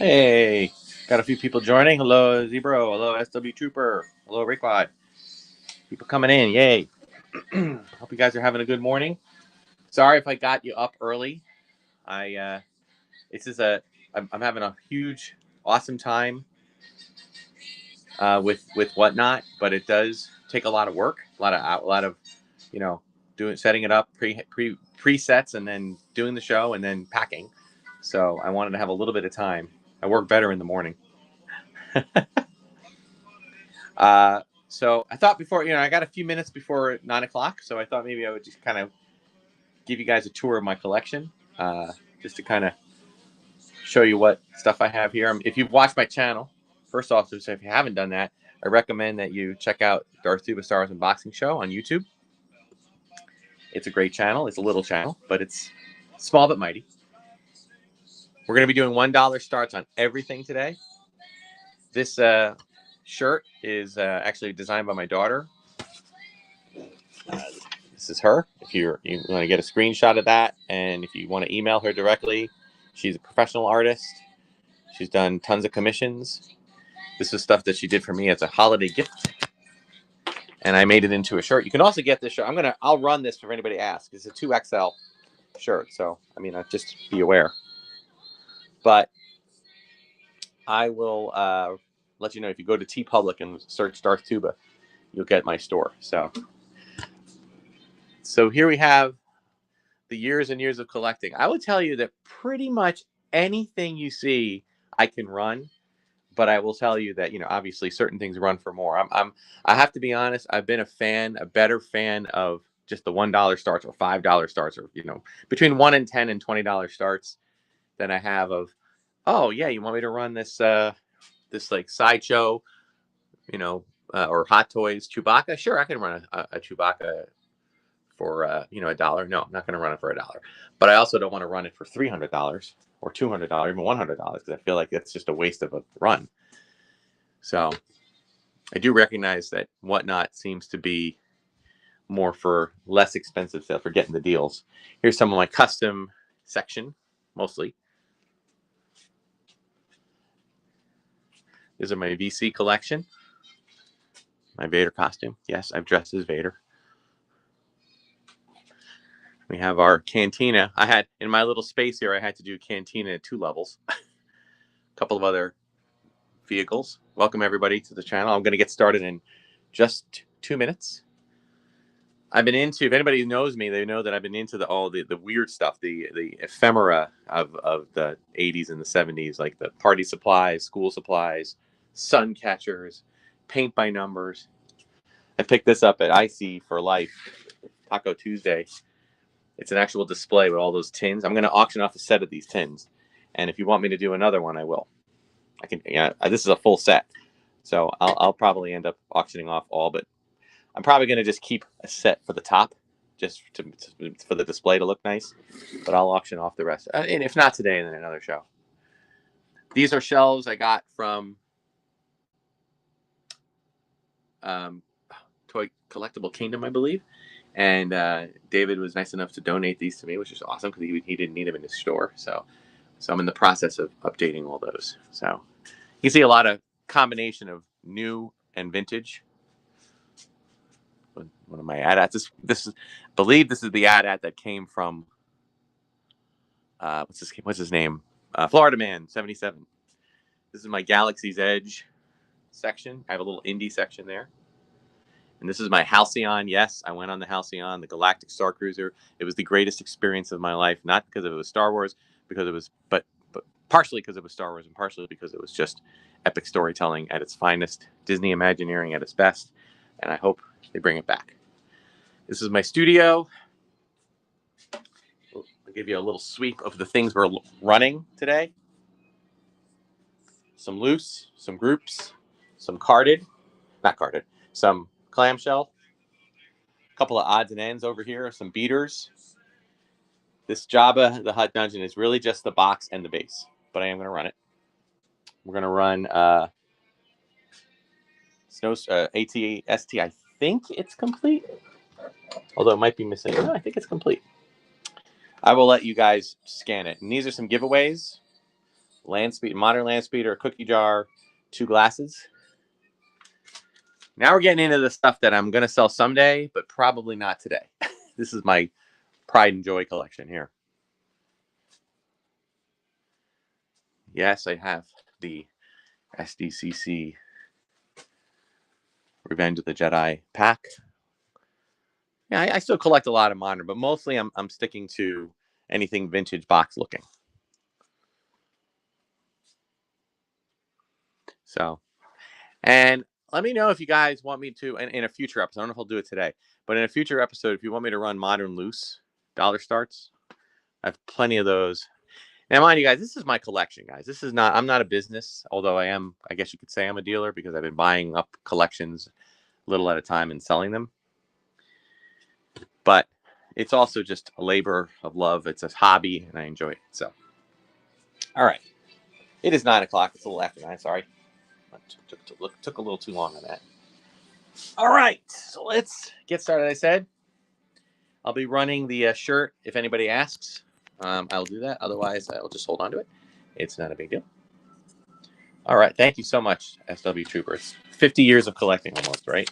Hey, got a few people joining. Hello, Zebro. Hello, SW Trooper. Hello, Rayquad. People coming in. Yay. Hope you guys are having a good morning. Sorry if I got you up early. It's just I'm having a huge, awesome time with whatnot, but it does take a lot of work, a lot of, you know, setting it up, presets, and then doing the show and then packing. So I wanted to have a little bit of time. I work better in the morning. So I thought before, I got a few minutes before 9 o'clock, so I thought maybe I would just kind of give you guys a tour of my collection, just to kind of show you what stuff I have here. If you've watched my channel, first off, so if you haven't done that, I recommend that you check out Darth Tuba Star Wars Unboxing Show on YouTube. It's a great channel. It's a little channel, but it's small but mighty. We're going to be doing $1 starts on everything today. This shirt is actually designed by my daughter. This is her. If you want to get a screenshot of that, and if you want to email her directly, she's a professional artist. She's done tons of commissions. This is stuff that she did for me as a holiday gift, and I made it into a shirt. You can also get this shirt. I'll run this for anybody asks. It's a 2XL shirt, so just be aware. But I will let you know if you go to TeePublic and search Darth Tuba, you'll get my store. So here we have the years and years of collecting. I would tell you that pretty much anything you see, I can run, but I will tell you that obviously certain things run for more. I have to be honest. I've been a better fan of just the $1 starts or $5 starts, or between $1 and $10 and $20 starts than I have of, oh yeah, you want me to run this this like sideshow, or Hot Toys Chewbacca? Sure, I can run a Chewbacca for $1. No, I'm not going to run it for $1. But I also don't want to run it for $300 or $200, even $100, because I feel like it's just a waste of a run. So I do recognize that Whatnot seems to be more for less expensive stuff, for getting the deals. Here's some of my custom section, mostly. These are my VC collection. My Vader costume. Yes, I've dressed as Vader. We have our cantina. I had, in my little space here, I had to do cantina at 2 levels. A couple of other vehicles. Welcome everybody to the channel. I'm going to get started in just 2 minutes. I've been into, if anybody knows me, they know that I've been into all the weird stuff, the ephemera of the 80s and the 70s, like the party supplies, school supplies, sun catchers, paint by numbers. I picked this up at IC for Life, Taco Tuesday. It's an actual display with all those tins. I'm going to auction off a set of these tins, and if you want me to do another one, I will. I can. This is a full set, so I'll probably end up auctioning off all, but I'm probably going to just keep a set for the top, just for the display to look nice. But I'll auction off the rest, and if not today, then another show. These are shelves I got from Toy Collectible Kingdom, I believe. And David was nice enough to donate these to me, which is awesome because he didn't need them in his store. So I'm in the process of updating all those. So you see a lot of combination of new and vintage. One of my AT-ATs. I believe this is the AT-AT that came from what's his name? Florida Man 77. This is my Galaxy's Edge section. I have a little indie section there. And this is my Halcyon. Yes, I went on the Halcyon, the Galactic Star Cruiser. It was the greatest experience of my life, not because it was Star Wars, but partially because it was Star Wars, and partially because it was just epic storytelling at its finest, Disney Imagineering at its best, and I hope they bring it back. This is my studio. I'll give you a little sweep of the things we're running today. Some loose, some groups, some some clamshell, a couple of odds and ends over here, some beaters. This Jabba the Hutt dungeon is really just the box and the base, but I am going to run it. We're going to run AT-ST. I think it's complete, although it might be missing. No, I think it's complete. I will let you guys scan it. And these are some giveaways. modern land speeder, cookie jar, 2 glasses. Now we're getting into the stuff that I'm going to sell someday, but probably not today. This is my pride and joy collection here. Yes, I have the SDCC Revenge of the Jedi pack. Yeah, I still collect a lot of modern, but mostly I'm sticking to anything vintage box looking. So, and let me know if you guys want me to, in a future episode, I don't know if I'll do it today, but in a future episode, if you want me to run modern loose dollar starts, I have plenty of those. Now, mind you guys, this is my collection, guys. I'm not a business, although I guess you could say I'm a dealer because I've been buying up collections little at a time and selling them. But it's also just a labor of love. It's a hobby, and I enjoy it. So, all right. It is 9 o'clock. It's a little after 9. Sorry. Took a little too long on that. All right. So let's get started. I said I'll be running the shirt if anybody asks. I'll do that. Otherwise, I'll just hold on to it. It's not a big deal. All right. Thank you so much, SW Troopers. 50 years of collecting almost, right?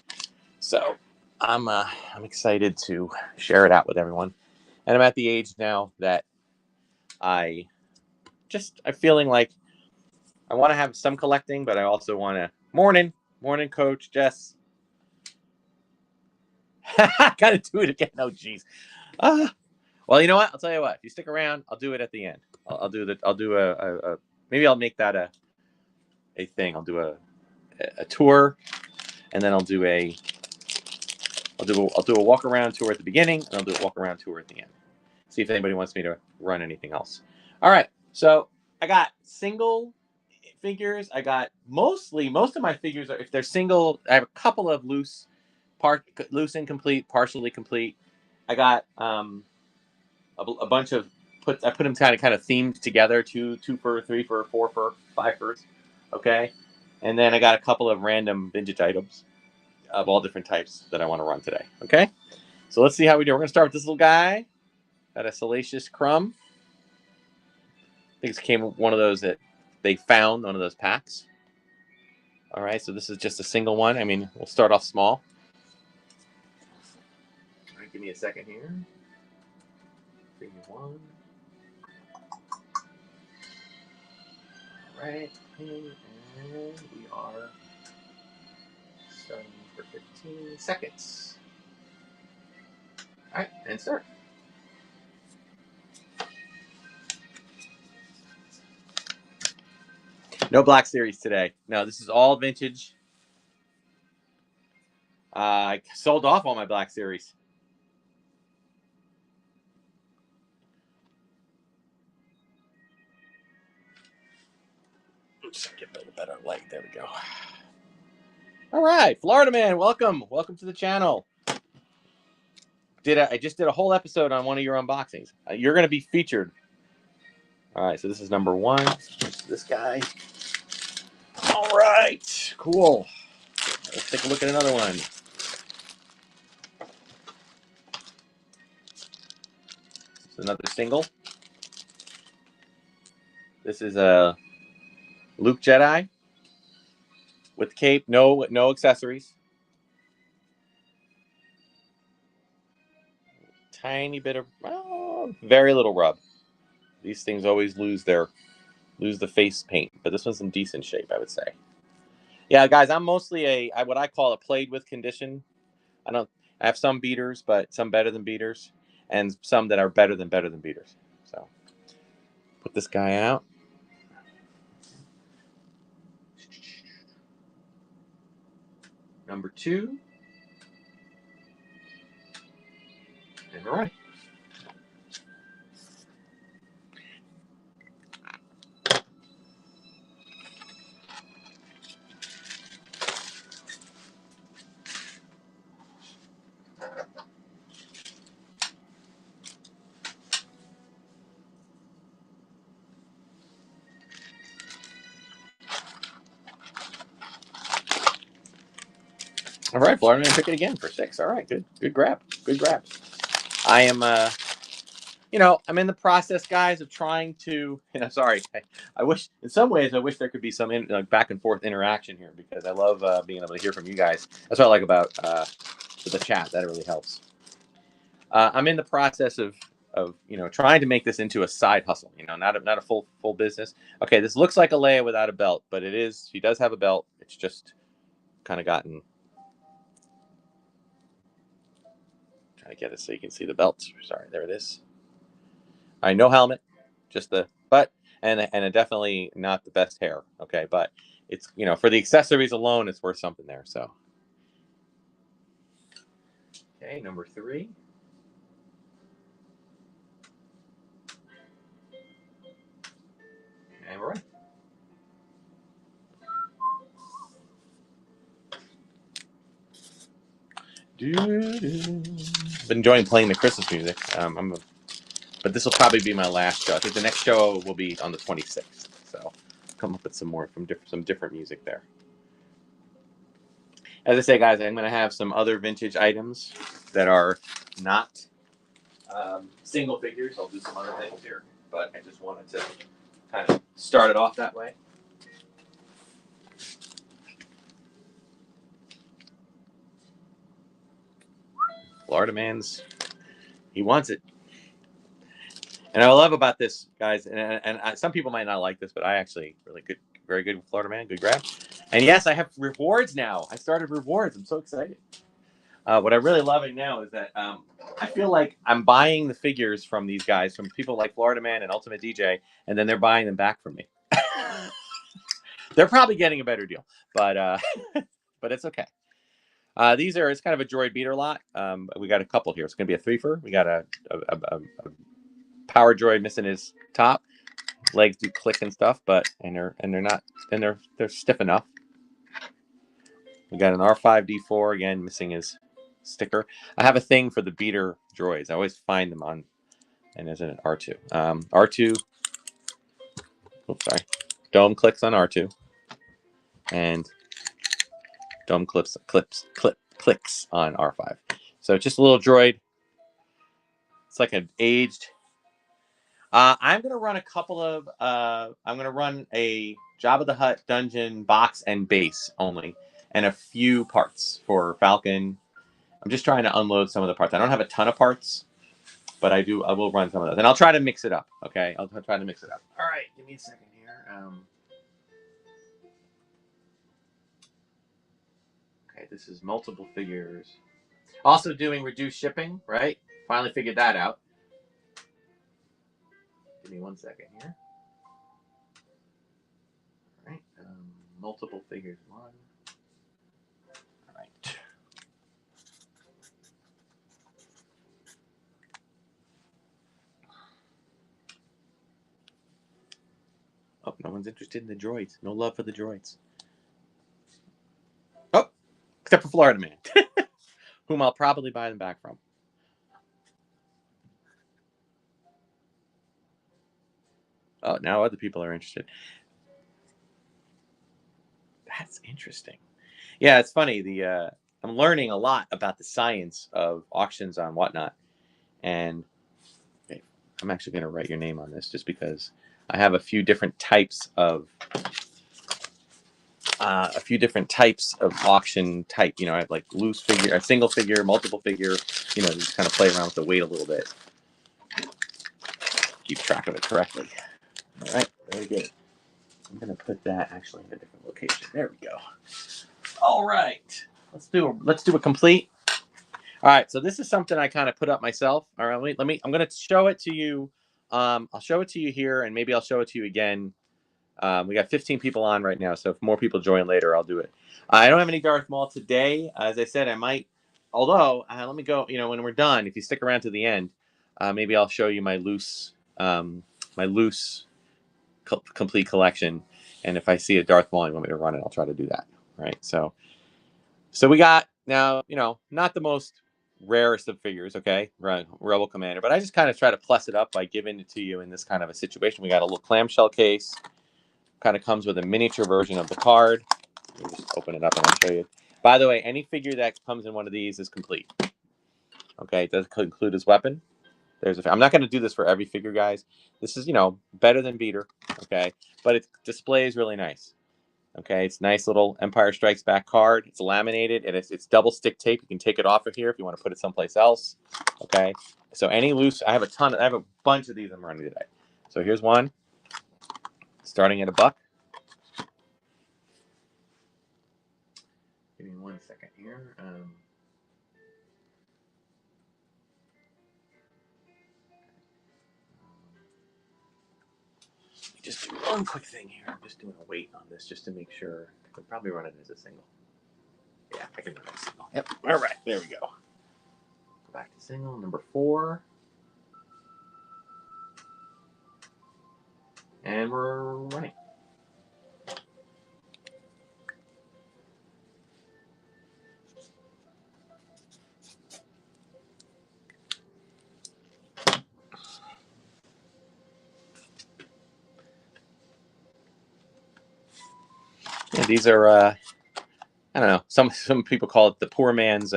So I'm excited to share it out with everyone. And I'm at the age now that I'm feeling like I want to have some collecting, but I also want to. Morning, Coach Jess. Gotta do it again. Oh, geez. Well, you know what? I'll tell you what. If you stick around, I'll do it at the end. I'll do a maybe I'll make that a thing. I'll do a tour, and then I'll do a walk around tour at the beginning, and I'll do a walk around tour at the end. See if anybody wants me to run anything else. All right. So I got single figures. I got most of my figures are, if they're single, I have a couple of loose incomplete, partially complete. I got a bunch of I put them kind of themed together, 2 fur, 3 fur, 4 fur, 5 furs. Okay. And then I got a couple of random vintage items of all different types that I want to run today. Okay. So let's see how we do. We're going to start with this little guy. Got a Salacious Crumb. I think it came one of those that they found, one of those packs. All right, so this is just a single one. I mean, we'll start off small. All right, give me a second here. Figure 1. All right, and we are starting for 15 seconds. All right, and start. No Black Series today. No, this is all vintage. I sold off all my Black Series. Just get a little better light. There we go. All right, Florida Man, welcome to the channel. I just did a whole episode on one of your unboxings. You're going to be featured. All right, so this is number 1. This guy. All right, cool. Let's take a look at another one. This is another single. This is a Luke Jedi with cape, no accessories. Tiny bit of, very little rub. These things always lose the face paint, but this one's in decent shape, I would say. Yeah, guys, I'm mostly what I call a played with condition. I have some beaters, but some better than beaters, and some that are better than beaters. So, put this guy out. Number 2. And all right. All right, Florida Man, pick it again for 6. All right, good grab. I am you know, I'm in the process, guys, of trying to. And I'm sorry. I wish, in some ways, I wish there could be some like back and forth interaction here because I love being able to hear from you guys. That's what I like about the chat. That really helps. I'm in the process of you know trying to make this into a side hustle. You know, not a full business. Okay, this looks like a Leia without a belt, but it is. She does have a belt. It's just kind of gotten. Trying to get it so you can see the belt. Sorry, there it is. All right, no helmet, just the butt, and definitely not the best hair. Okay, but it's you know for the accessories alone, it's worth something there. So, okay, number 3. And we're on. Been enjoying playing the Christmas music. But this will probably be my last show. I think the next show will be on the 26th. So come up with some more from some different music there. As I say, guys, I'm going to have some other vintage items that are not single figures. I'll do some other things here, but I just wanted to kind of start it off that way. Florida Man's, he wants it. And I love about this, guys, and some people might not like this, but I actually really good, very good Florida Man, good grab. And yes, I have rewards now. I started rewards. I'm so excited. What I'm really loving now is that I feel like I'm buying the figures from these guys, from people like Florida Man and Ultimate DJ, and then they're buying them back from me. They're probably getting a better deal, but but it's okay. It's kind of a droid beater lot. We got a couple here. It's going to be a threefer. We got a power droid missing his top. Legs do click and stuff, but they're stiff enough. We got an R5D4 again, missing his sticker. I have a thing for the beater droids. I always find them on, and there's an R2. R2. Oops, sorry. Dome clicks on R2, and dome clicks on R5. So just a little droid. It's like an aged. I'm gonna run a couple of. I'm gonna run a Jabba the Hutt dungeon box and base only, and a few parts for Falcon. I'm just trying to unload some of the parts. I don't have a ton of parts, but I will run some of those, and I'll try to mix it up. Okay, I'll try to mix it up. All right, give me a second here. Okay, this is multiple figures. Also doing reduced shipping, right? Finally figured that out. Give me 1 second here. All right, multiple figures. 1. All right. Oh, no one's interested in the droids. No love for the droids. Oh, except for Florida Man, whom I'll probably buy them back from. Oh, now other people are interested. That's interesting. Yeah, it's funny. I'm learning a lot about the science of auctions on Whatnot, and okay, I'm actually going to write your name on this just because I have a few different types of auction type. You know, I have like loose figure, a single figure, multiple figure. You know, just kind of play around with the weight a little bit, keep track of it correctly. All right, very good. I'm going to put that actually in a different location. There we go. All right, let's do a complete. All right, so this is something I kind of put up myself. All right, let me. I'm going to show it to you. I'll show it to you here, and maybe I'll show it to you again. We got 15 people on right now, so if more people join later, I'll do it. I don't have any Darth Maul today. As I said, I might. Although, let me go. You know, when we're done, if you stick around to the end, maybe I'll show you my loose complete collection. And if I see a Darth Maul, you want me to run it, I'll try to do that. Right. So we got now. You know, not the most rarest of figures, okay, Rebel Commander, but I just kind of try to plus it up by giving it to you in this kind of a situation. We got a little clamshell case, kind of comes with a miniature version of the card. Let me just open it up and I'll show you. By the way, any figure that comes in one of these is complete. Okay, it does include his weapon. I'm not going to do this for every figure, guys. This is, you know, better than beater, okay? But its display is really nice. Okay, it's nice little Empire Strikes Back card. It's laminated and it's double stick tape. You can take it off of here if you want to put it someplace else. Okay, so any loose, I have a bunch of these I'm running today. So here's one, starting at $1. Give me 1 second here. Just do one quick thing here. I'm just doing a weight on this just to make sure. I could probably run it as a single. Yeah, I can run it as a single. Yep. All right, there we go. Go back to single number 4. And we're running. Yeah, these are, I don't know, some people call it the poor man's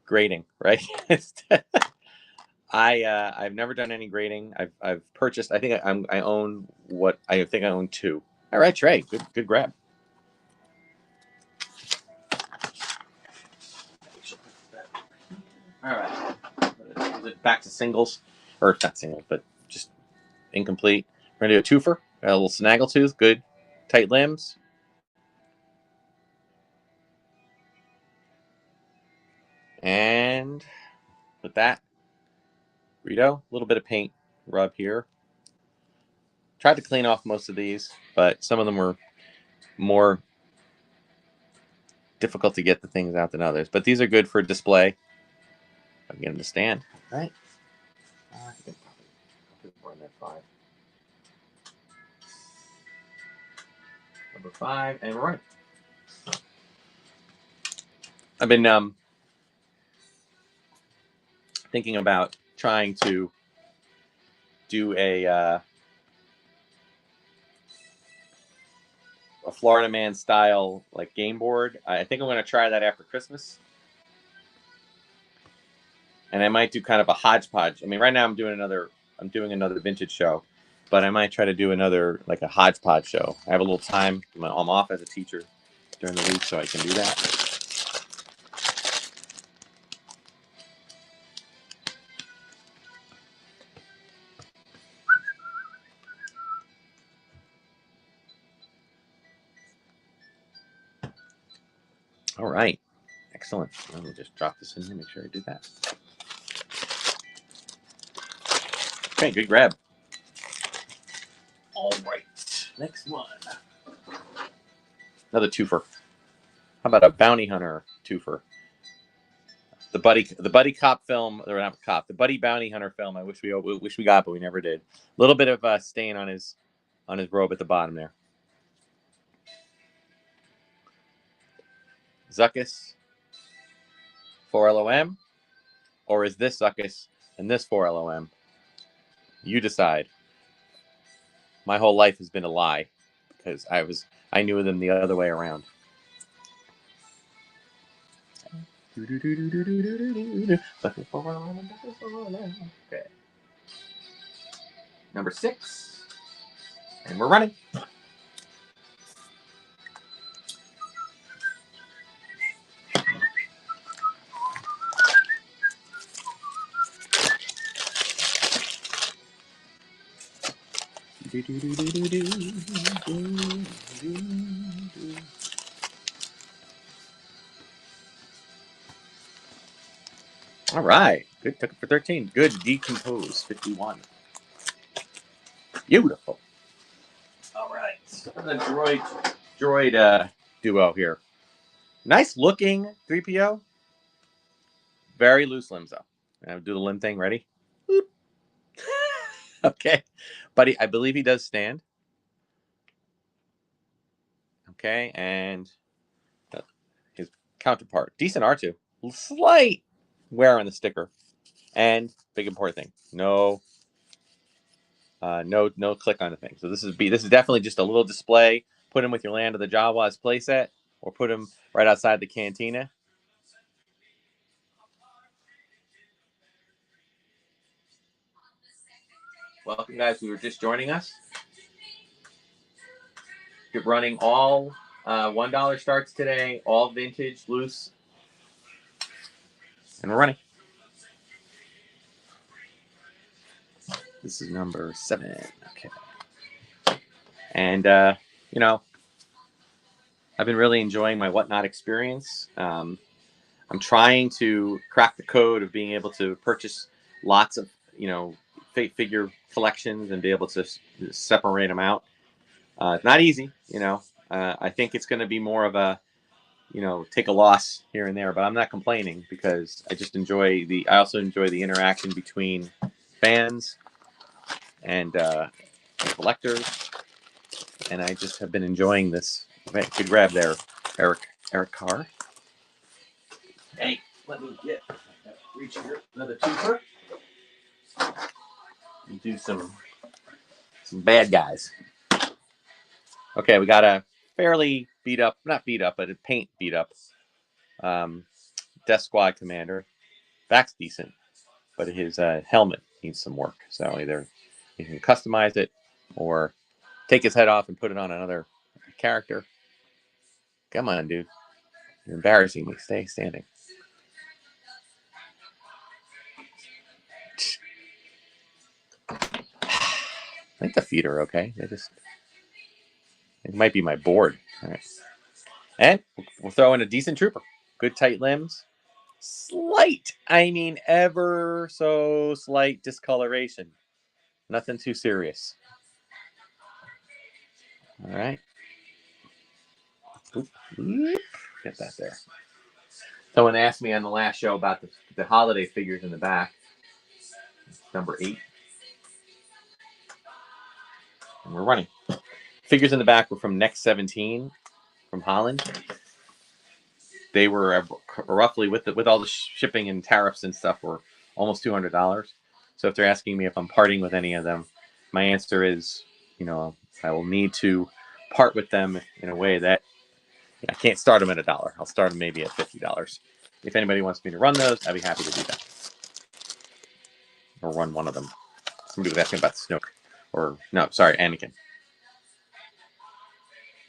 grading, right? I've never done any grading. I've purchased. I think I own what I think I own 2. All right, Trey, good grab. All right, back to singles, or not singles, but just incomplete. We're gonna do a twofer. Got a little snaggletooth, good, tight limbs. And with that, Rito, a little bit of paint rub here. Tried to clean off most of these, but some of them were more difficult to get the things out than others. But these are good for display. I can get them to stand. All right. I think probably more than that 5. Number 5, and we're running. I've been thinking about trying to do a Florida Man style like game board. I think I'm going to try that after Christmas, and I might do kind of a hodgepodge. I mean, right now I'm doing another vintage show, but I might try to do another like a hodgepodge show. I have a little time. I'm off as a teacher during the week, so I can do that. All right. Excellent. Let me just drop this in here, make sure I do that. Okay, good grab. All right. Next one. Another twofer. How about a bounty hunter twofer? The buddy cop film, or not cop, the buddy bounty hunter film. I wish we got, but we never did. A little bit of stain on his robe at the bottom there. Zuckuss 4LOM, or is this Zuckuss and this 4LOM? You decide. My whole life has been a lie because I knew them the other way around. Okay. Number 6, and we're running. All right. Good. Took it for 13. Good. Decompose. 51. Beautiful. All right. The droid duo here. Nice looking 3PO. Very loose limbs though. I'll do the limb thing. Ready? Okay. Buddy, I believe he does stand. Okay. And his counterpart. Decent R2. Slight wear on the sticker. And big important thing. No click on the thing. So this is definitely just a little display. Put him with your Land of the Jawas playset, or put him right outside the cantina. Welcome, guys, who are just joining us. You're running all $1 starts today, all vintage, loose, and we're running. This is number 7. Okay. And, you know, I've been really enjoying my Whatnot experience. I'm trying to crack the code of being able to purchase lots of, figure collections and be able to separate them out. It's not easy, I think it's going to be more of a, take a loss here and there, but I'm not complaining because I just I also enjoy the interaction between fans and collectors. And I just have been enjoying this. Good grab there, Eric Carr. Hey, let me reach here. Another twofer. And do some bad guys. Okay, we got a fairly not beat up, but a paint beat up Death Squad commander. Back's decent, but his helmet needs some work. So either you can customize it or take his head off and put it on another character. Come on, dude. You're embarrassing me. Stay standing. I think the feet are okay. It might be my board. All right. And we'll throw in a decent trooper. Good tight limbs. Slight, ever so slight discoloration. Nothing too serious. All right. Oop. Get that there. Someone asked me on the last show about the holiday figures in the back. Number 8. And we're running. Figures in the back were from Next 17 from Holland. They were roughly, with all the shipping and tariffs and stuff, were almost $200. So if they're asking me if I'm parting with any of them, my answer is, I will need to part with them in a way that I can't start them at $1. I'll start them maybe at $50. If anybody wants me to run those, I'd be happy to do that. Or run one of them. Somebody was asking about Snoke. Anakin.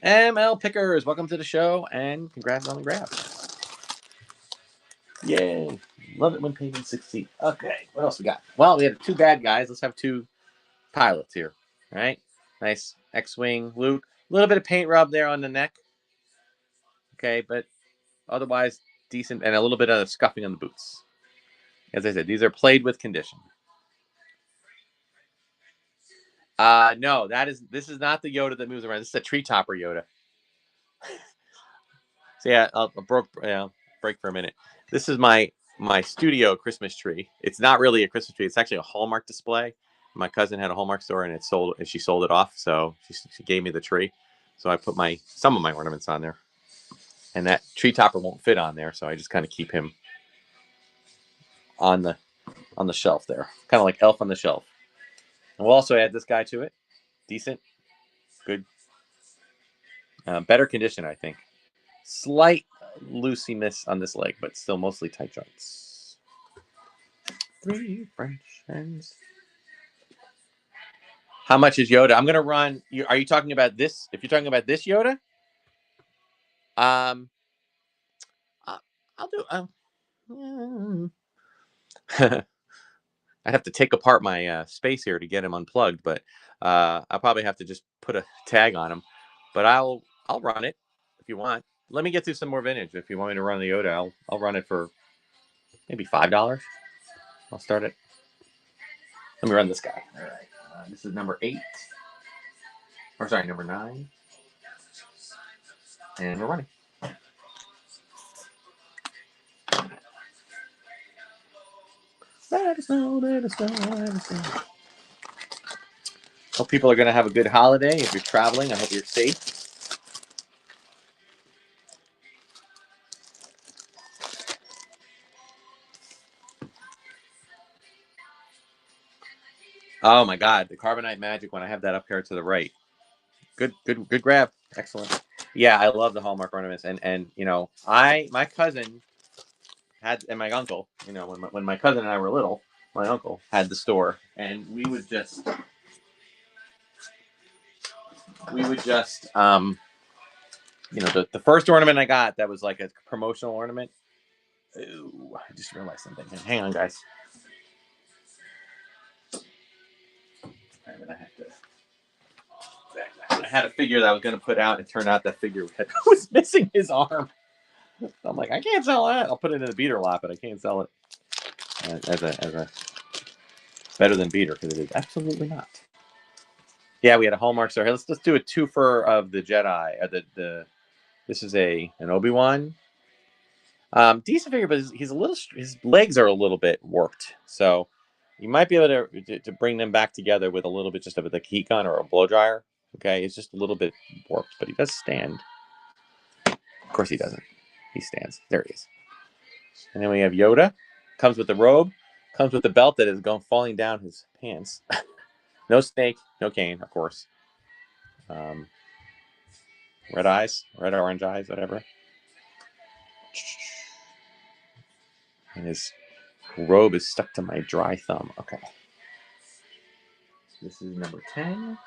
ML Pickers, welcome to the show, and congrats on the grab. Yay. Love it when paintings succeed. Okay, what else we got? Well, we have 2 bad guys. Let's have 2 pilots here. All right? Nice X-Wing Luke. A little bit of paint rub there on the neck. Okay, but otherwise decent, and a little bit of scuffing on the boots. As I said, these are played with condition. No, this is not the Yoda that moves around. This is a tree topper Yoda. So yeah, I'll break for a minute. This is my studio Christmas tree. It's not really a Christmas tree. It's actually a Hallmark display. My cousin had a Hallmark store and she sold it off. So she gave me the tree. So I put some of my ornaments on there. And that tree topper won't fit on there, so I just kind of keep him on the shelf there. Kind of like Elf on the Shelf. And we'll also add this guy to it. Decent. Good. Better condition, I think. Slight loosiness on this leg, but still mostly tight joints. 3 French hens. How much is Yoda? I'm going to run. Are you talking about this? If you're talking about this Yoda, I'll do. I'd have to take apart my space here to get him unplugged, but I'll probably have to just put a tag on him. But I'll run it if you want. Let me get through some more vintage. If you want me to run the Yoda, I'll run it for maybe $5. I'll start it. Let me run this guy. All right. This is number 8. Or sorry, number 9. And we're running. Let us know. Hope people are going to have a good holiday. If you're traveling, I hope you're safe. Oh my God, the Carbonite Magic one. I have that up here to the right. Good grab. Excellent. Yeah, I love the Hallmark ornaments, and my cousin had, and my uncle, when my cousin and I were little, my uncle, had the store, and we would just you know, the first ornament I got that was like a promotional ornament. Ooh, I just realized something. Hang on, guys. I'm gonna have to. I had a figure that I was gonna put out, and it turned out that figure was missing his arm. So I'm like, I can't sell that. I'll put it in a beater lot, but I can't sell it as a better than beater because it is absolutely not. Yeah, we had a Hallmark store. Hey, let's do a twofer of the Jedi. This is an Obi-Wan. Decent figure, but he's a little. His legs are a little bit warped, so you might be able to bring them back together with a little bit just of a heat gun or a blow dryer. Okay, it's just a little bit warped, but he does stand. Of course, he doesn't. He stands. There he is. And then we have Yoda. Comes with the robe. Comes with the belt that is falling down his pants. No snake. No cane, of course. Red eyes. Red orange eyes. Whatever. And his robe is stuck to my dry thumb. Okay. This is number 10.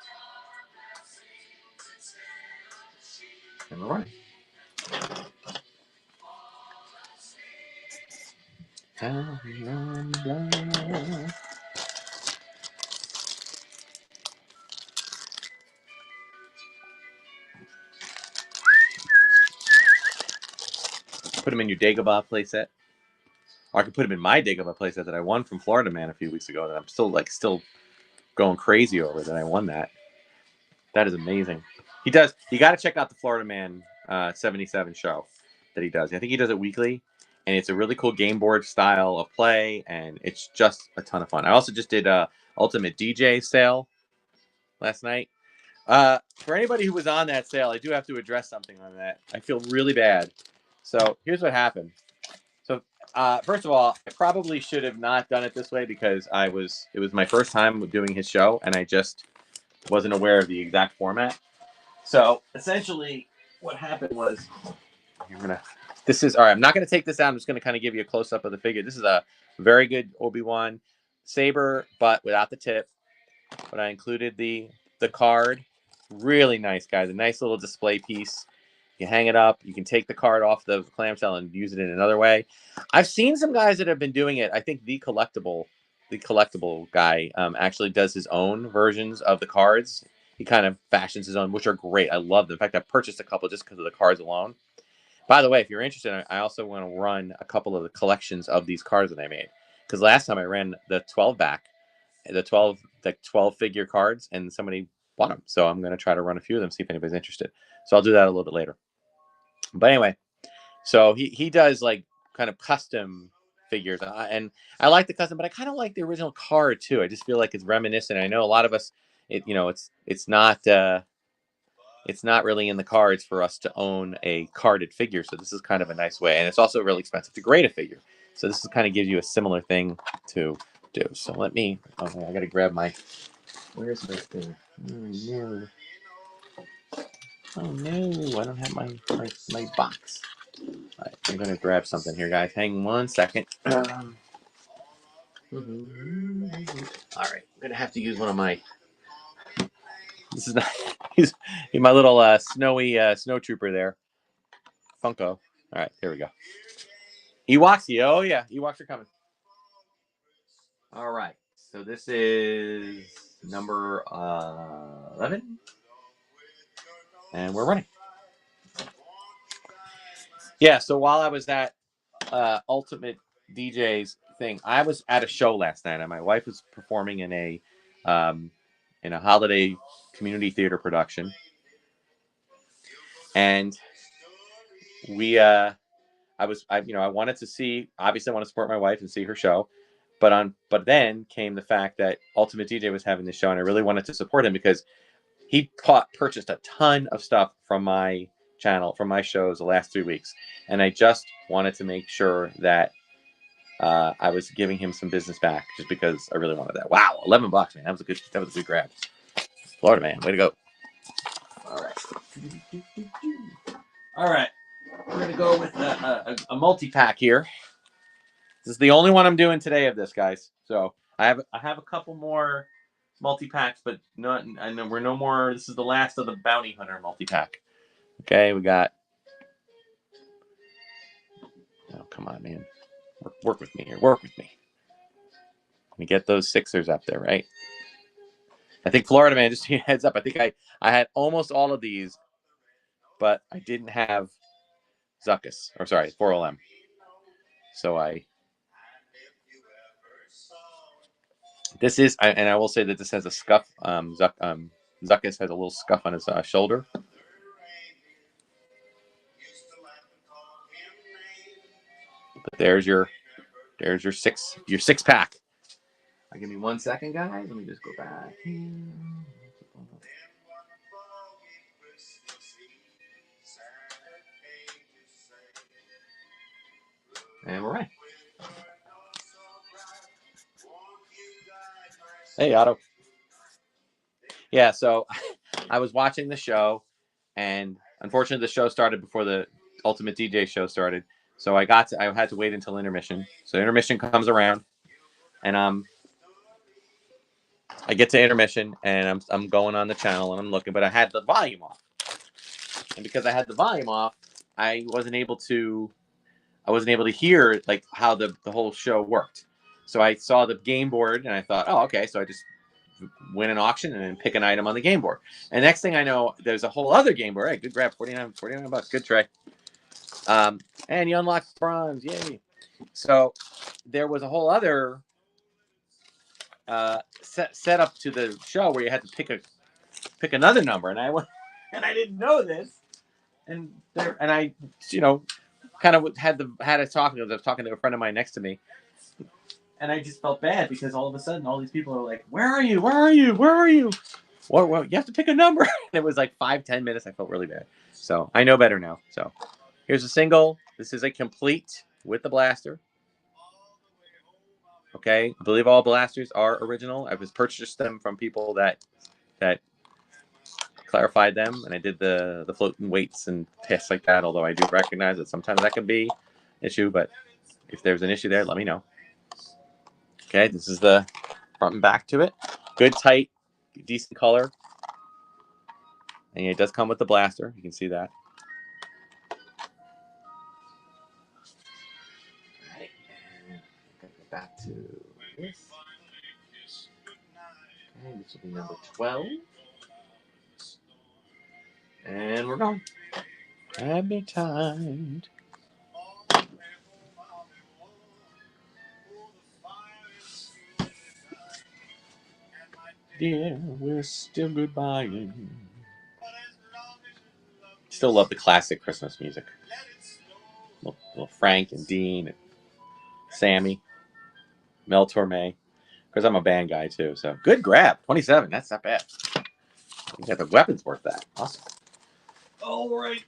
And we're running. Put him in your Dagobah playset. Or I could put him in my Dagobah playset that I won from Florida Man a few weeks ago that I'm still going crazy over that I won that. That is amazing. He does. You got to check out the Florida Man 77 show that he does. I think he does it weekly, and it's a really cool game board style of play, and it's just a ton of fun. I also just did a Ultimate DJ sale last night. For anybody who was on that sale, I do have to address something on that. I feel really bad. So here's what happened. So first of all, I probably should have not done it this way because it was my first time doing his show, and I just wasn't aware of the exact format. So essentially, what happened was, this is all right. I'm not going to take this out. I'm just going to kind of give you a close up of the figure. This is a very good Obi-Wan saber, but without the tip. But I included the card. Really nice, guys. A nice little display piece. You hang it up. You can take the card off the clamshell and use it in another way. I've seen some guys that have been doing it. I think the collectible guy actually does his own versions of the cards. He kind of fashions his own, which are great. I love them. In fact, I purchased a couple just because of the cards alone. By the way, if you're interested, I also want to run a couple of the collections of these cards that I made. Because last time I ran the 12 back, the 12 figure cards, and somebody bought them. So I'm going to try to run a few of them, see if anybody's interested. So I'll do that a little bit later. But anyway, so he does like kind of custom figures, and I like the custom, but I kind of like the original card too. I just feel like it's reminiscent. I know a lot of us, it's not really in the cards for us to own a carded figure. So this is kind of a nice way, and it's also really expensive to grade a figure. So this is kind of gives you a similar thing to do. So let me. Okay, I got to grab my. Where's my thing? Oh no! I don't have my box. All right, I'm gonna grab something here, guys. Hang 1 second. All right, I'm gonna have to use one of my. This is not. He's my little snowy snow trooper there. Funko. All right, here we go. Ewoks. Oh yeah, Ewoks are coming. All right, so this is number 11, and we're running. Yeah. So while I was at Ultimate DJ's thing, I was at a show last night, and my wife was performing in a holiday community theater production, and I wanted to see. Obviously, I want to support my wife and see her show, but then came the fact that Ultimate DJ was having the show, and I really wanted to support him because he purchased a ton of stuff from my channel, from my shows the last 3 weeks, and I just wanted to make sure that I was giving him some business back just because I really wanted that. Wow, $11, man. That was a good grab. Florida Man, way to go. All right. We're going to go with a multi-pack here. This is the only one I'm doing today of this, guys. So I have a couple more multi-packs, but I know we're no more. This is the last of the Bounty Hunter multi-pack. Okay, we got. Oh, come on, man. Work with me here. Work with me. Let me get those Sixers up there, right? I think Florida Man, just heads up. I think I had almost all of these, but I didn't have Zuckus, or sorry, 4LM. So this is, and I will say that this has a scuff. Zuckus has a little scuff on his shoulder. But there's your six pack. Give me 1 second, guys. Let me just go back here. And we're right. Hey, Otto. Yeah, so I was watching the show, and unfortunately, the show started before the Ultimate DJ show started. So I had to wait until intermission. So intermission comes around, and I get to intermission, and I'm going on the channel, and I'm looking, but I had the volume off, and because I had the volume off, I wasn't able to hear like how the whole show worked. So I saw the game board, and I thought, oh, okay. So I just win an auction and then pick an item on the game board. And next thing I know, there's a whole other game board. Hey, good grab, 49 bucks. Good try. And you unlock bronze. Yay. So there was a whole other set up to the show where you had to pick another number. And I went, and I didn't know this. And I, kind of had a talking. I was talking to a friend of mine next to me. And I just felt bad because all of a sudden, all these people are like, "Where are you? Where are you? Where are you?" Well, you have to pick a number. And it was like 5-10 minutes. I felt really bad. So I know better now. So here's a single. This is a complete with the blaster. Okay, I believe all blasters are original. I was purchased them from people that clarified them, and I did the floating weights and tests like that. Although I do recognize that sometimes that can be an issue, but if there's an issue there, let me know. Okay, this is the front and back to it. Good, tight, decent color. And it does come with the blaster. You can see that. All right. And go back to this. Okay, this will be number 12. And we're going. Happy time. Yeah, we're still goodbying. Still love the classic Christmas music. Little Frank and Dean and Sammy, Mel Torme. Because I'm a band guy too. So good grab. 27. That's not bad. You got the weapons worth that. Awesome. All right.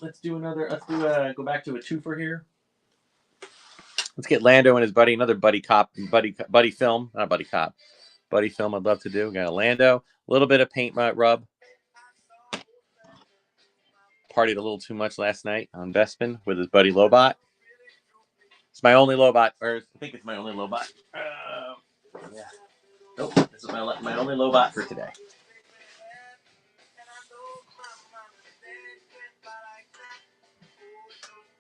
Let's do go back to a twofer here. Let's get Lando and his buddy, another buddy film. Not buddy cop. Buddy film I'd love to do. We got a Lando. A little bit of paint rub. Partied a little too much last night on Bespin with his buddy Lobot. It's my only Lobot, or I think it's my only Lobot. Yeah. Nope. This is my only Lobot for today.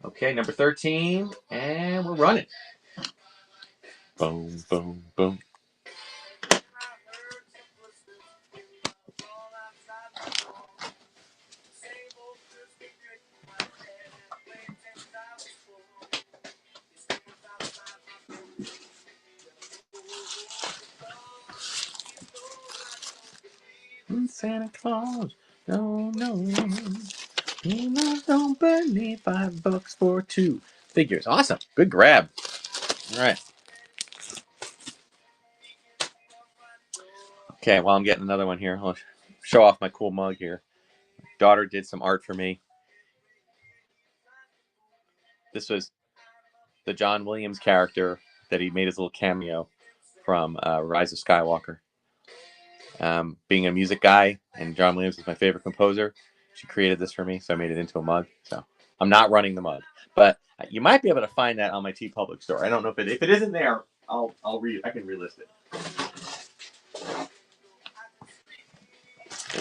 Okay, number 13, and we're running. Boom, boom, boom. Santa Claus, no, don't believe $5 for 2 figures. Awesome, good grab. All right. Okay, while I'm getting another one here, I'll show off my cool mug here. My daughter did some art for me. This was the John Williams character that he made his little cameo from Rise of Skywalker. Being a music guy, and John Williams is my favorite composer, she created this for me, so I made it into a mug. So I'm not running the mug, but you might be able to find that on my TeePublic store. I don't know if it isn't there. I can relist it.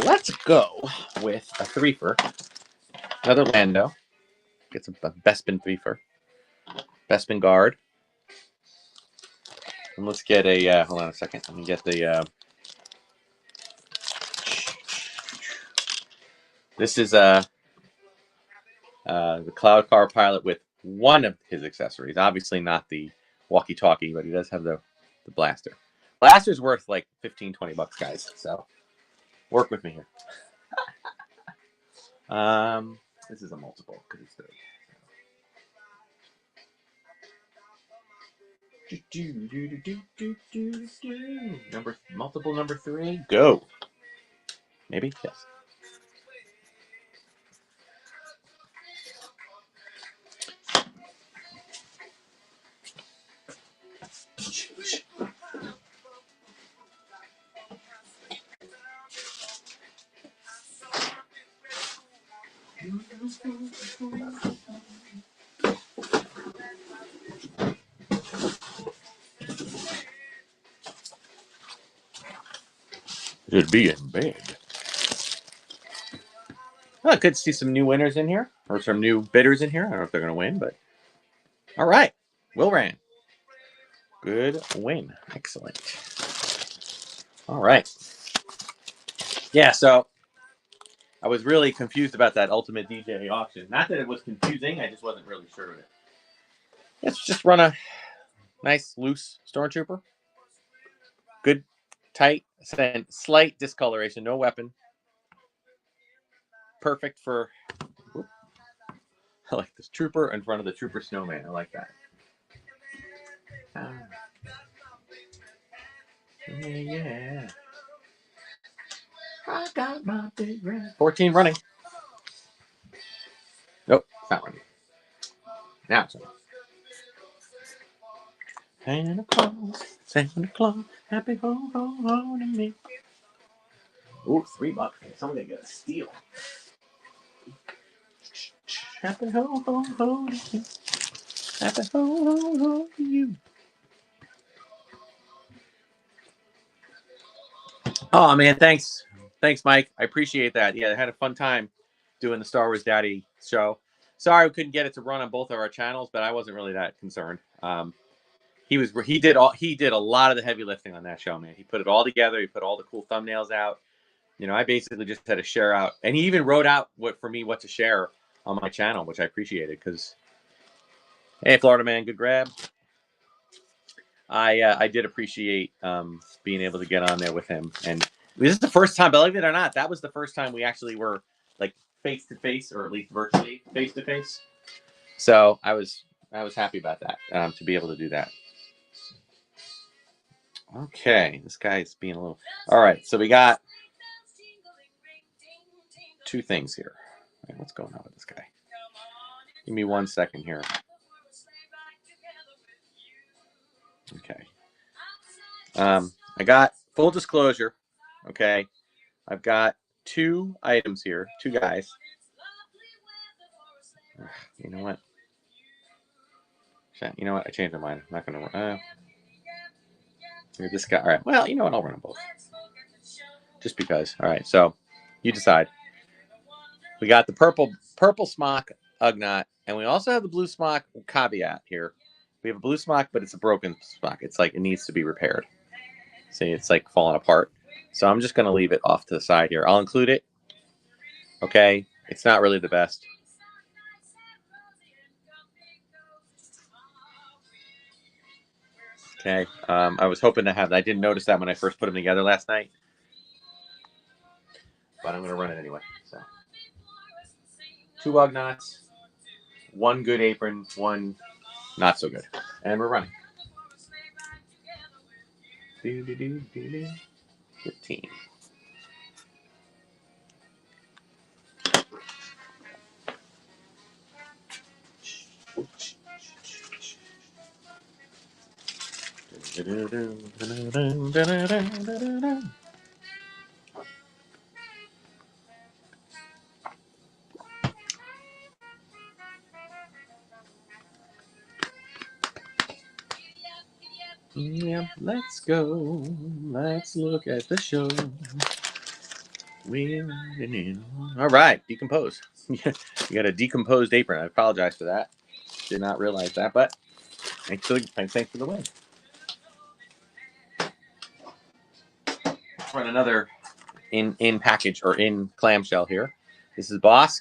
Let's go with a threefer. Another Lando. Get some Bespin threefer. Bespin guard. And let's get a. Hold on a second. Let me get the. This is the Cloud Car Pilot with one of his accessories. Obviously not the walkie-talkie, but he does have the blaster. Blaster's worth like $15-20, guys. So work with me here. This is a multiple because it's 3. Multiple number 3. Go. Maybe yes. Should be in bed. Well, I could see some new winners in here, or some new bidders in here. I don't know if they're going to win, but all right. Will Ran. Good win. Excellent. All right. Yeah, so I was really confused about that Ultimate DJ auction. Not that it was confusing, I just wasn't really sure of it. Let's just run a nice, loose Stormtrooper. Good, tight, slight discoloration, no weapon. Perfect for... Whoop. I like this Trooper in front of the Trooper Snowman. I like that. Yeah. I got my big red. 14 running. Nope, it's not running. Now it's running. Santa Claus, happy ho ho ho to me. Ooh, $3. Somebody got a steal. Happy ho ho ho to you. Happy ho ho ho to you. Oh man, thanks, Mike. I appreciate that. Yeah, I had a fun time doing the Star Wars Daddy show. Sorry we couldn't get it to run on both of our channels, but I wasn't really that concerned. He did a lot of the heavy lifting on that show, man. He put it all together. He put all the cool thumbnails out. You know, I basically just had to share out, and he even wrote out what to share on my channel, which I appreciated because, hey, Florida man, good grab. I did appreciate being able to get on there with him, and this is the first time, believe it or not, that was the first time we actually were like face to face, or at least virtually face to face. So I was happy about that, to be able to do that. Okay, this guy's being a little. All right, so we got two things here. Right, what's going on with this guy? Give me 1 second here. Okay. I got full disclosure. Okay. I've got 2 items here, 2 guys. You know what? I changed my mind. I'm not going to. This guy. All right. Well, you know what? I'll run them both. Just because. All right. So you decide. We got the purple smock Ugnaught, and we also have the blue smock Caveat here. We have a blue smock, but it's a broken smock. It's like it needs to be repaired. See, it's like falling apart. So I'm just going to leave it off to the side here. I'll include it. Okay. It's not really the best. Okay. I was hoping to have that. I didn't notice that when I first put them together last night. But I'm going to run it anyway. So 2 Ugnaughts, 1 good apron, 1 not so good. And we're running. 15. Yeah, let's go. Let's look at the show. All right, decompose. You got a decomposed apron. I apologize for that. Did not realize that, but thanks for the win. Let's run another in package or in clamshell here. This is Bosk.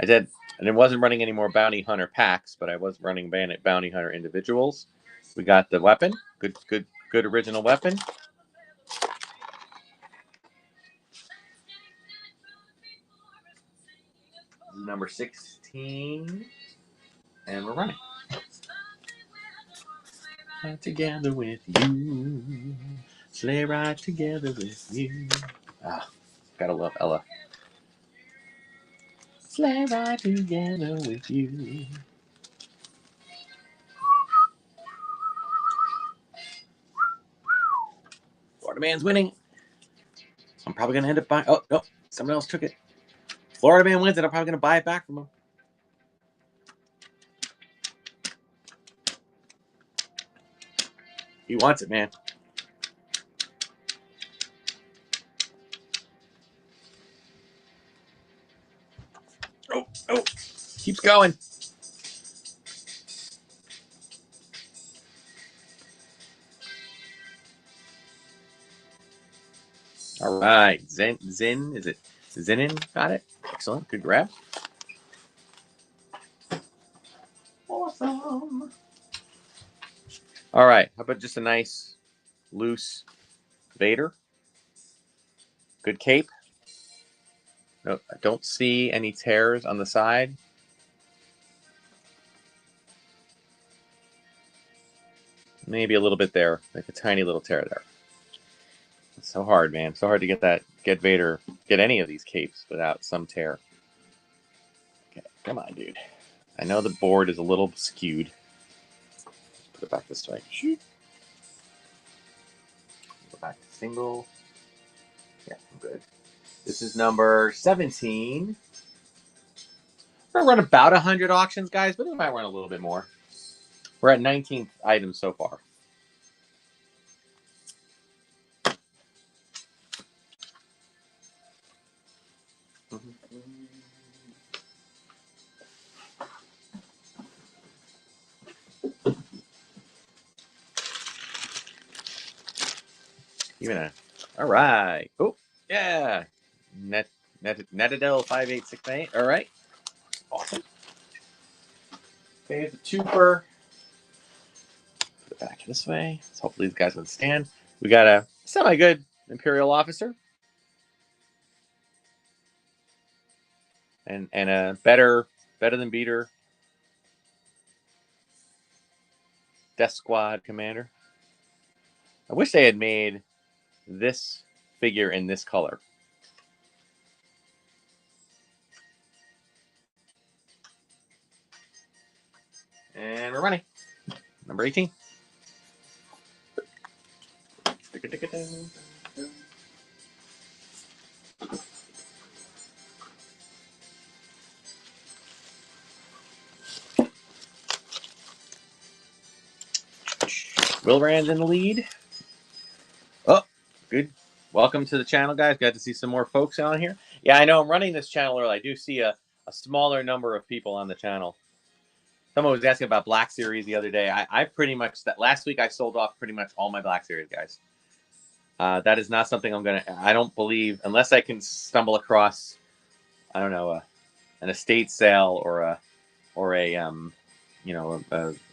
I did, and it wasn't running any more Bounty Hunter packs, but I was running Bounty Hunter individuals. We got the weapon. Good original weapon. Number 16. And we're running. Ride together with you. Sleigh ride together with you. Ah, gotta love Ella. Sleigh ride together with you. Florida man's winning. I'm probably gonna end up buying. Oh no, someone else took it. Florida man wins, and I'm probably gonna buy it back from him. He wants it, man. Oh, keeps going. All right, Zen, is it Zenin? Got it. Excellent, good grab. Awesome. All right, how about just a nice, loose Vader? Good cape. No, I don't see any tears on the side. Maybe a little bit there, like a tiny little tear there. It's so hard, man. So hard to get Vader, get any of these capes without some tear. Okay, come on, dude. I know the board is a little skewed. Put it back this way. Shoot. Go back to single. Yeah, I'm good. This is number 17. We're gonna run about 100 auctions, guys, but we might run a little bit more. We're at 19 items so far. All right. Oh, yeah. Netadel 5868. All right. Awesome. Okay, the twofer. Put it back this way. So hopefully these guys withstand. We got a semi-good Imperial officer. And a better than beater Death Squad commander. I wish they had made this figure in this color. And we're running. Number 18. Will Rand's in the lead. Oh, good. Welcome to the channel, guys. Got to see some more folks on here. Yeah, I know I'm running this channel early. I do see a smaller number of people on the channel. Someone was asking about Black Series the other day. I pretty much, last week I sold off pretty much all my Black Series, guys. That is not something I don't believe, unless I can stumble across, I don't know, an estate sale or a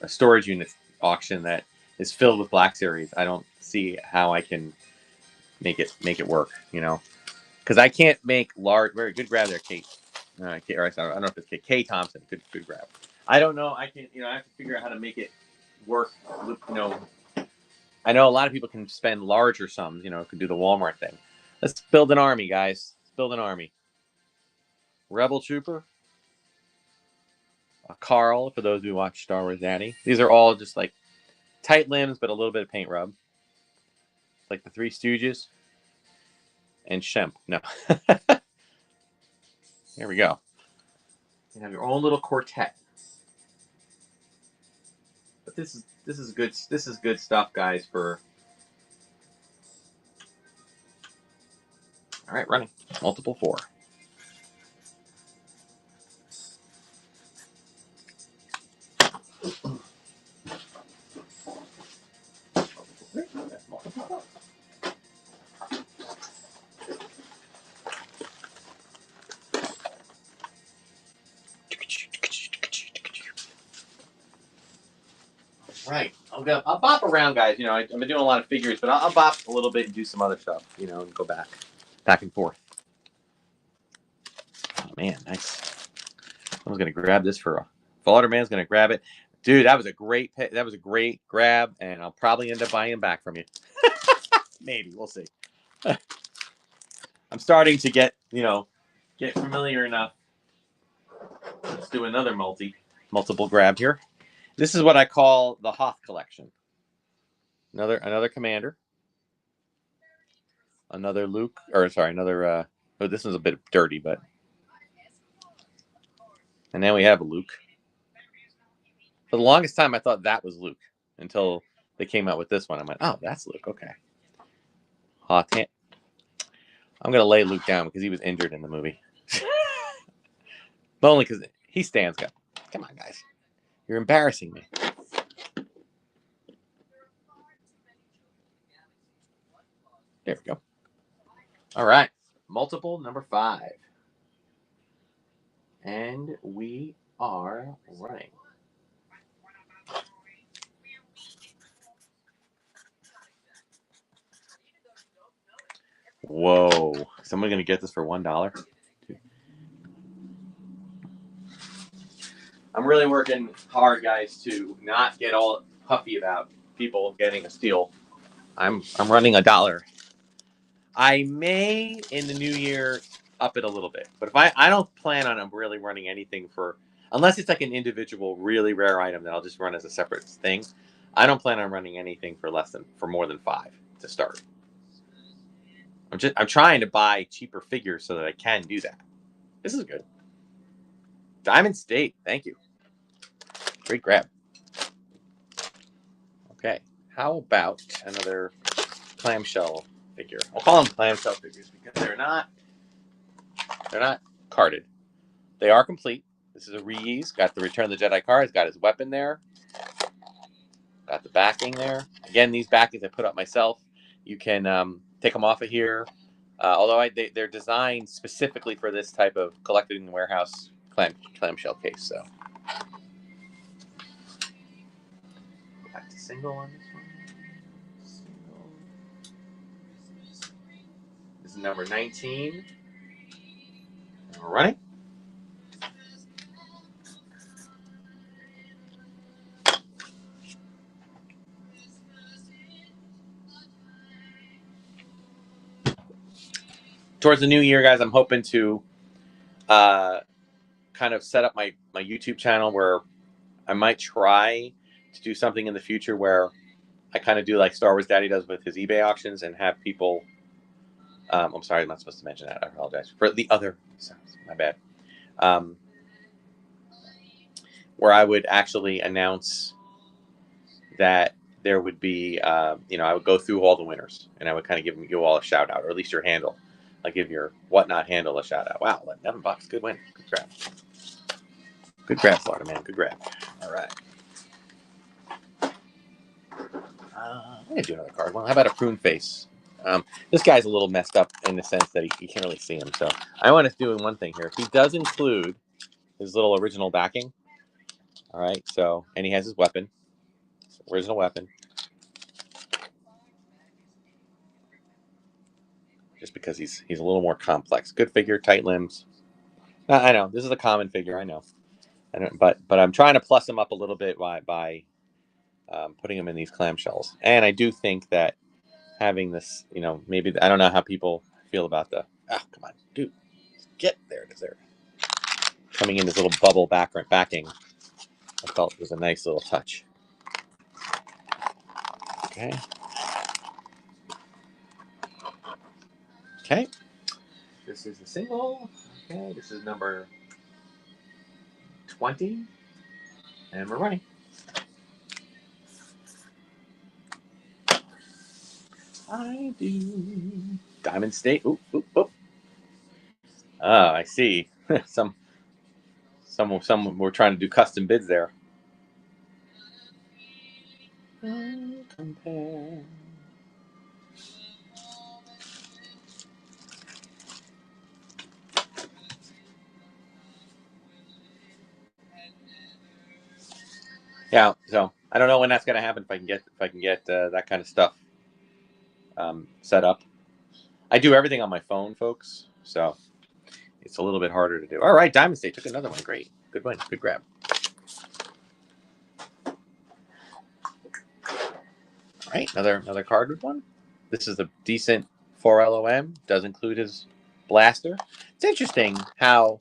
storage unit auction that is filled with Black Series. I don't see how I can make it work, because I can't make large. Very good grab there, Kate. I don't know if it's Kay Thompson. Good grab. I don't know. I can, I have to figure out how to make it work. I know a lot of people can spend larger sums. Could do the Walmart thing. Let's build an army, guys. Let's build an army. Rebel Trooper. Carl, for those who watch Star Wars Daddy. These are all just like tight limbs, but a little bit of paint rub. Like the Three Stooges. And Shemp. No. There we go. You have your own little quartet. But this is good. This is good stuff, guys. For all right, running multiple 4. Right. I'll bop around, guys. You know, I've been doing a lot of figures, but I'll bop a little bit and do some other stuff. You know, and go back and forth. Oh man, nice. I was gonna grab this for Falderman's gonna grab it, dude. That was a great grab, and I'll probably end up buying them back from you. Maybe we'll see. I'm starting to get familiar enough. Let's do another multiple grab here. This is what I call the Hoth collection. Another Commander. Another Luke, or sorry, another. Oh, this one's a bit dirty, but. And then we have a Luke. For the longest time, I thought that was Luke until they came out with this one. I went, oh, that's Luke. Okay. Hoth. I'm gonna lay Luke down because he was injured in the movie. But only because he stands up. Come on, guys. You're embarrassing me. There we go. All right. Multiple number 5. And we are running. Whoa. Someone going to get this for $1? I'm really working hard, guys, to not get all huffy about people getting a steal. I'm running $1. I may in the new year up it a little bit, but if I don't plan on really running anything unless it's like an individual really rare item that I'll just run as a separate thing. I don't plan on running anything for more than 5 to start. I'm trying to buy cheaper figures so that I can do that. This is good. Diamond State, thank you. Great grab. Okay, how about another clamshell figure? I'll call them clamshell figures because they're not carded. They are complete. This is a reuse. Got the Return of the Jedi card. It's got his weapon there. Got the backing there. Again, these backings I put up myself. You can take them off of here. Although they're designed specifically for this type of collected in the warehouse clamshell case. So back to single on this one. Single. This is number 19. And we're running. Towards the new year, guys, I'm hoping to kind of set up my YouTube channel where I might try to do something in the future where I kind of do like Star Wars Daddy does with his eBay auctions and have people. I'm sorry, I'm not supposed to mention that. I apologize for the other. My bad. Where I would actually announce that there would be, I would go through all the winners and I would kind of give you all a shout out, or at least your handle. I'll give your whatnot handle a shout out. Wow, $11. Good win. Good grab. Good grab, Florida man. Good grab. All right. I'm going to do another card. Well, how about a prune face? This guy's a little messed up in the sense that you can't really see him. So I want to do one thing here. He does include his little original backing. All right. So, and he has his weapon. Original weapon. Just because he's a little more complex. Good figure, tight limbs. I know this is a common figure. I know, but I'm trying to plus him up a little bit by putting him in these clamshells. And I do think that having this, maybe I don't know how people feel about the. Oh, come on, dude, get there. It is there. Coming in this little bubble backing. I felt it was a nice little touch. Okay. Okay. This is the single. Okay. This is number 20. And we're running. I do. Diamond State. Oop, oop, oop. Oh, I see. some were trying to do custom bids there. Compare. Yeah, so I don't know when that's gonna happen. If I can get that kind of stuff set up. I do everything on my phone, folks. So it's a little bit harder to do. All right, Diamond State took another one. Great, good one, good grab. All right, another carded one. This is a decent 4 LOM. Does include his blaster. It's interesting how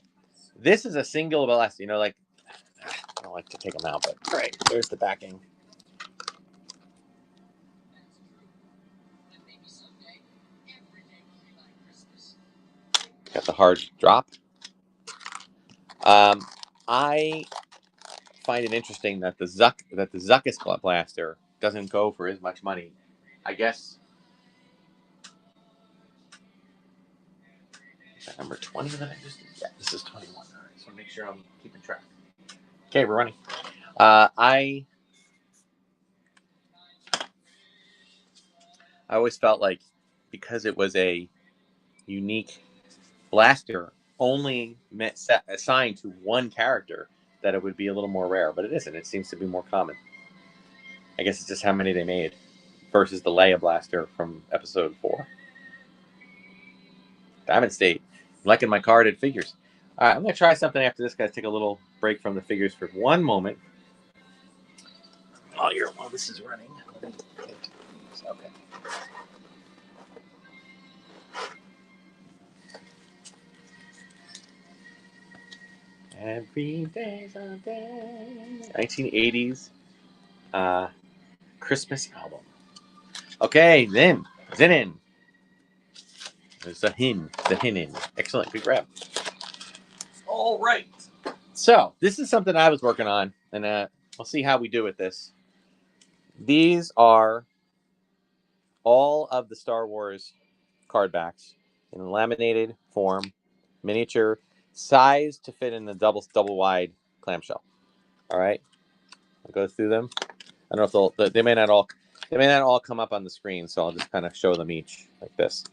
this is a single blaster. You know, like I don't like to take them out, but all right, there's the backing. Got the hard drop. I find it interesting that the Zuckus blaster doesn't go for as much money. I guess is that number 20 that I just did? Yeah, this is 21. All right, so make sure I'm keeping track. Okay, we're running. I always felt like because it was a unique blaster only assigned to one character that it would be a little more rare, but it isn't. It seems to be more common. I guess it's just how many they made versus the Leia blaster from episode 4. Diamond State. I'm liking my carded figures. All right, I'm going to try something after this, guys. Take a little break from the figures for one moment. While this is running. Okay. Every day's a day. 1980s Christmas album. Okay, then Zenin. There's the Hinin. Excellent, good grab. All right. So this is something I was working on, and we'll see how we do with this. These are all of the Star Wars card backs in laminated form, miniature, size to fit in the double wide clamshell. All right, I'll go through them. I don't know if they may not all come up on the screen, so I'll just kind of show them each like this.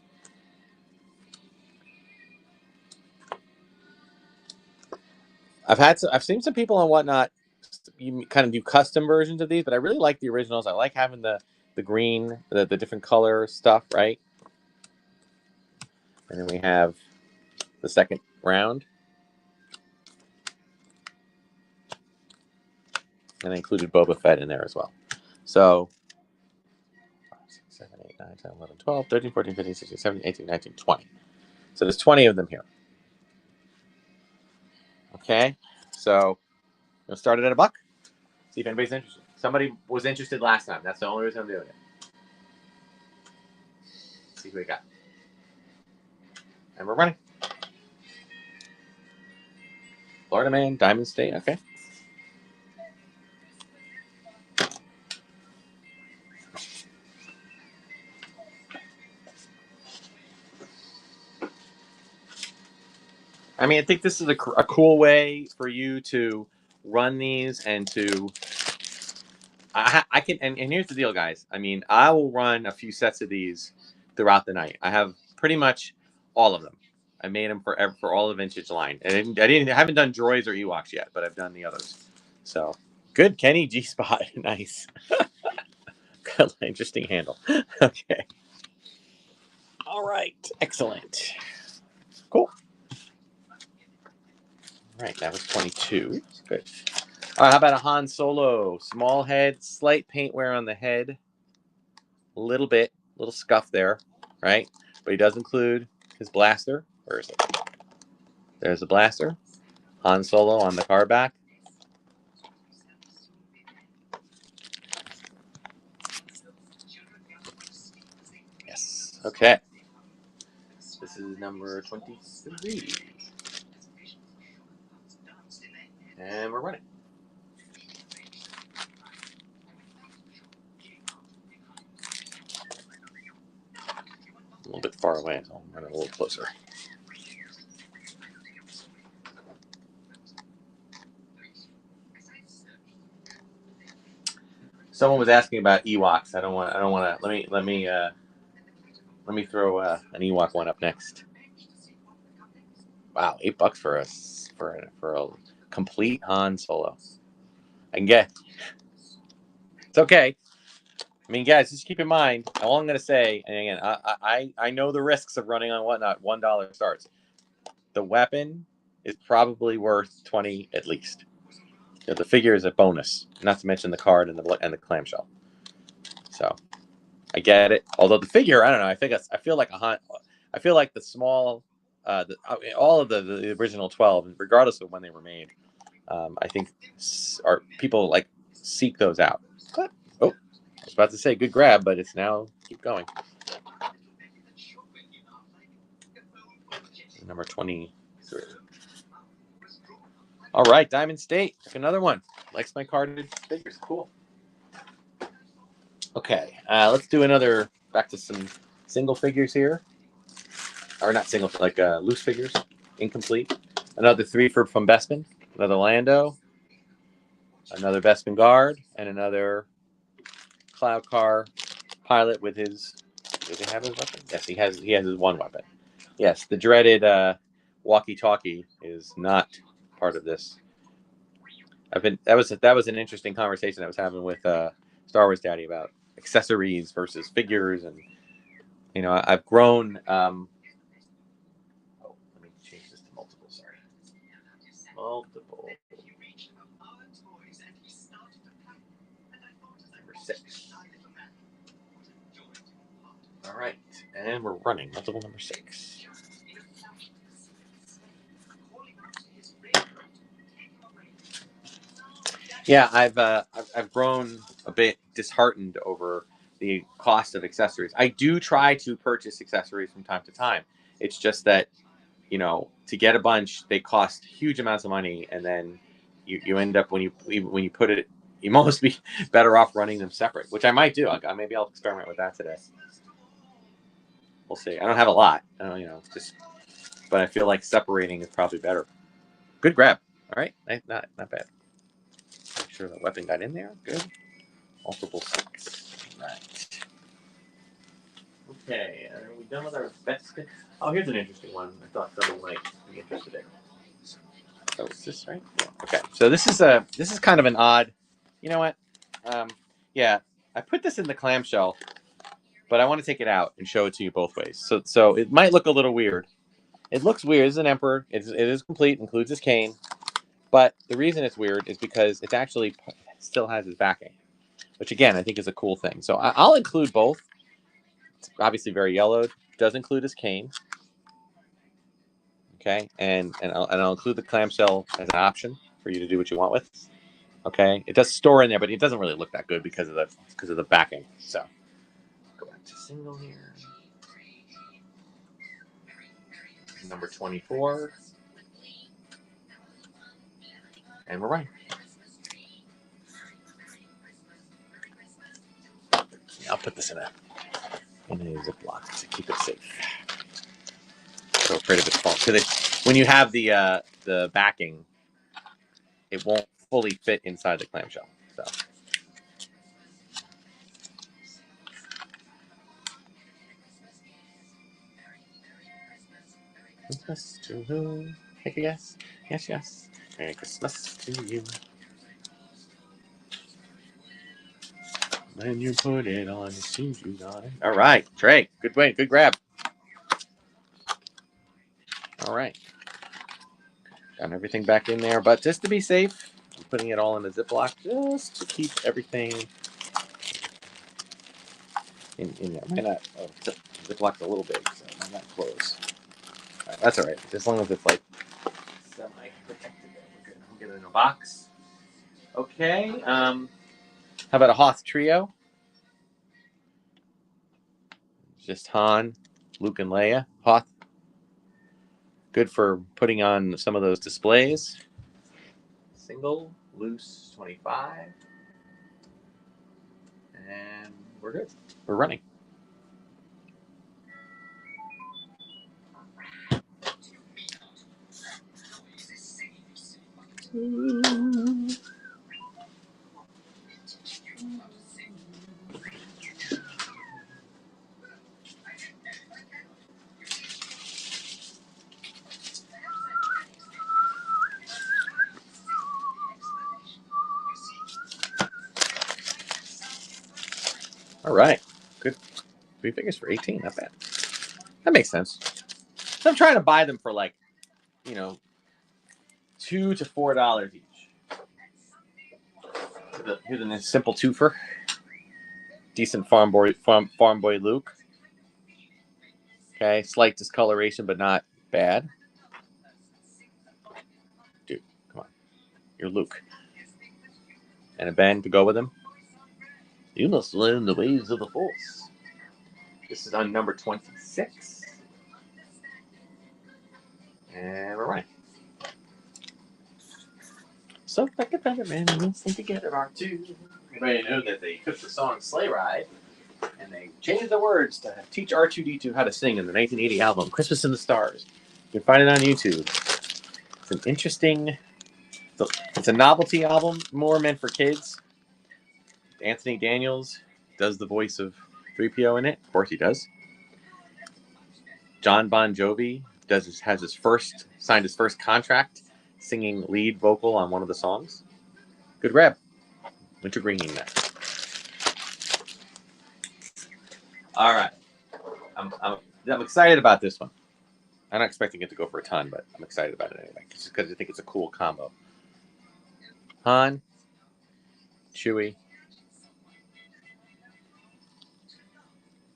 I've seen some people on Whatnot you kind of do custom versions of these, but I really like the originals. I like having the green, the different color stuff, right? And then we have the second round. And I included Boba Fett in there as well. So 5, 6, 7, 8, 9, 10, 11, 12, 13, 14, 15, 16, 17, 18, 19, 20. So there's 20 of them here. Okay, so we'll start it at $1. See if anybody's interested. Somebody was interested last time. That's the only reason I'm doing it. Let's see who we got. And we're running. Florida Man, Diamond State. Okay. I mean, I think this is a cool way for you to run these and to. I can, and here's the deal, guys. I mean, I will run a few sets of these throughout the night. I have pretty much all of them. I made them for all the vintage line. And I haven't done droids or Ewoks yet, but I've done the others. So good, Kenny G Spot. Nice. Interesting handle. Okay. All right. Excellent. Cool. All right, that was 22. Good. All right, how about a Han Solo? Small head, slight paint wear on the head. A little scuff there, right? But he does include his blaster. Where is it? There's a blaster. Han Solo on the car back. Yes. Okay. This is number 23. And we're running. far away, so I'm running a little closer. Someone was asking about Ewoks. I don't want to. Let me throw an Ewok one up next. Wow, $8 for us for a complete Han Solo. I can get. It's okay. I mean, guys, just keep in mind. All I'm going to say, and again, I know the risks of running on whatnot. $1 starts. The weapon is probably worth 20 at least. You know, the figure is a bonus, not to mention the card and the clamshell. So I get it. Although the figure, I don't know. I feel like I feel like the small, all of the original 12, regardless of when they were made, I think are people like seek those out. But, oh, I was about to say good grab, but it's now keep going. Number 23. All right, Diamond State. Another one. Likes my carded figures. Cool. Okay, let's do another. Back to some single figures here, or not single, like loose figures, incomplete. Another 3 from Bespin. Another Lando. Another Bespin guard, and another Cloud Car pilot with his. Does he have his weapon? Yes, he has. He has his one weapon. Yes, the dreaded walkie-talkie is not part of this. That was an interesting conversation I was having with Star Wars Daddy about accessories versus figures, and you know I've grown. Oh, let me change this to multiple. Sorry, multiple. Number 6. All right, and we're running multiple number 6. Yeah, I've grown a bit disheartened over the cost of accessories. I do try to purchase accessories from time to time. It's just that, you know, to get a bunch, they cost huge amounts of money, and then you end up when you put it, you almost be better off running them separate, which I might do. Maybe I'll experiment with that today. We'll see. I don't have a lot. I don't, but I feel like separating is probably better. Good grab. All right, not bad. Make sure the weapon got in there. Good. Multiple 6. Right. Okay, are we done with our best? Oh, here's an interesting one. I thought someone might be interested in. Oh, is this right? Yeah. Okay, so this is kind of an odd. You know what? Yeah, I put this in the clamshell, but I want to take it out and show it to you both ways. So it might look a little weird. It looks weird. It's an Emperor. It is complete. Includes his cane. But the reason it's weird is because it actually still has his backing, which again I think is a cool thing. So I'll include both. It's obviously very yellowed. Does include his cane. Okay, and I'll include the clamshell as an option for you to do what you want with. Okay, it does store in there, but it doesn't really look that good because of the backing. So go back to single here. Number 24, and we're running. I'll put this in a Ziploc to keep it safe. So afraid of it falling. Because when you have the backing, it won't fully fit inside the clamshell. So. Christmas to who? Take a guess. Yes. Merry Christmas to you. When you put it on, it seems you got it. All right, Trey. Good win. Good grab. All right. Got everything back in there, but just to be safe, I'm putting it all in a Ziploc just to keep everything in there. Might not. Oh, Ziploc's a little big, so it might not close. All right, that's all right. As long as it's like semi-protected, we're good. I'll get it in a box. Okay. How about a Hoth trio? Just Han, Luke, and Leia. Hoth. Good for putting on some of those displays. Single, loose, 25. And we're good. We're running. All right. Good. 3 figures for 18. Not bad. That makes sense. So I'm trying to buy them for like, you know, $2 to $4 each. Here's a simple twofer. Decent farm boy Luke. Okay, slight discoloration, but not bad. Dude, come on. You're Luke. And a Ben to go with him. You must learn the ways of the Force. This is on number 26. And we're right. So like a feather man, we'll sing together R2. Everybody know that they took the song Sleigh Ride and they changed the words to teach R2D2 how to sing in the 1980 album Christmas in the Stars. You can find it on YouTube. It's an interesting, it's a novelty album, more meant for kids. Anthony Daniels does the voice of 3PO in it. Of course he does. John Bon Jovi signed his first contract singing lead vocal on one of the songs. Good grab. Wintergreening that. All right. I'm excited about this one. I'm not expecting it to go for a ton, but I'm excited about it anyway, just because I think it's a cool combo. Han, Chewie,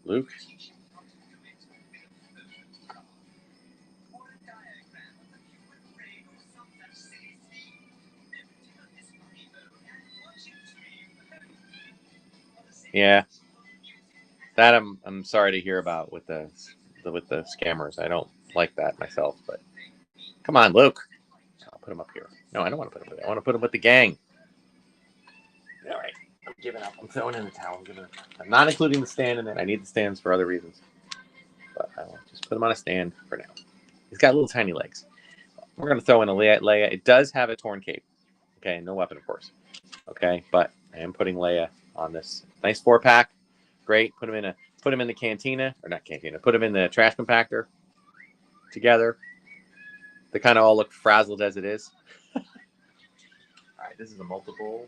Luke. Yeah, that I'm sorry to hear about with the scammers. I don't like that myself, but come on, Luke. I'll put him up here. No, I don't want to put him up there. I want to put him with the gang. All right, I'm giving up. I'm throwing in the towel. I'm not including the stand in it. I need the stands for other reasons, but I will just put him on a stand for now. He's got little tiny legs. We're gonna throw in a Leia. It does have a torn cape. Okay, no weapon, of course. Okay, but I am putting Leia on this nice 4-pack. Great. Put him in the cantina, or not cantina. Put him in the trash compactor together. They kind of all look frazzled as it is. All right, this is a multiple.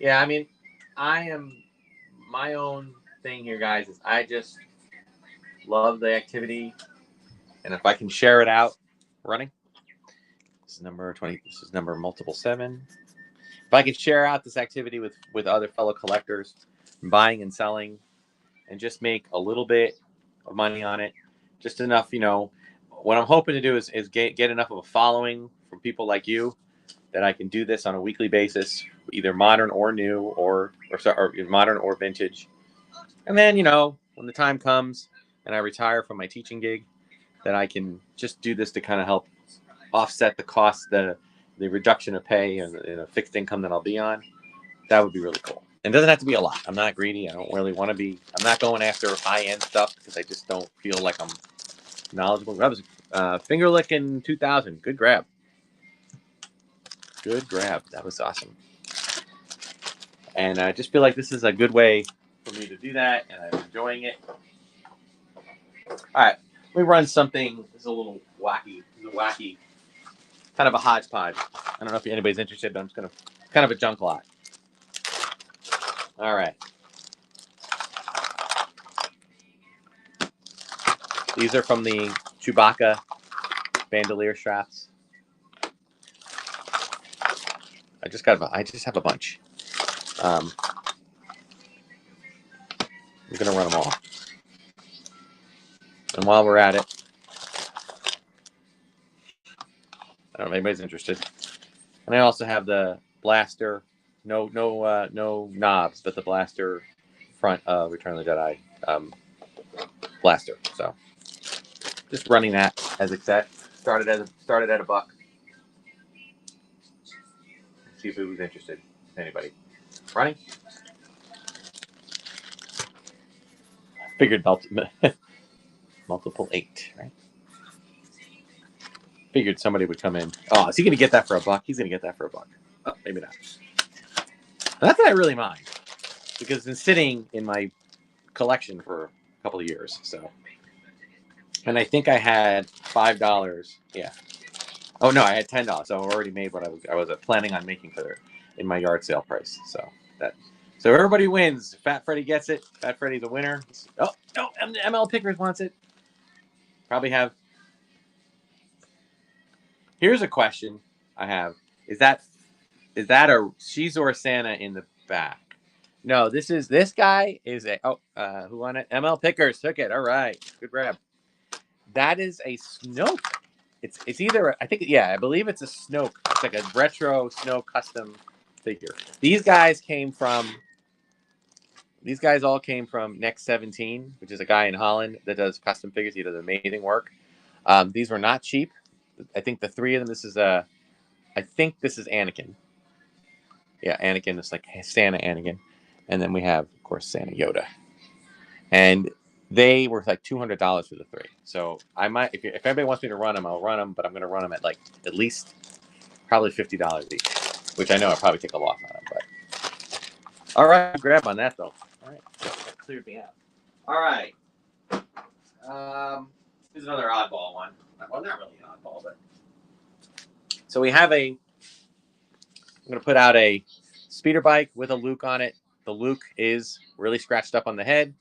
Yeah, I mean, I am my own thing here, guys. Is I just love the activity, and if I can share it out, running. This is number 20. This is number multiple 7. If I could share out this activity with other fellow collectors, buying and selling, and just make a little bit of money on it, just enough, what I'm hoping to do is get enough of a following from people like you that I can do this on a weekly basis, either modern or new, or modern or vintage. And then, when the time comes and I retire from my teaching gig, that I can just do this to kind of help offset the cost, the reduction of pay and a fixed income that I'll be on. That would be really cool. And it doesn't have to be a lot. I'm not greedy. I don't really want to be. I'm not going after high-end stuff because I just don't feel like I'm knowledgeable. That was finger licking 2000. Good grab. Good grab. That was awesome. And I just feel like this is a good way for me to do that, and I'm enjoying it. All right, let me run something. This is a little wacky. This is a wacky, kind of a hodgepodge. I don't know if anybody's interested, but I'm just gonna kind of a junk lot. All right. These are from the Chewbacca bandolier straps. I just have a bunch. I'm gonna run them all. And while we're at it, I don't know if anybody's interested. And I also have the blaster, no knobs, but the blaster front of Return of the Jedi blaster. So just running that as a set. Started at a buck. See if it was interested. Anybody running? Figured multiple 8, right? Figured somebody would come in. Oh, is he going to get that for $1? He's going to get that for $1. Oh, maybe not. Not that I really mind, because it's been sitting in my collection for a couple of years. So, and I think I had $5. Yeah. Oh no, I had $10. So I already made what I was planning on making for in my yard sale price. So everybody wins. Fat Freddy gets it. Fat Freddy the winner. Oh no, ML Pickers wants it. Probably have. Here's a question I have: Is that a Shizor Santa in the back? No, this guy is a who won it? ML Pickers took it. All right, good grab. That is a Snoke. It's either I think I believe it's a Snoke. It's like a retro Snoke custom figure. These guys all came from Next 17, which is a guy in Holland that does custom figures. He does amazing work. These were not cheap. I think the three of them. I think this is Anakin. Yeah, Anakin is like Santa Anakin, and then we have of course Santa Yoda, and they were like $200 for the three. So I might, if anybody wants me to run them, I'll run them, but I'm going to run them at like at least probably $50 each, which I know I'll probably take a loss on them. But all right, grab on that though. All right, that cleared me out. All right, here's another oddball one. Well, not really an oddball, but so we have I'm going to put out a speeder bike with a Luke on it. The Luke is really scratched up on the head.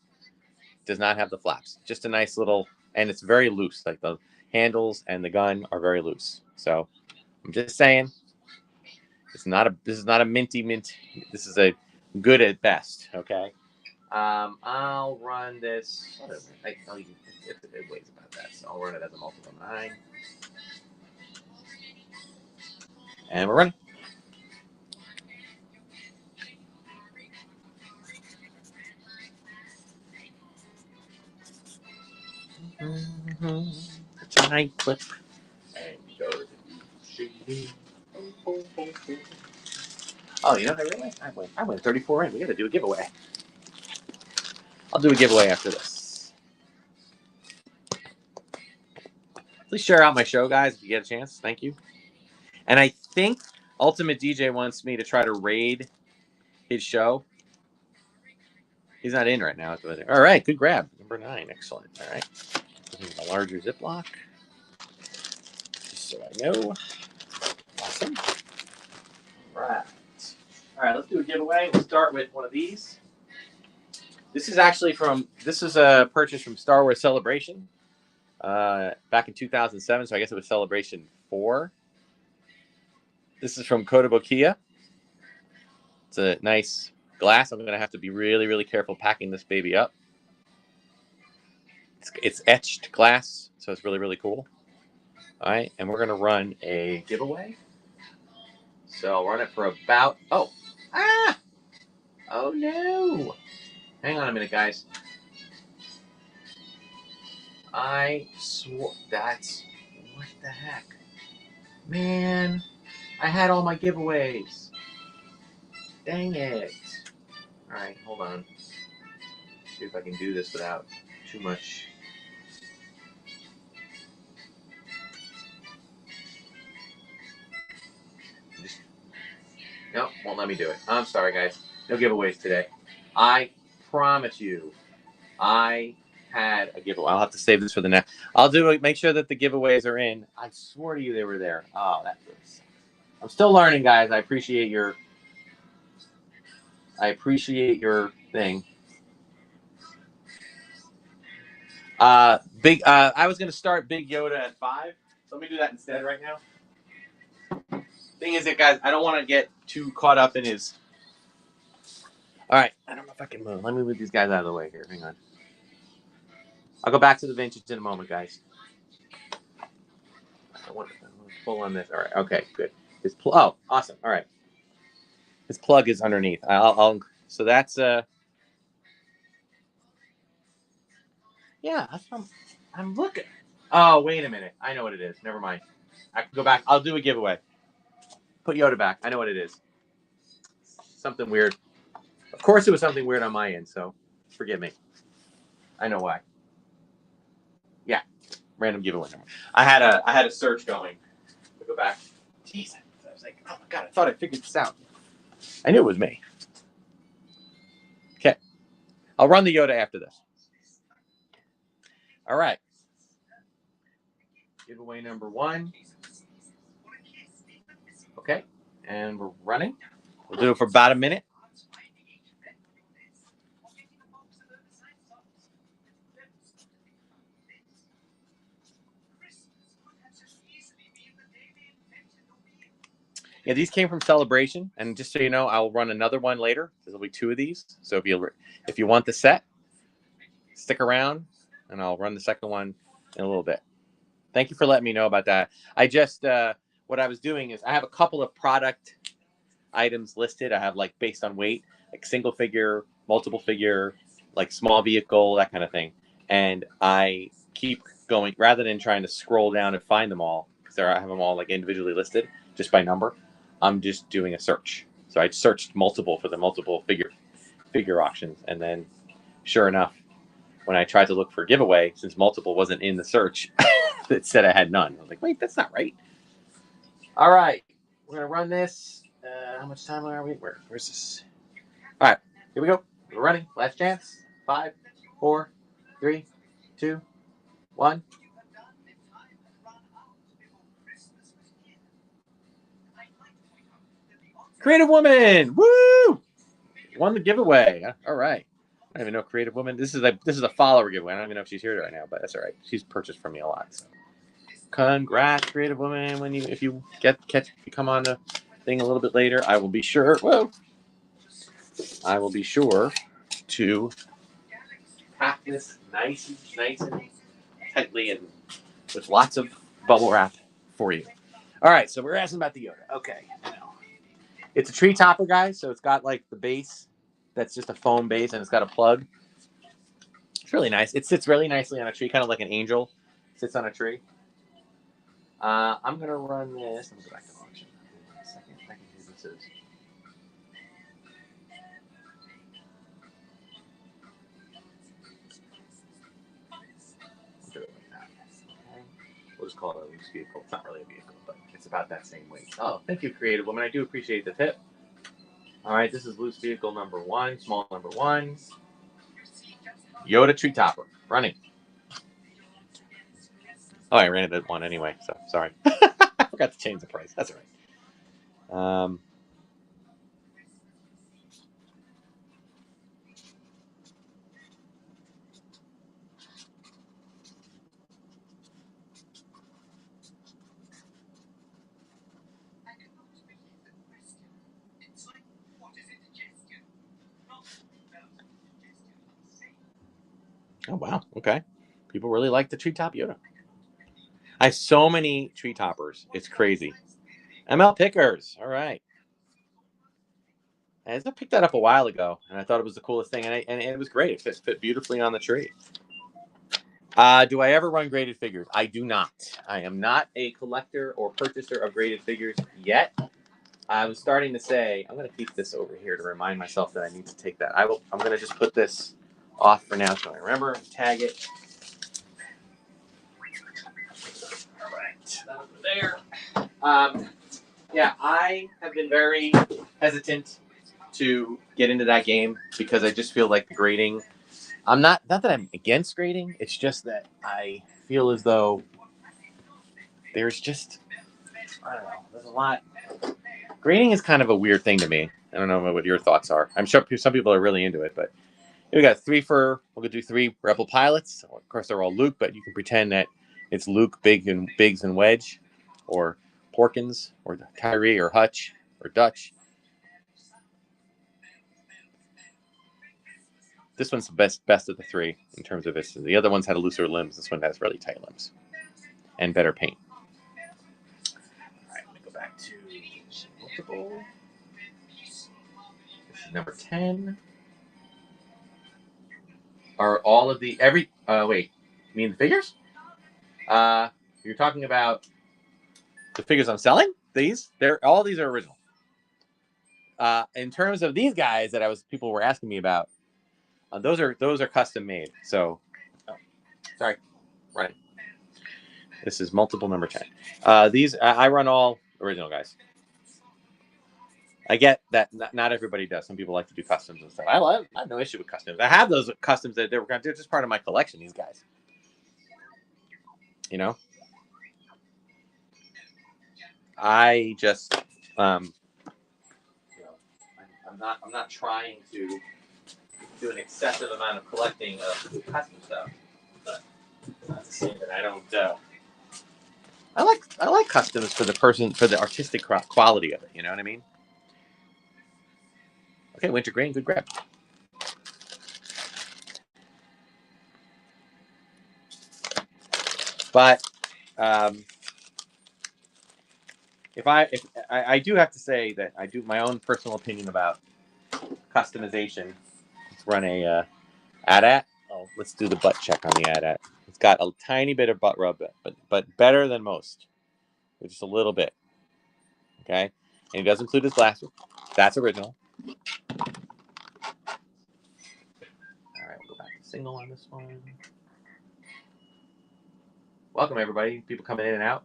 Does not have the flaps. Just a nice little, and it's very loose. Like the handles and the gun are very loose. So I'm just saying, this is not a minty mint. This is a good at best. Okay. I'll run this. It weighs about that, so I'll run it as a multiple 9. And we're running. Giant clip. And go to shady. Oh, you know what I realized? I went 34 in. We got to do a giveaway. I'll do a giveaway after this. Please share out my show, guys, if you get a chance. Thank you. And I think Ultimate DJ wants me to try to raid his show. He's not in right now. All right, good grab. Number 9. Excellent. All right. This is a larger Ziploc. Just so I know. Awesome. All right. All right, let's do a giveaway. We'll start with one of these. This is a purchase from Star Wars Celebration back in 2007. So I guess it was Celebration 4. This is from Kotobukiya. It's a nice glass. I'm going to have to be really, really careful packing this baby up. It's etched glass, so it's really, really cool. All right, and we're going to run a giveaway. So I'll run it for about... Oh no! Hang on a minute, guys. I swore... That's... What the heck? Man, I had all my giveaways. Dang it. All right, hold on. See if I can do this without too much... Nope, won't let me do it. I'm sorry, guys. No giveaways today. I promise you, I had a giveaway. I'll have to save this for the next. I'll do it. Make sure that the giveaways are in. I swore to you they were there. Oh, that was. I'm still learning, guys. I appreciate your thing. I was gonna start Big Yoda at 5. So let me do that instead right now. Thing is, guys, I don't want to get too caught up in his. All right, I don't know if I can move. Let me move these guys out of the way here. Hang on. I'll go back to the vintage in a moment, guys. I want to pull on this. All right. Okay. Good. Oh, awesome. All right. His plug is underneath. So that's yeah. I'm looking. Oh, wait a minute. I know what it is. Never mind. I can go back. I'll do a giveaway. Put Yoda back. I know what it is. Something weird. Of course, it was something weird on my end. So forgive me. I know why. Yeah. random giveaway number. I had a search going. I'll go back. Jeez, I was like, oh my god, I thought I figured this out. I knew it was me. Okay, I'll run the Yoda after this. All right. Giveaway number 1. Okay, and we're running. We'll do it for about a minute. Yeah, these came from Celebration, and just so you know, I'll run another one later. There'll be 2 of these. So if you want the set, stick around, and I'll run the second one in a little bit. Thank you for letting me know about that. I just what I was doing is I have a couple of product items listed. I have like based on weight, like single figure, multiple figure, like small vehicle, that kind of thing. And I keep going rather than trying to scroll down and find them all because I have them all like individually listed just by number. I'm just doing a search. So I searched multiple for the multiple figure auctions, and then sure enough, when I tried to look for giveaway, since multiple wasn't in the search, it said I had none. I was like, wait, that's not right. All right, we're gonna run this. How much time are we? Where's this? All right, here we go. We're running. Last chance. 5, 4, 3, 2, 1. Creative Woman! Woo! Won the giveaway. All right. I don't even know Creative Woman. This is a follower giveaway. I don't even know if she's here right now, but that's all right. She's purchased from me a lot. So, congrats, Creative Woman. If you come on the thing a little bit later, I will be sure. Whoa! I will be sure to pack this nice and tightly and with lots of bubble wrap for you. All right. So we're asking about the Yoda. Okay. It's a tree topper, guys. So it's got like the base that's just a foam base, and it's got a plug. It's really nice. It sits really nicely on a tree, kind of like an angel sits on a tree. I'm going to run this. Let me go back to auction. A second. I can do this. I'll do it like that. Okay. We'll just call it a loose vehicle. It's not really a vehicle, but it's about that same weight. Oh, thank you, Creative Woman. I do appreciate the tip. All right, this is loose vehicle number 1, small number 1. Yoda tree topper, running. Oh, I ran it at 1 anyway, so sorry. I forgot to change the price. That's all right. Oh, wow. Okay. People really like the treetop Yoda. I have so many tree toppers. It's crazy. ML Pickers. All right. I picked that up a while ago, and I thought it was the coolest thing, and it was great. It fit beautifully on the tree. Do I ever run graded figures? I do not. I am not a collector or purchaser of graded figures yet. I was starting to say, I'm going to keep this over here to remind myself that I need to take that. I'm going to just put this off for now so I remember, tag it. All right, that over there. Yeah, I have been very hesitant to get into that game because I just feel like the grading. I'm not that I'm against grading. It's just that I feel as though there's just I don't know. There's a lot. Grading is kind of a weird thing to me. I don't know what your thoughts are. I'm sure some people are really into it, but we got we're gonna do 3 Rebel pilots. Of course, they're all Luke, but you can pretend that it's Luke, Biggs, and Wedge, or Porkins, or Tyree, or Hutch, or Dutch. This one's the best of the 3 in terms of this. The other ones had looser limbs. This one has really tight limbs and better paint. All right, let me go back to multiple. This is number 10. Are all of the wait, you mean the figures? You're talking about the figures I'm selling? All these are original. In terms of these guys that people were asking me about, those are custom made. So, sorry, right. This is multiple number 10. These I run all original, guys. I get that not everybody does. Some people like to do customs and stuff. I have no issue with customs. I have those customs that they're just part of my collection. These guys, you know, I just I'm not trying to do an excessive amount of collecting of custom stuff. But not to say that I don't. I like customs for the artistic quality of it. You know what I mean? Okay, wintergreen, good grab. But if I do have to say that I do my own personal opinion about customization. Let's run a AT-AT. Oh, let's do the butt check on the AT-AT. It's got a tiny bit of butt rub, but better than most. Just a little bit. Okay, and it does include his glasses. That's original. All right, we'll go back to single on this one. Welcome everybody. People coming in and out.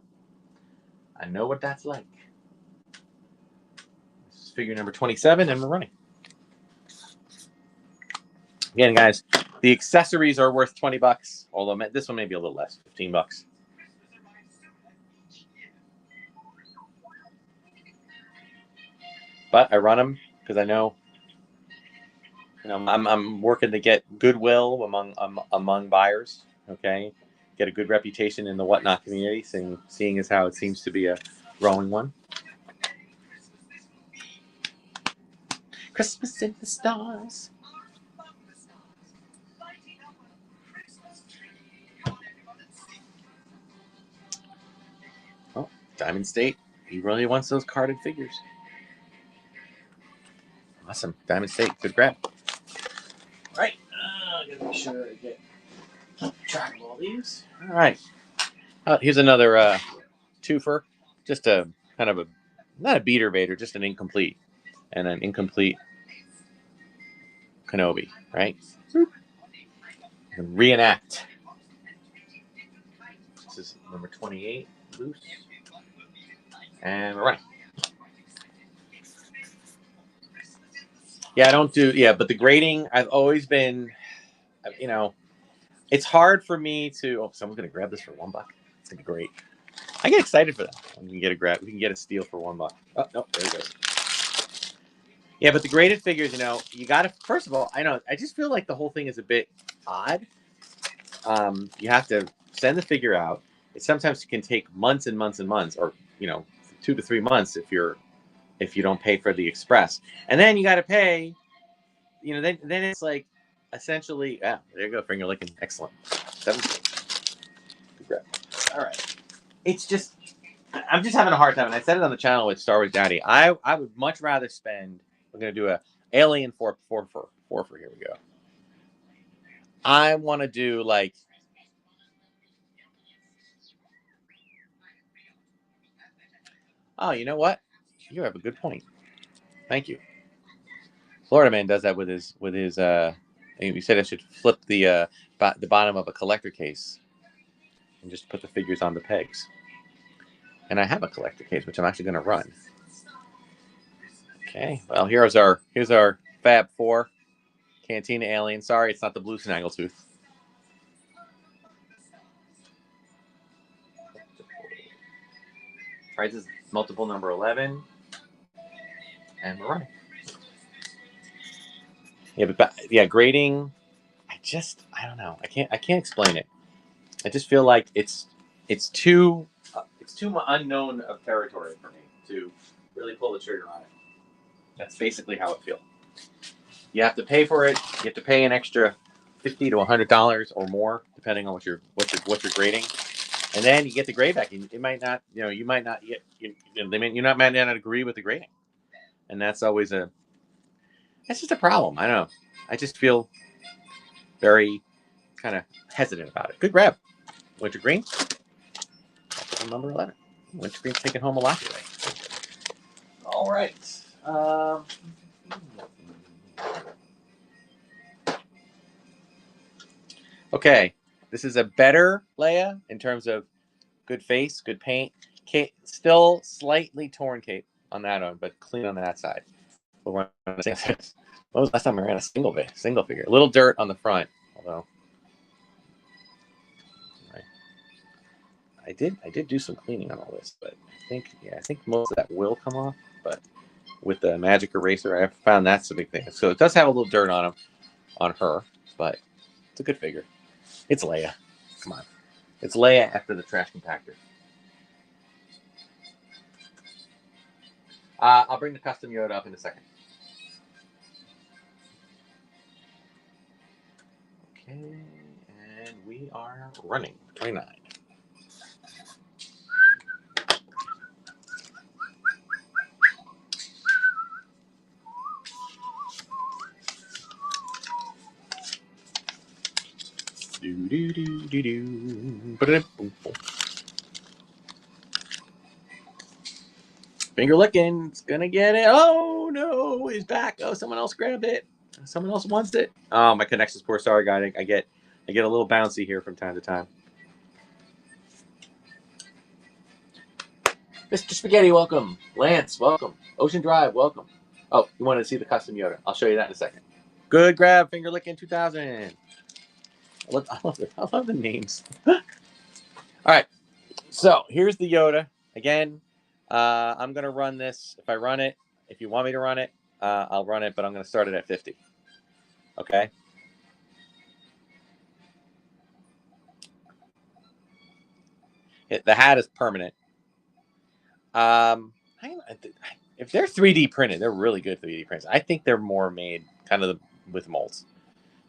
I know what that's like. This is figure number 27, and we're running. Again, guys, the accessories are worth $20, although this one may be a little less, $15. But I run them because I know, I'm working to get goodwill among buyers. Okay, get a good reputation in the whatnot community, seeing as how it seems to be a growing one. Christmas in the stars. Oh, Diamond State. He really wants those carded figures. Awesome. Diamond State. Good grab. All right. Gotta make sure I get track of all these. All right. Here's another twofer. Just a kind of not a beater Vader, just an incomplete. And an incomplete Kenobi, right? And reenact. This is number 28, loose. And we're running. Yeah, I don't do, but the grading, I've always been, it's hard for me to, someone's going to grab this for $1. It's going to be great. I get excited for that. We can get a steal for $1. Oh, no, there it goes. Yeah, but the graded figures, you got to, first of all, I just feel like the whole thing is a bit odd. You have to send the figure out. It sometimes can take months and months and months, or 2 to 3 months if you don't pay for the express, and then you got to pay. Then it's like essentially, there you go, finger licking, excellent. 17. Good grab. All right, it's just I'm just having a hard time, and I said it on the channel with Star Wars Daddy. I would much rather spend. We're gonna do a Alien 4 for here we go. I want to do like. Oh, you know what? You have a good point. Thank you. Florida Man does that with his. You said I should flip the bottom of a collector case and just put the figures on the pegs. And I have a collector case, which I'm actually going to run. Okay. Well, here's our Fab 4 Cantina Alien. Sorry, it's not the blue Snaggletooth. Price is multiple number 11, and we're running. Yeah, but grading. I don't know. I can't explain it. I just feel like it's too unknown of territory for me to really pull the trigger on it. That's basically how it feels. You have to pay for it. You have to pay an extra $50 to $100 or more, depending on what you're grading, and then you get the grade back. It might not, you might not get, might not agree with the grading, and that's just a problem. I don't know. I just feel very kind of hesitant about it. Good grab, wintergreen. Number 11. Wintergreen's taking home a lot today. All right. Okay. This is a better Leia in terms of Good face, good paint. Cape, still slightly torn cape on that one, but clean on that side. When was the last time I ran a single figure? A little dirt on the front, although I did do some cleaning on all this, but I think most of that will come off. But with the magic eraser, I found that's the big thing. So it does have a little dirt on her, but it's a good figure. It's Leia. Come on, it's Leia after the trash compactor. I'll bring the custom Yoda up in a second. Okay, and we are running 29. Finger licking. It's gonna get it. Oh no, he's back. Oh, someone else grabbed it. Someone else wants it. Oh, my connection's poor. Sorry, guys. I get a little bouncy here from time to time. Mr. Spaghetti, welcome. Lance, welcome. Ocean Drive, welcome. Oh, you wanted to see the custom Yoda? I'll show you that in a second. Good grab, finger licking 2000. I love the names. All right, so here's the Yoda again. I'm gonna run this. If I run it, if you want me to run it, I'll run it. But I'm gonna start it at 50. Okay. The hat is permanent. If they're 3D printed, they're really good 3D prints. I think they're more made kind of with molds.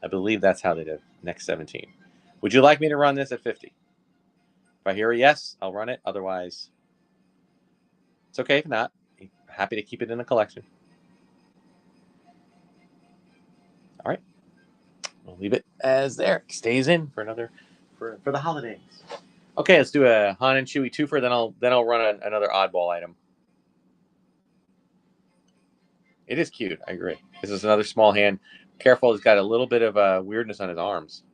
I believe that's how they did Next 17. Would you like me to run this at 50? If I hear a yes, I'll run it. Otherwise, it's okay if not. I'm happy to keep it in the collection. All right. We'll leave it as there. It stays in for another for the holidays. Okay, let's do a Han and Chewie twofer. Then I'll run another oddball item. It is cute. I agree. This is another small hand. Careful, he's got a little bit of weirdness on his arms.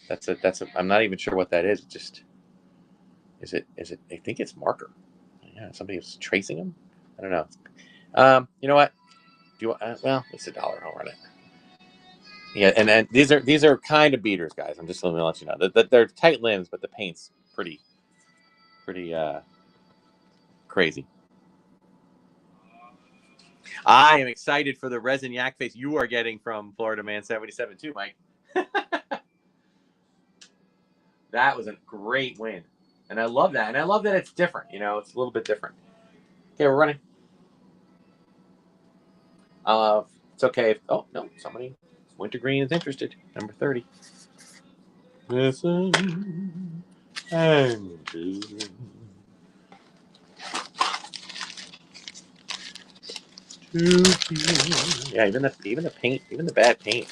That's a. I'm not even sure what that is. It just is it. I think it's marker. Yeah, somebody is tracing him. I don't know. You know what? Do you? Well, it's $1. I'll run it. Yeah, and these are kind of beaters, guys. I'm just going to let you know that they're tight limbs, but the paint's pretty crazy. I am excited for the resin yak face you are getting from Florida Man 77 too, Mike. That was a great win, and I love that, and I love that it's different. You know, it's a little bit different. Okay, we're running. It's okay. Oh no, somebody. Wintergreen is interested. Number 30. Listen and do. Yeah, even the paint, even the bad paint.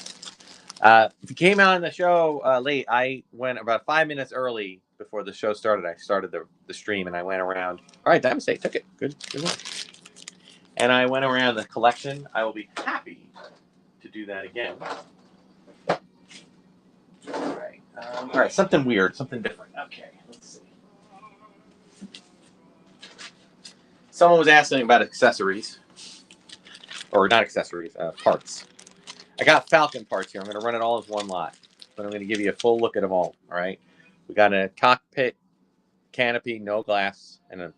If you came out on the show late, I went about 5 minutes early before the show started. I started the stream and I went around. All right, that mistake took it. Good one. And I went around the collection. I will be happy to do that again. All right, something weird, something different. Okay, let's see. Someone was asking about accessories, or not accessories, parts. I got Falcon parts here. I'm going to run it all as one lot, but I'm going to give you a full look at them all. All right, we got a cockpit canopy, no glass, and a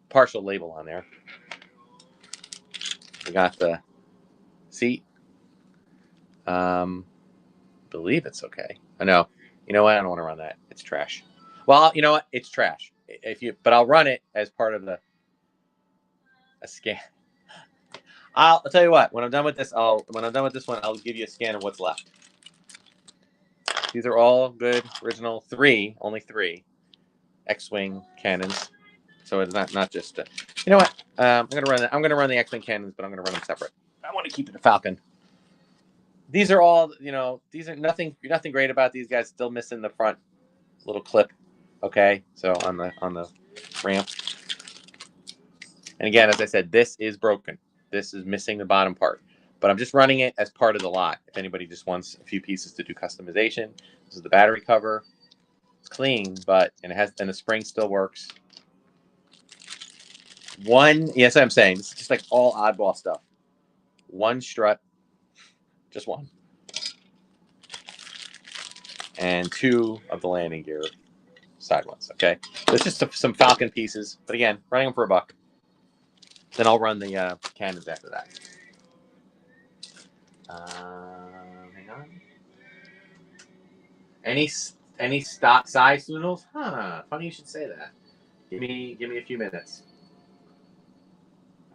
partial label on there. We got the seat. Believe it's okay. I know. You know what? I don't want to run that. It's trash. Well, you know what? It's trash. But I'll run it as part of a scan. I'll tell you what. When I'm done with this, one, I'll give you a scan of what's left. These are all good, original only three X-wing cannons. So it's not just. You know what? I'm gonna run the X-wing cannons, but I'm gonna run them separate. I want to keep it a Falcon. These are all, these are nothing great about these guys. Still missing the front little clip. Okay, so on the ramp. And again, as I said, this is broken. This is missing the bottom part. But I'm just running it as part of the lot. If anybody just wants a few pieces to do customization, this is the battery cover. clean, but and the spring still works. Yes, I'm saying this is just like all oddball stuff. One strut, just one, and two of the landing gear side ones. Okay, so it's just some Falcon pieces, but again, running them for $1. Then I'll run the cannons after that. Hang on. Any stock size noodles? Huh? Funny you should say that. Give me a few minutes.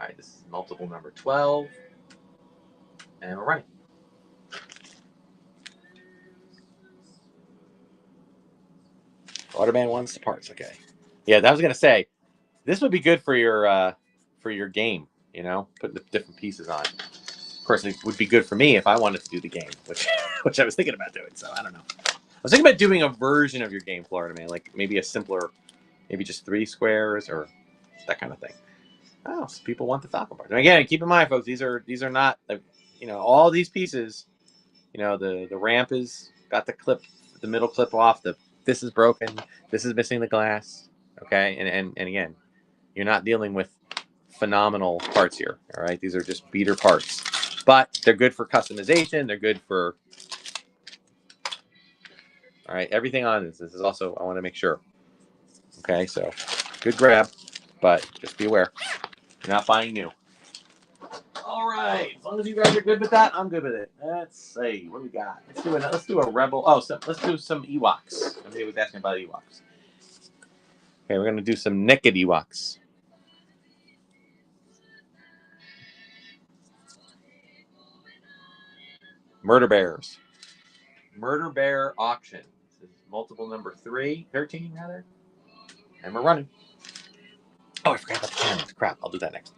All right, this is multiple number 12, and we're running. Waterman wants the parts. Okay. Yeah, I was gonna say this would be good for your game. You know, putting the different pieces on. Of course, it would be good for me if I wanted to do the game, which I was thinking about doing. So I don't know. I was thinking about doing a version of your game, Florida Man, like maybe a simpler, maybe just 3 squares or that kind of thing. Oh, so people want the Falcon part. And again, keep in mind, folks, these are not, all these pieces. The ramp is got the middle clip off. This is broken. This is missing the glass. Okay, and again, you're not dealing with phenomenal parts here. All right, these are just beater parts, but they're good for customization. They're good for. All right, everything on this. This is also, I want to make sure. Okay, so good grab, but just be aware. You're not buying new. All right, as long as you guys are good with that, I'm good with it. Let's see, what do we got? Let's do a Rebel. Oh, let's do some Ewoks. Somebody was asking about Ewoks. Okay, we're gonna do some naked Ewoks. Murder Bears. Murder Bear auction. This is multiple number 13 rather. And we're running. Oh, I forgot about the cannons. Crap, I'll do that next.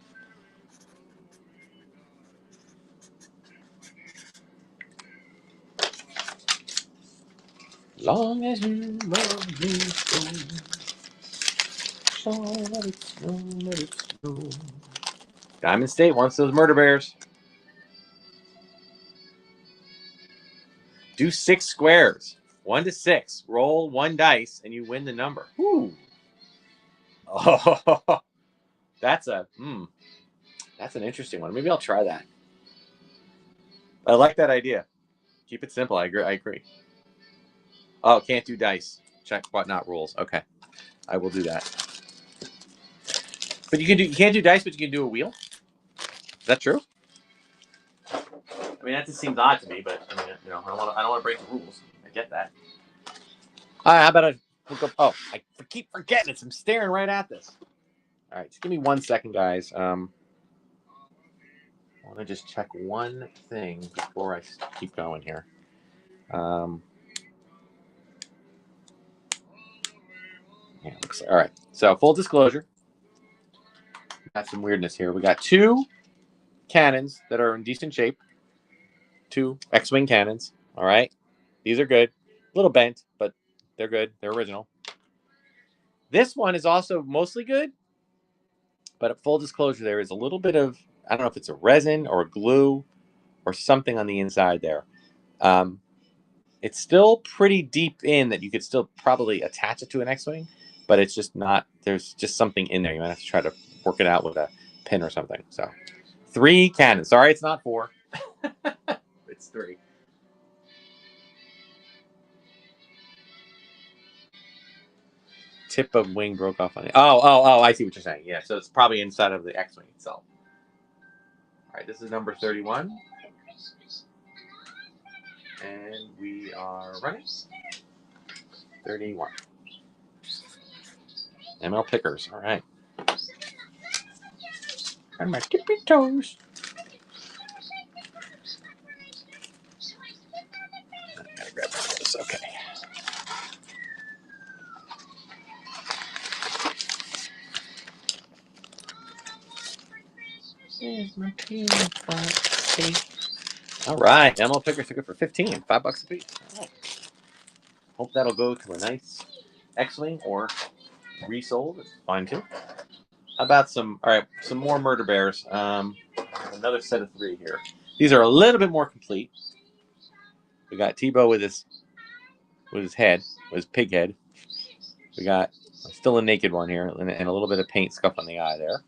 Long as you love me so, let it snow, let it snow. Diamond State wants those Murder Bears. Do 6 squares. 1 to 6. Roll 1 dice and you win the number. Ooh. Oh, that's an interesting one. Maybe I'll try that. I like that idea. Keep it simple. I agree. Oh, can't do dice. Check whatnot rules. Okay, I will do that. But you can't do dice, but you can do a wheel. Is that true? I mean, that just seems odd to me. But I mean, I don't want to break the rules. I get that. All right, how about I look up? Oh, I keep forgetting it. I'm staring right at this. All right, just give me 1 second, guys. I want to just check one thing before I keep going here. Yeah, looks like, all right. So full disclosure, got some weirdness here. We got 2 cannons that are in decent shape. 2 X-wing cannons. All right, these are good. A little bent, but they're good. They're original. This one is also mostly good, but at full disclosure, there is a little bit of, I don't know if it's a resin or a glue or something on the inside there. It's still pretty deep in that you could still probably attach it to an X-wing, but it's just not. There's just something in there. You might have to try to work it out with a pin or something. So 3 cannons. Sorry, it's not 4. It's 3. Tip of wing broke off on it. Oh, I see what you're saying. Yeah, so it's probably inside of the X-wing itself. All right, this is number 31. And we are running. 31. ML Pickers. All right. And my tippy toes. I gotta grab this. Okay. Here's my all right, ML Pickers are good for 15. $5 a piece. All right. Hope that'll go to a nice X-wing or resold. It's fine too. How about some more Murder Bears? Another set of 3 here. These are a little bit more complete. We got Tebow with his head, with his pig head. We got still a naked one here, and a little bit of paint scuff on the eye there.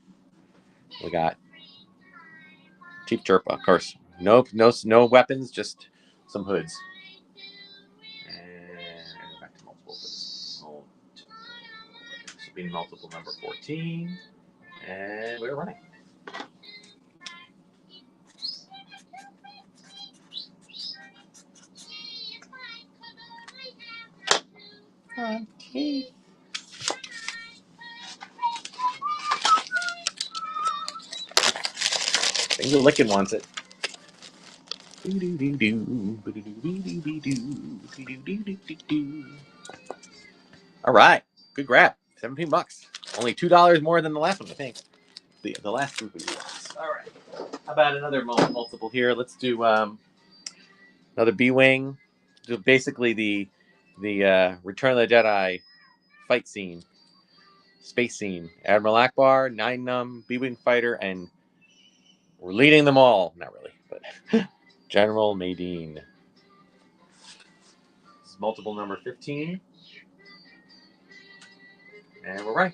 We got Chief Chirpa, of course. No weapons, just some hoods. And back to multiple hoods. This will be multiple number 14. And we're running. Okay. Finger licking wants it. All right, good grab. $17. Only $2 more than the last one, I think. The last group of US. All right. How about another multiple here? Let's do another B-wing. So basically the Return of the Jedi fight scene, space scene. Admiral Akbar, 9-Num, B-wing fighter, and we're leading them all. Not really, but General Madine. This is multiple number 15. And we're right.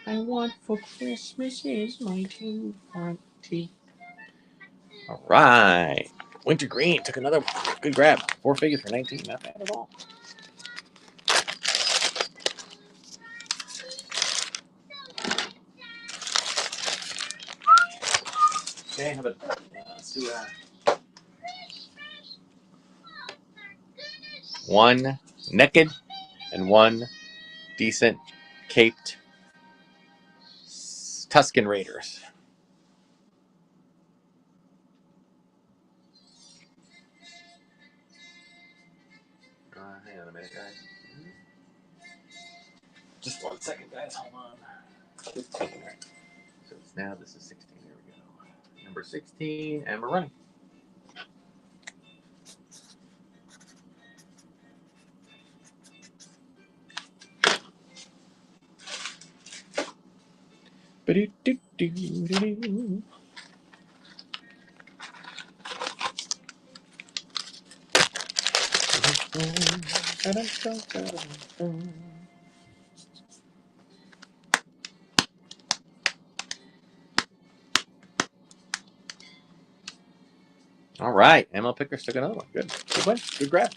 I want for Christmas is my 2 front teeth. All right. Winter Green took another good grab. 4 figures for 19. Not bad at all. Okay, how about let's do one naked and one decent caped Tusken Raiders. Hang on a minute, guys. Just 1 second, guys. Hold on. 15, right? So it's now this is 16. There we go. Number 16, and we're running. All right, ML Pickers took another one. Good win. Good grab.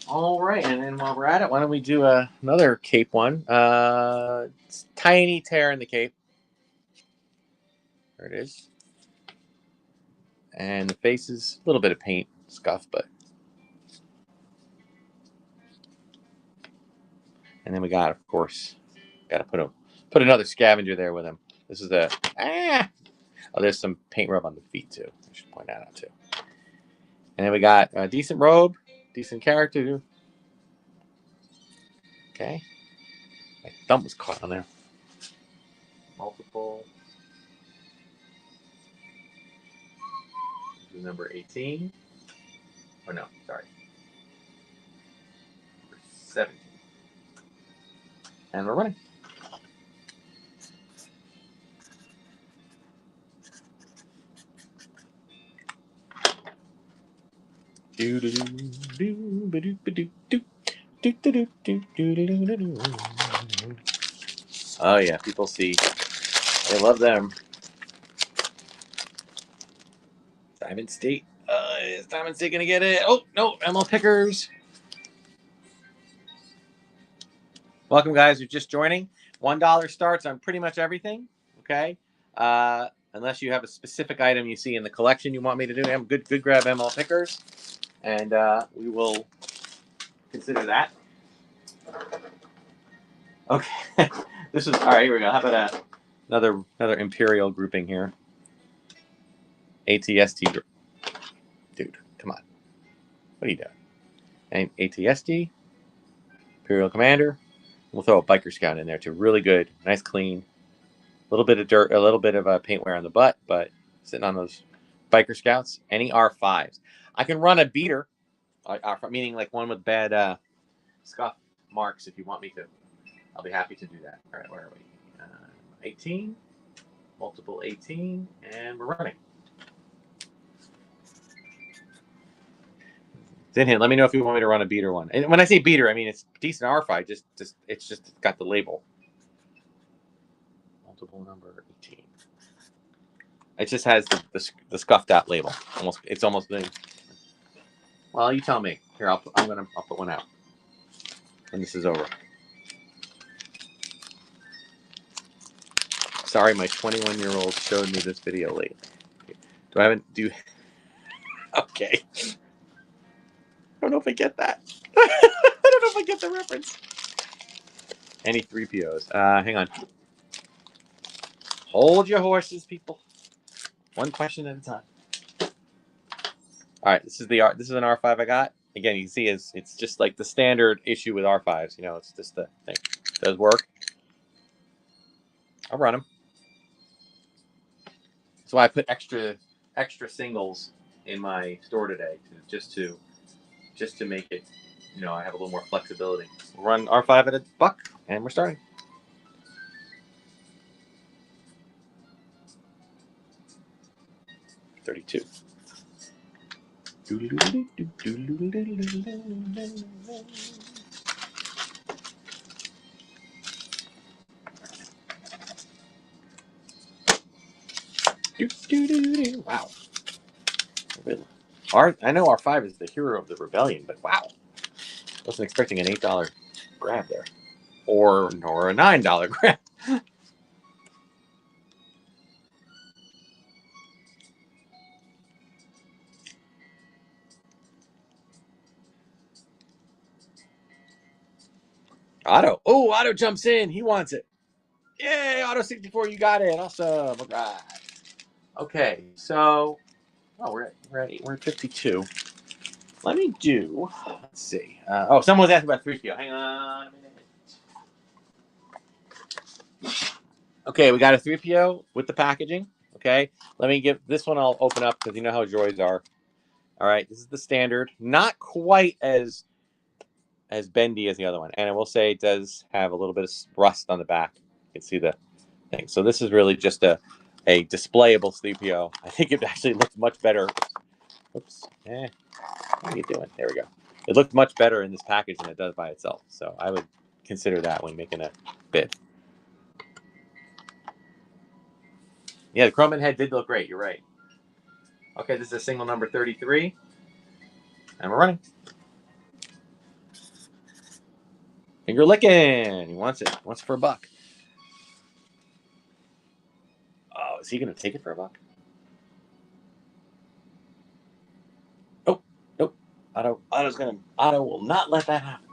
All right, and then while we're at it, why don't we do another cape one? Tiny tear in the cape. There it is. And the face is a little bit of paint scuff, but. And then we got, of course, got to put another scavenger there with him. This is the oh, there's some paint rub on the feet too. I should point that out too. And then we got a decent robe, decent character. Okay, my thumb was caught on there. Multiple. Number 18. Oh no, sorry. Number 17. And we're running. Oh yeah, people see. They love them. Diamond State. Is Diamond State gonna get it? Oh no, ML Pickers. Welcome, guys. Who're just joining. $1 starts on pretty much everything. Okay, unless you have a specific item you see in the collection you want me to do. Good grab, ML Pickers, and we will consider that. Okay, this is all right. Here we go. How about another Imperial grouping here? ATST, dude, come on. What are you doing? And ATST, Imperial Commander. We'll throw a Biker Scout in there too. Really good, nice, clean. A little bit of dirt, a little bit of paint wear on the butt, but sitting on those Biker Scouts, any R5s. I can run a beater, meaning like one with bad scuff marks if you want me to. I'll be happy to do that. All right, where are we? 18, multiple 18, and we're running. It's in here. Let me know if you want me to run a beater one. And when I say beater, I mean it's decent R5. It's just got the label. Multiple number 18. It just has the scuffed out label. It's almost. Well, you tell me. Here, I'll put one out when this is over. Sorry, my 21-year-old showed me this video late. Okay. I don't know if I get that. I don't know if I get the reference. Any 3POs? Hang on. Hold your horses, people. One question at a time. All right, this is an R5 I got. Again, you can see it's just like the standard issue with R5s. You know, it's just the thing. It does work. I'll run them. So I put extra singles in my store today just to make it, you know, I have a little more flexibility. We'll run R5 at $1, and we're starting. $32. Wow. I know R5 is the hero of the rebellion, but wow. Wasn't expecting an $8 grab there. Or a $9 grab. Otto. Oh, Otto jumps in. He wants it. Yay, Otto 64, you got it. Awesome. All right. Okay, so we're at 52. Let me do. Let's see. Someone was asking about 3PO. Hang on a minute. Okay, we got a 3PO with the packaging. Okay, let me give this one. I'll open up because you know how droids are. All right, this is the standard. Not quite as bendy as the other one, and I will say it does have a little bit of rust on the back. You can see the thing. So this is really just a displayable 3PO. I think it actually looks much better. Oops. How are you doing? There we go. It looked much better in this package than it does by itself. So I would consider that when making a bid. Yeah, the chrome head did look great. You're right. Okay, this is a single number 33. And we're running. Finger licking. He wants it. He wants it for $1. Oh, is he going to take it for $1? Oh, nope. Otto will not let that happen.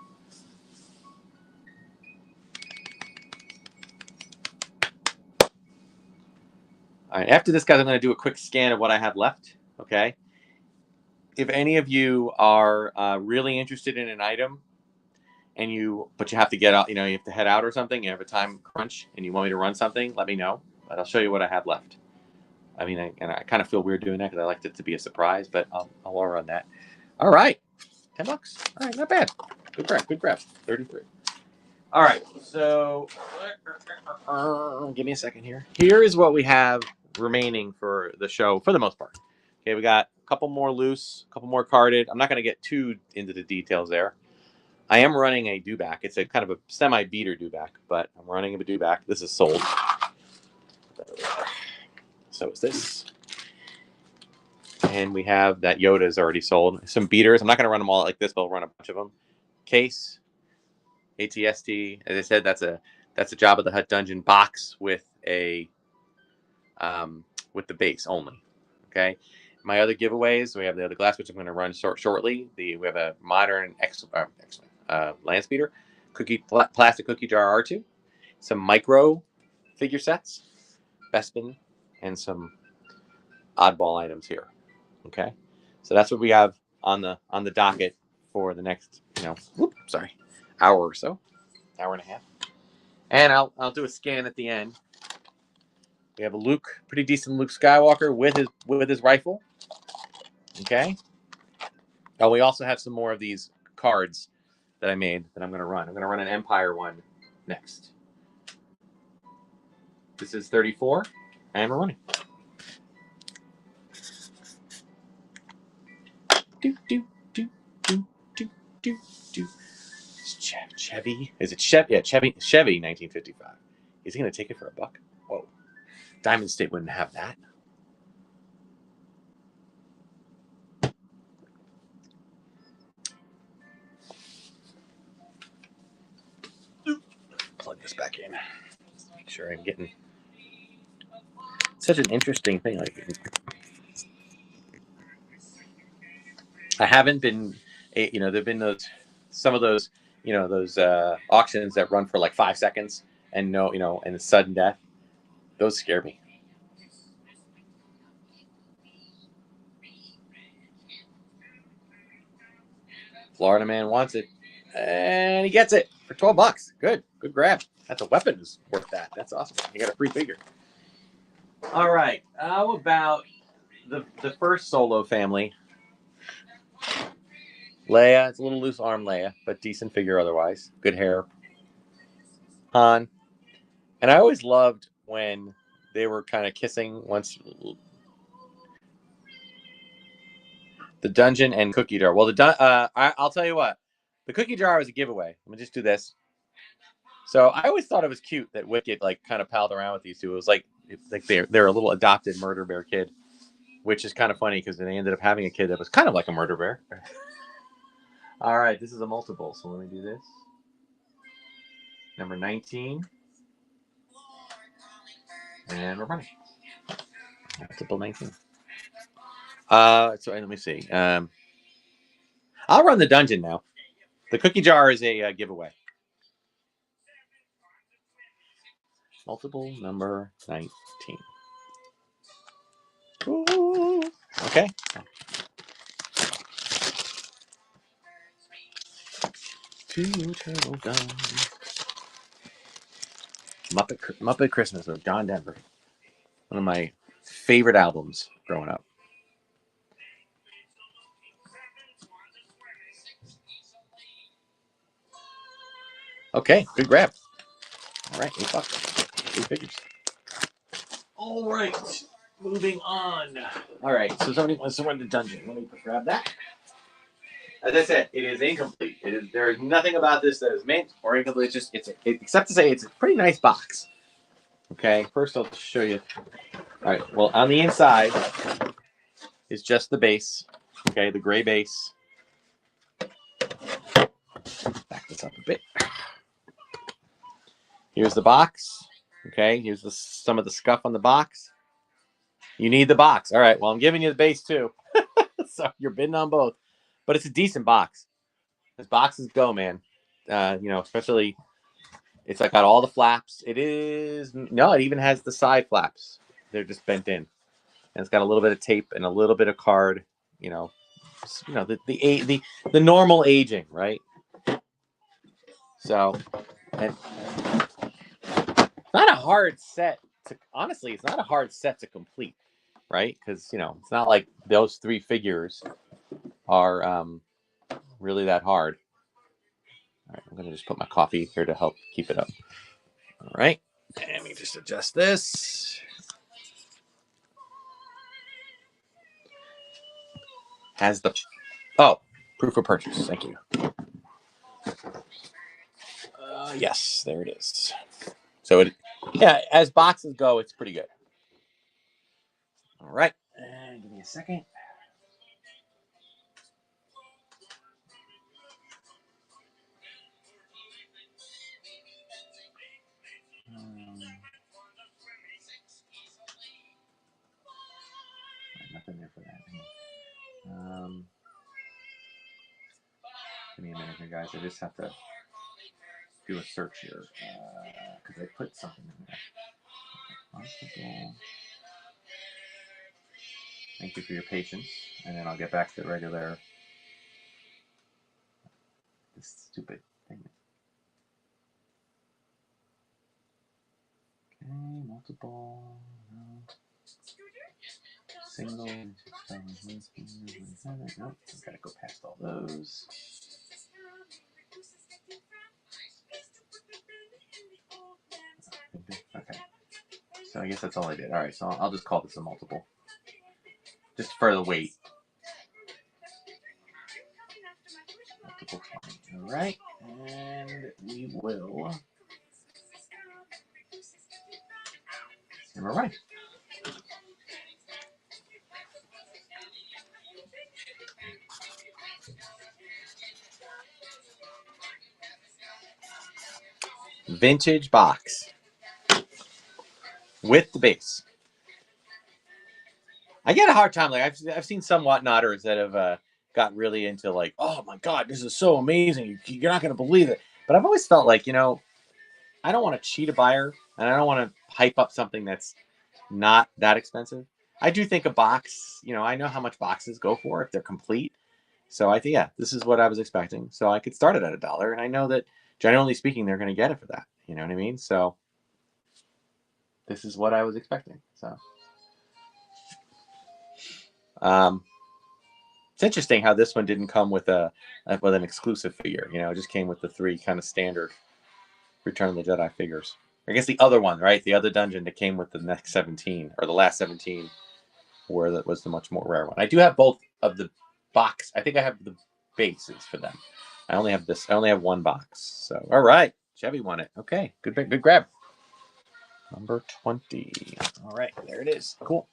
All right, after this, guys, I'm going to do a quick scan of what I have left. Okay. If any of you are really interested in an item, but you have to get out, you have to head out or something, you have a time crunch, and you want me to run something, let me know. But I'll show you what I have left. I mean, I kind of feel weird doing that because I like it to be a surprise, but I'll run that. All right, $10. All right, not bad. Good grab. 33. All right, so give me a second here. Here is what we have remaining for the show for the most part. Okay, we got a couple more loose, a couple more carded. I'm not going to get too into the details there. I am running a dewback. It's a kind of a semi-beater dewback, but I'm running a dewback. This is sold. So is this. And we have that Yoda is already sold. Some beaters. I'm not going to run them all like this, but I'll run a bunch of them. Case, ATST. As I said, that's a Jabba the Hutt dungeon box with a with the base only. Okay. My other giveaways, we have the other glass, which I'm going to run shortly. We have a modern land speeder, plastic cookie jar R2, some micro figure sets, Bespin, and some oddball items here. Okay, so that's what we have on the docket for the next hour or so, hour and a half, and I'll do a scan at the end We have a Luke, pretty decent Luke Skywalker with his rifle. Okay. Oh, we also have some more of these cards that I made that I'm going to run. I'm going to run an Empire one next. This is 34, and we're running. Do do do do do do do. Chevy? Is it Chevy? Yeah, Chevy 1955. Is he going to take it for $1? Whoa. Diamond State wouldn't have that. Plug this back in. Just make sure I'm getting such an interesting thing. Like, I haven't been, there've been some of those, those auctions that run for like 5 seconds and and it's sudden death. Those scare me. Florida man wants it, and he gets it for $12. Good grab. That's a weapon is worth that. That's awesome. You got a free figure. All right. How about the first Solo family? Leia. It's a little loose arm Leia, but decent figure otherwise. Good hair. Han. And I always loved when they were kind of kissing once. The dungeon and cookie jar. Well, I'll tell you what. The cookie jar was a giveaway. Let me just do this. So I always thought it was cute that Wicket like kind of palled around with these two. It was like they're a little adopted murder bear kid, which is kind of funny because they ended up having a kid that was kind of like a murder bear. All right, this is a multiple. So let me do this. Number 19. And we're running. Multiple 19. So let me see. I'll run the dungeon now. The cookie jar is a giveaway. Multiple number 19. Ooh. Okay. Two turtle doves. Muppet Christmas with John Denver. One of my favorite albums growing up. Okay, good grab. All right, $8. 2 figures. All right, moving on. All right, so somebody wants to run the dungeon. Let me grab that. As I said, it is incomplete. There is nothing about this that is mint or incomplete. Except to say it's a pretty nice box. Okay, first I'll show you. All right, well, on the inside is just the base. Okay, the gray base. Back this up a bit. Here's the box. Okay, here's some of the scuff on the box. You need the box. All right, well, I'm giving you the base too. So you're bidding on both. But it's a decent box. As boxes go, man. Especially it's like got all the flaps. It even has the side flaps. They're just bent in. And it's got a little bit of tape and a little bit of card, the normal aging, right? So, and not a hard set honestly, it's not a hard set to complete, right? Because it's not like those 3 figures are really that hard. All right, I'm gonna just put my coffee here to help keep it up. All right, and let me just adjust this. Has the proof of purchase. Thank you. Yes, there it is. So as boxes go, it's pretty good. All right, and give me a second. Nothing there for that. Give me a minute here, guys. I just have to do a search here because I put something in there. Thank you for your patience, and then I'll get back to the regular. This stupid thing. Okay, multiple. Single. Nope, gotta go past all those. Okay. So I guess that's all I did. All right, so I'll just call this a multiple. Just for the weight. Multiple 20. All right, and we will. And we're right. Vintage box with the base. I get a hard time. Like I've seen some whatnotters that have got really into like, oh my god, this is so amazing. You're not going to believe it. But I've always felt like, I don't want to cheat a buyer, and I don't want to hype up something that's not that expensive. I do think a box, I know how much boxes go for if they're complete. So I think, yeah, this is what I was expecting. So I could start it at $1, and I know that generally speaking, they're going to get it for that. You know what I mean? So this is what I was expecting. So it's interesting how this one didn't come with with an exclusive figure. It just came with the 3 kind of standard Return of the Jedi figures. I guess the other one, right? The other dungeon that came with the next 17 or the last 17, where that was the much more rare one. I do have both of the box. I think I have the bases for them. I only have this. I only have 1 box. So all right, Chevy won it. Okay, good grab. Number 20. All right, there it is. Cool.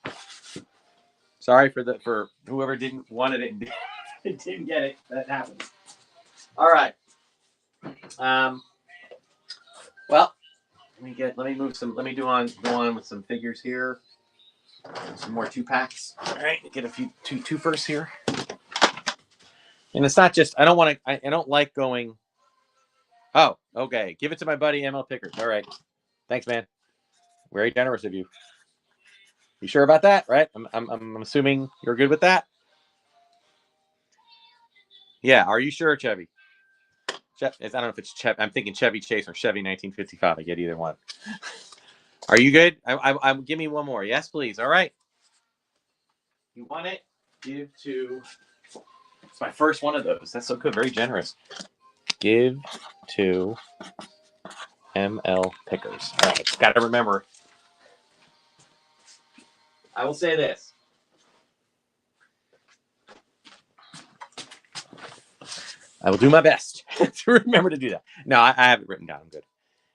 Sorry for whoever didn't wanted it and didn't get it. That happens. All right. Well, let me move some. Let me go on with some figures here. Some more 2-packs. All right, get a few two first here. And it's not just I don't want to. I don't like going. Oh, okay. Give it to my buddy ML Pickers. All right. Thanks, man. Very generous of you. You sure about that, right? I'm assuming you're good with that. Yeah. Are you sure, Chevy? I don't know if it's Chevy. I'm thinking Chevy Chase or Chevy 1955. I get either one. Are you good? Give me one more. Yes, please. All right. You want it? Give to. It's my first one of those. That's so good. Very generous. Give to ML Pickers. All right. Got to remember. I will say this. I will do my best to remember to do that. No, I have it written down. I'm good.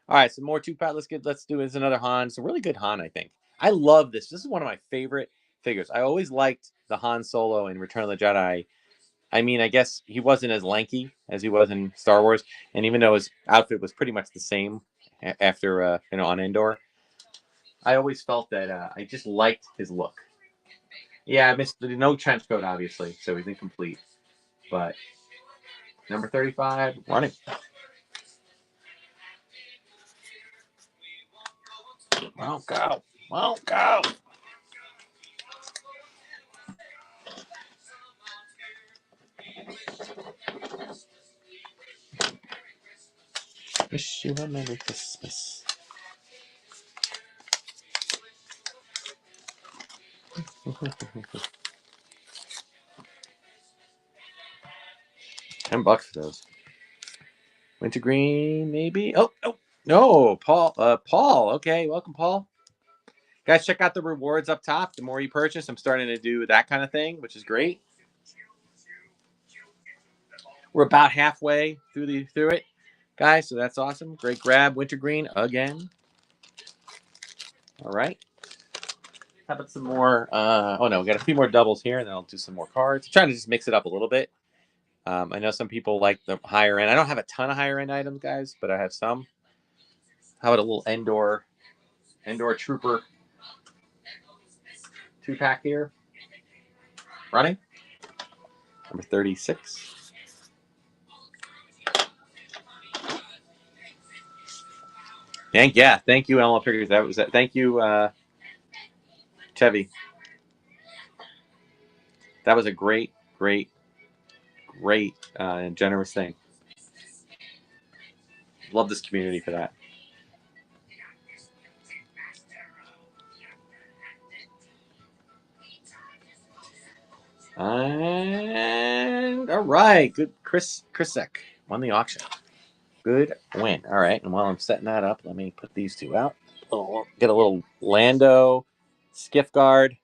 All right, some more 2-pack. Let's do this. Another Han. It's a really good Han, I think. I love this. This is one of my favorite figures. I always liked the Han Solo in Return of the Jedi. I mean, I guess he wasn't as lanky as he was in Star Wars, and even though his outfit was pretty much the same after on Endor, I always felt that I just liked his look. Yeah, I missed no trench coat, obviously, so he's incomplete. But number 35, running. Won't go. Won't go. Wish you a Merry Christmas. $10 for those. Wintergreen, maybe. Oh no, Paul. Paul. Okay, welcome, Paul. Guys, check out the rewards up top. The more you purchase, I'm starting to do that kind of thing, which is great. We're about halfway through it, guys. So that's awesome. Great grab, Wintergreen again. All right. How about some more? Oh no, we got a few more doubles here, and then I'll do some more cards. I'm trying to just mix it up a little bit. I know some people like the higher end. I don't have a ton of higher end items, guys, but I have some. How about a little Endor Trooper 2-pack here? Running. Number 36. Thank you, ML Pickers. That was that. Thank you, Chevy. That was a great and generous thing. Love this community for that. And all right, good. Chris Krisek won the auction. Good win. All right, and while I'm setting that up, let me put these two out. Get a little Lando skiff guard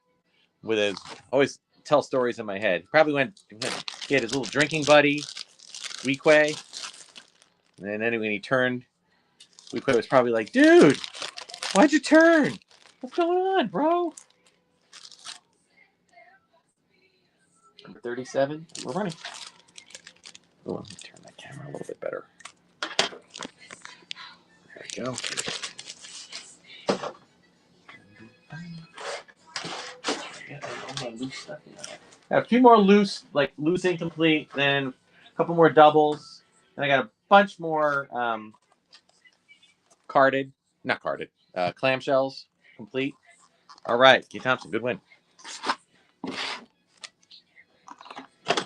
with his. Always tell stories in my head. Probably he had his little drinking buddy, Weequay, and then when he turned, Weequay was probably like, "Dude, why'd you turn? What's going on, bro?" Number 37. We're running. Oh, let me turn that camera a little bit better. There we go. I have a few more loose incomplete, then a couple more doubles, and I got a bunch more not carded, clamshells complete. All right, Keith Thompson, good win.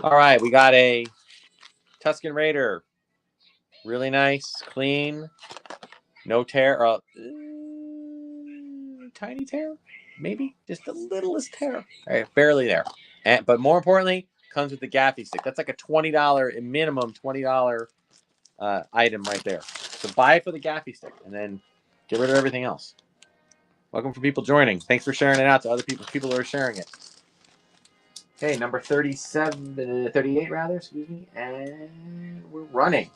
All right, we got a Tusken Raider. Really nice, clean, no tear. Tiny tear, maybe just the littlest tear. All right, barely there. But more importantly, comes with the gaffy stick. That's like a $20 minimum $20 item right there. So buy it for the gaffy stick and then get rid of everything else. Welcome for people joining. Thanks for sharing it out to other people who are sharing it. Okay, number 38 rather, excuse me, and we're running.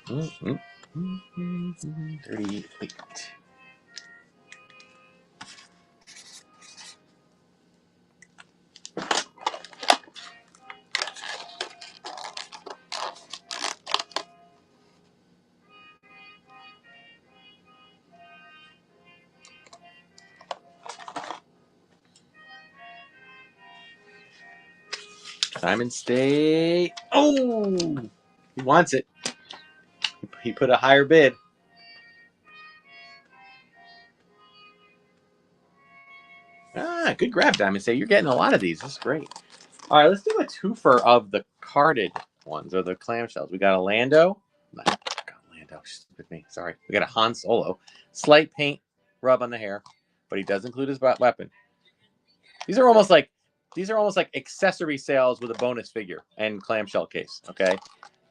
Mm-hmm. 38. Simon State. Oh, he wants it. He put a higher bid. Good grab, Diamond State. You're getting a lot of these. This is great. All right, let's do a twofer of the carded ones or the clamshells. We got a Lando. Lando, with me. Sorry. We got a Han Solo. Slight paint rub on the hair, but he does include his weapon. These are almost like accessory sales with a bonus figure and clamshell case. Okay,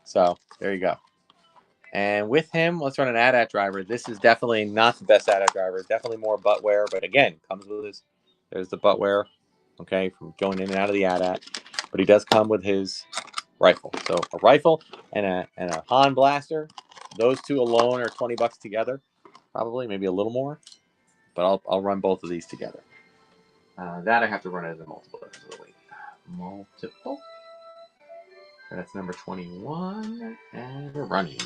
so there you go. And with him, let's run an AT-AT driver. This is definitely not the best AT-AT driver. Definitely more butt wear, but again, comes with his. There's the butt wear, okay, from going in and out of the AT-AT. But he does come with his rifle. So a rifle and a Han blaster. Those two alone are $20 together, probably maybe a little more. But I'll run both of these together. That I have to run as a multiple. Multiple. That's number 21, and we're running.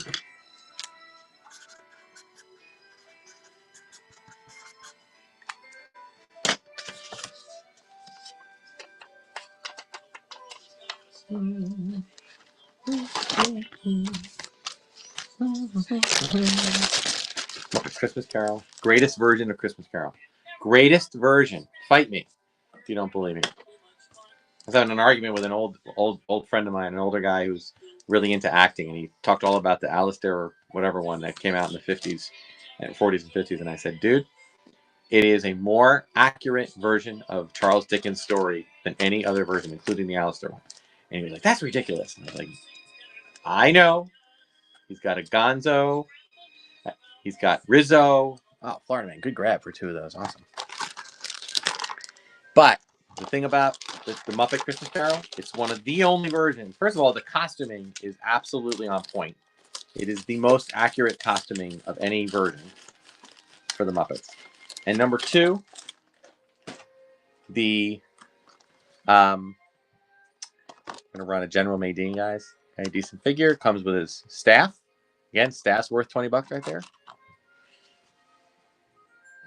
Christmas Carol. Greatest version of Christmas Carol. Greatest version. Fight me if you don't believe me. I was having an argument with an old friend of mine, an older guy who's really into acting, and he talked all about the Alistair or whatever one that came out in the 50s and 40s and 50s. And I said, dude, it is a more accurate version of Charles Dickens' story than any other version, including the Alistair one. And he was like, that's ridiculous. And I was like, I know. He's got a Gonzo. He's got Rizzo. Oh, Florida Man. Good grab for two of those. Awesome. But the thing about the Muppet Christmas Carol, it's one of the only versions. First of all, the costuming is absolutely on point. It is the most accurate costuming of any version for the Muppets. And number two, I'm going to run a General Madine, guys. Okay, decent figure. Comes with his staff. Again, staff's worth $20 right there.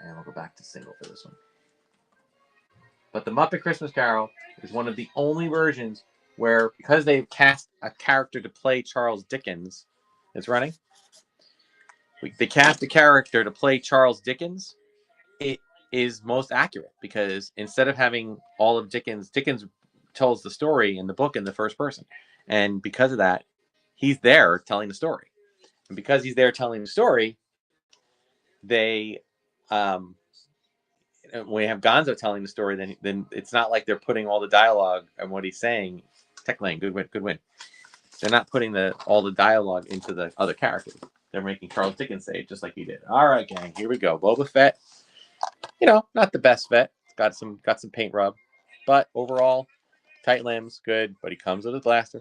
And we'll go back to single for this one. But the Muppet Christmas Carol is one of the only versions where, because they've cast a character to play Charles Dickens, it's running. They cast a character to play Charles Dickens. It is most accurate because instead of having all of Dickens tells the story in the book in the first person. And because of that, he's there telling the story. And because he's there telling the story, they when we have Gonzo telling the story, then it's not like they're putting all the dialogue and what he's saying. Tech Lane, good win, good win. They're not putting all the dialogue into the other characters. They're making Charles Dickens say it just like he did. All right, gang, here we go. Boba Fett, not the best Fett. Got some paint rub, but overall, tight limbs, good. But he comes with a blaster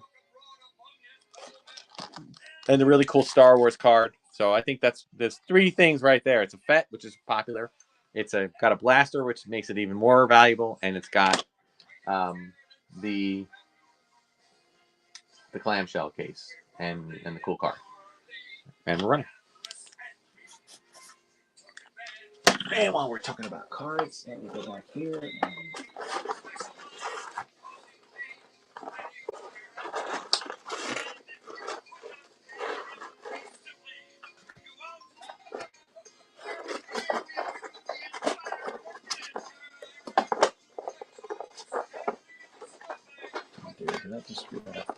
and the really cool Star Wars card. So I think there's three things right there. It's a Fett, which is popular. It's got a blaster, which makes it even more valuable, and it's got the clamshell case and the cool card. And we're running. And while we're talking about cards, let me go back here. Did I just screw that up?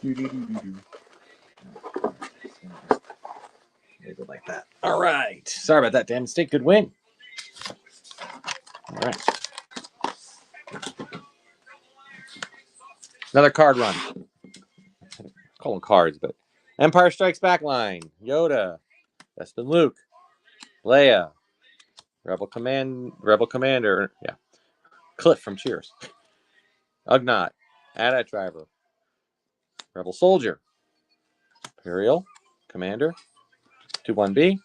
Maybe like that. All right. Sorry about that, Dan State. Good win. All right. Another card run. Call them cards, but Empire Strikes Back line. Yoda, Bespin Luke, Leia, Rebel Commander. Yeah. Cliff from Cheers. Ugnaught, AT-AT Driver, Rebel Soldier, Imperial, Commander, 2-1B,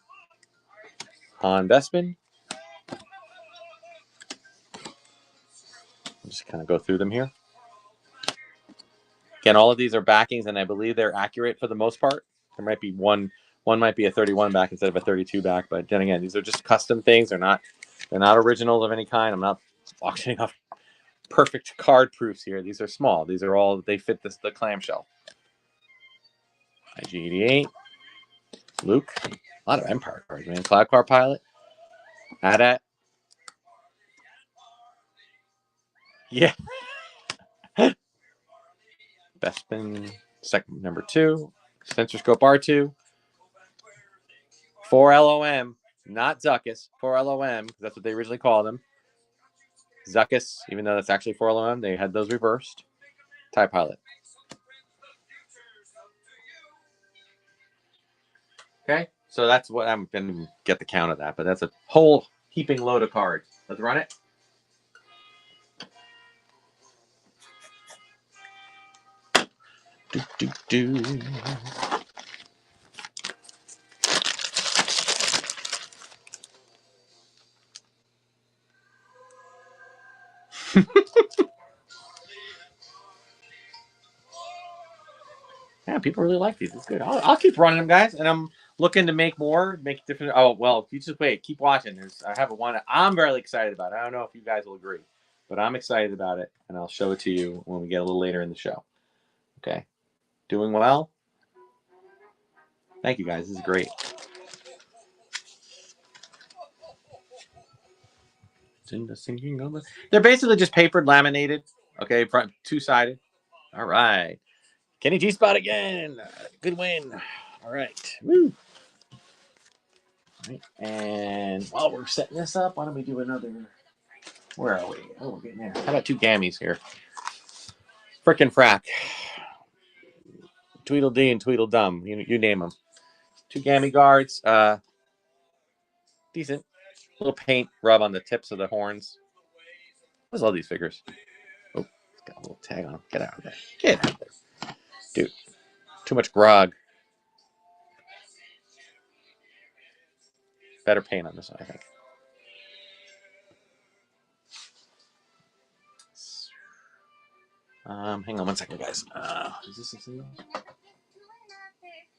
Han Bespin. I'll just kind of go through them here. Again, all of these are backings, and I believe they're accurate for the most part. There might be one might be a 31 back instead of a 32 back, but then again, these are just custom things. They're not originals of any kind. I'm not auctioning off perfect card proofs here. These are small. These are all, they fit the clamshell. IG-88, Luke, a lot of Empire cards, man. Cloud Car Pilot, AT-AT. Yeah. Bespin, second number 2, Sensor Scope R2, 4 LOM, not Zuckuss, 4 LOM, because that's what they originally called them. Zuckuss, even though that's actually 4 LOM, they had those reversed. TIE Pilot. Okay, so that's what I'm going to get the count of that, but that's a whole heaping load of cards. Let's run it. Do. Yeah, people really like these. It's good. I'll keep running them, guys, and I'm looking to make more, make different. Oh well, you just wait, keep watching. I have one I'm very excited about. I don't know if you guys will agree, but I'm excited about it, and I'll show it to you when we get a little later in the show. Okay, doing well. Thank you, guys. This is great. They're basically just papered, laminated. Okay, front two-sided. All right. Kenny G-Spot again. Good win. All right. Woo. All right. And while we're setting this up, why don't we do another... Where are we? Oh, we're getting there. How about 2 gammies here? Frickin' frack. Tweedledee and Tweedledum. You name them. 2 gammy guards. Decent. A little paint rub on the tips of the horns. I love these figures. Oh, it's got a little tag on them. Get out of there. Get out of there. Dude, too much grog. Better paint on this one, I think. Hang on one second, guys. Is this a single?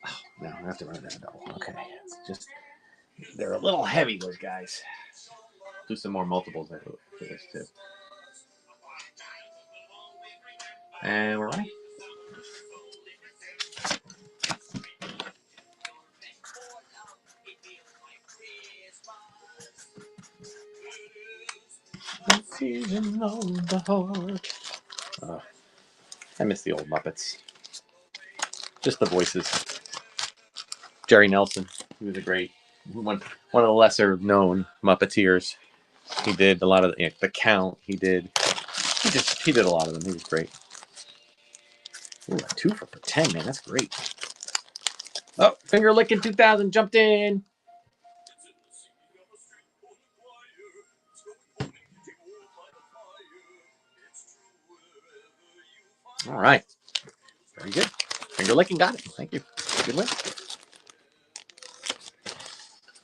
Oh, no, I have to run that double. Okay. It's just, they're a little heavy, those guys. Do some more multiples for this, too. And we're running. I miss the old Muppets. Just the voices. Jerry Nelson. He was a great one of the lesser known Muppeteers. He did a lot of the Count. He did a lot of them. He was great. Ooh, a 2 for 10, man. That's great. Oh, Finger Licking 2000 jumped in. All right. Very good. Finger Licking got it. Thank you. Good win.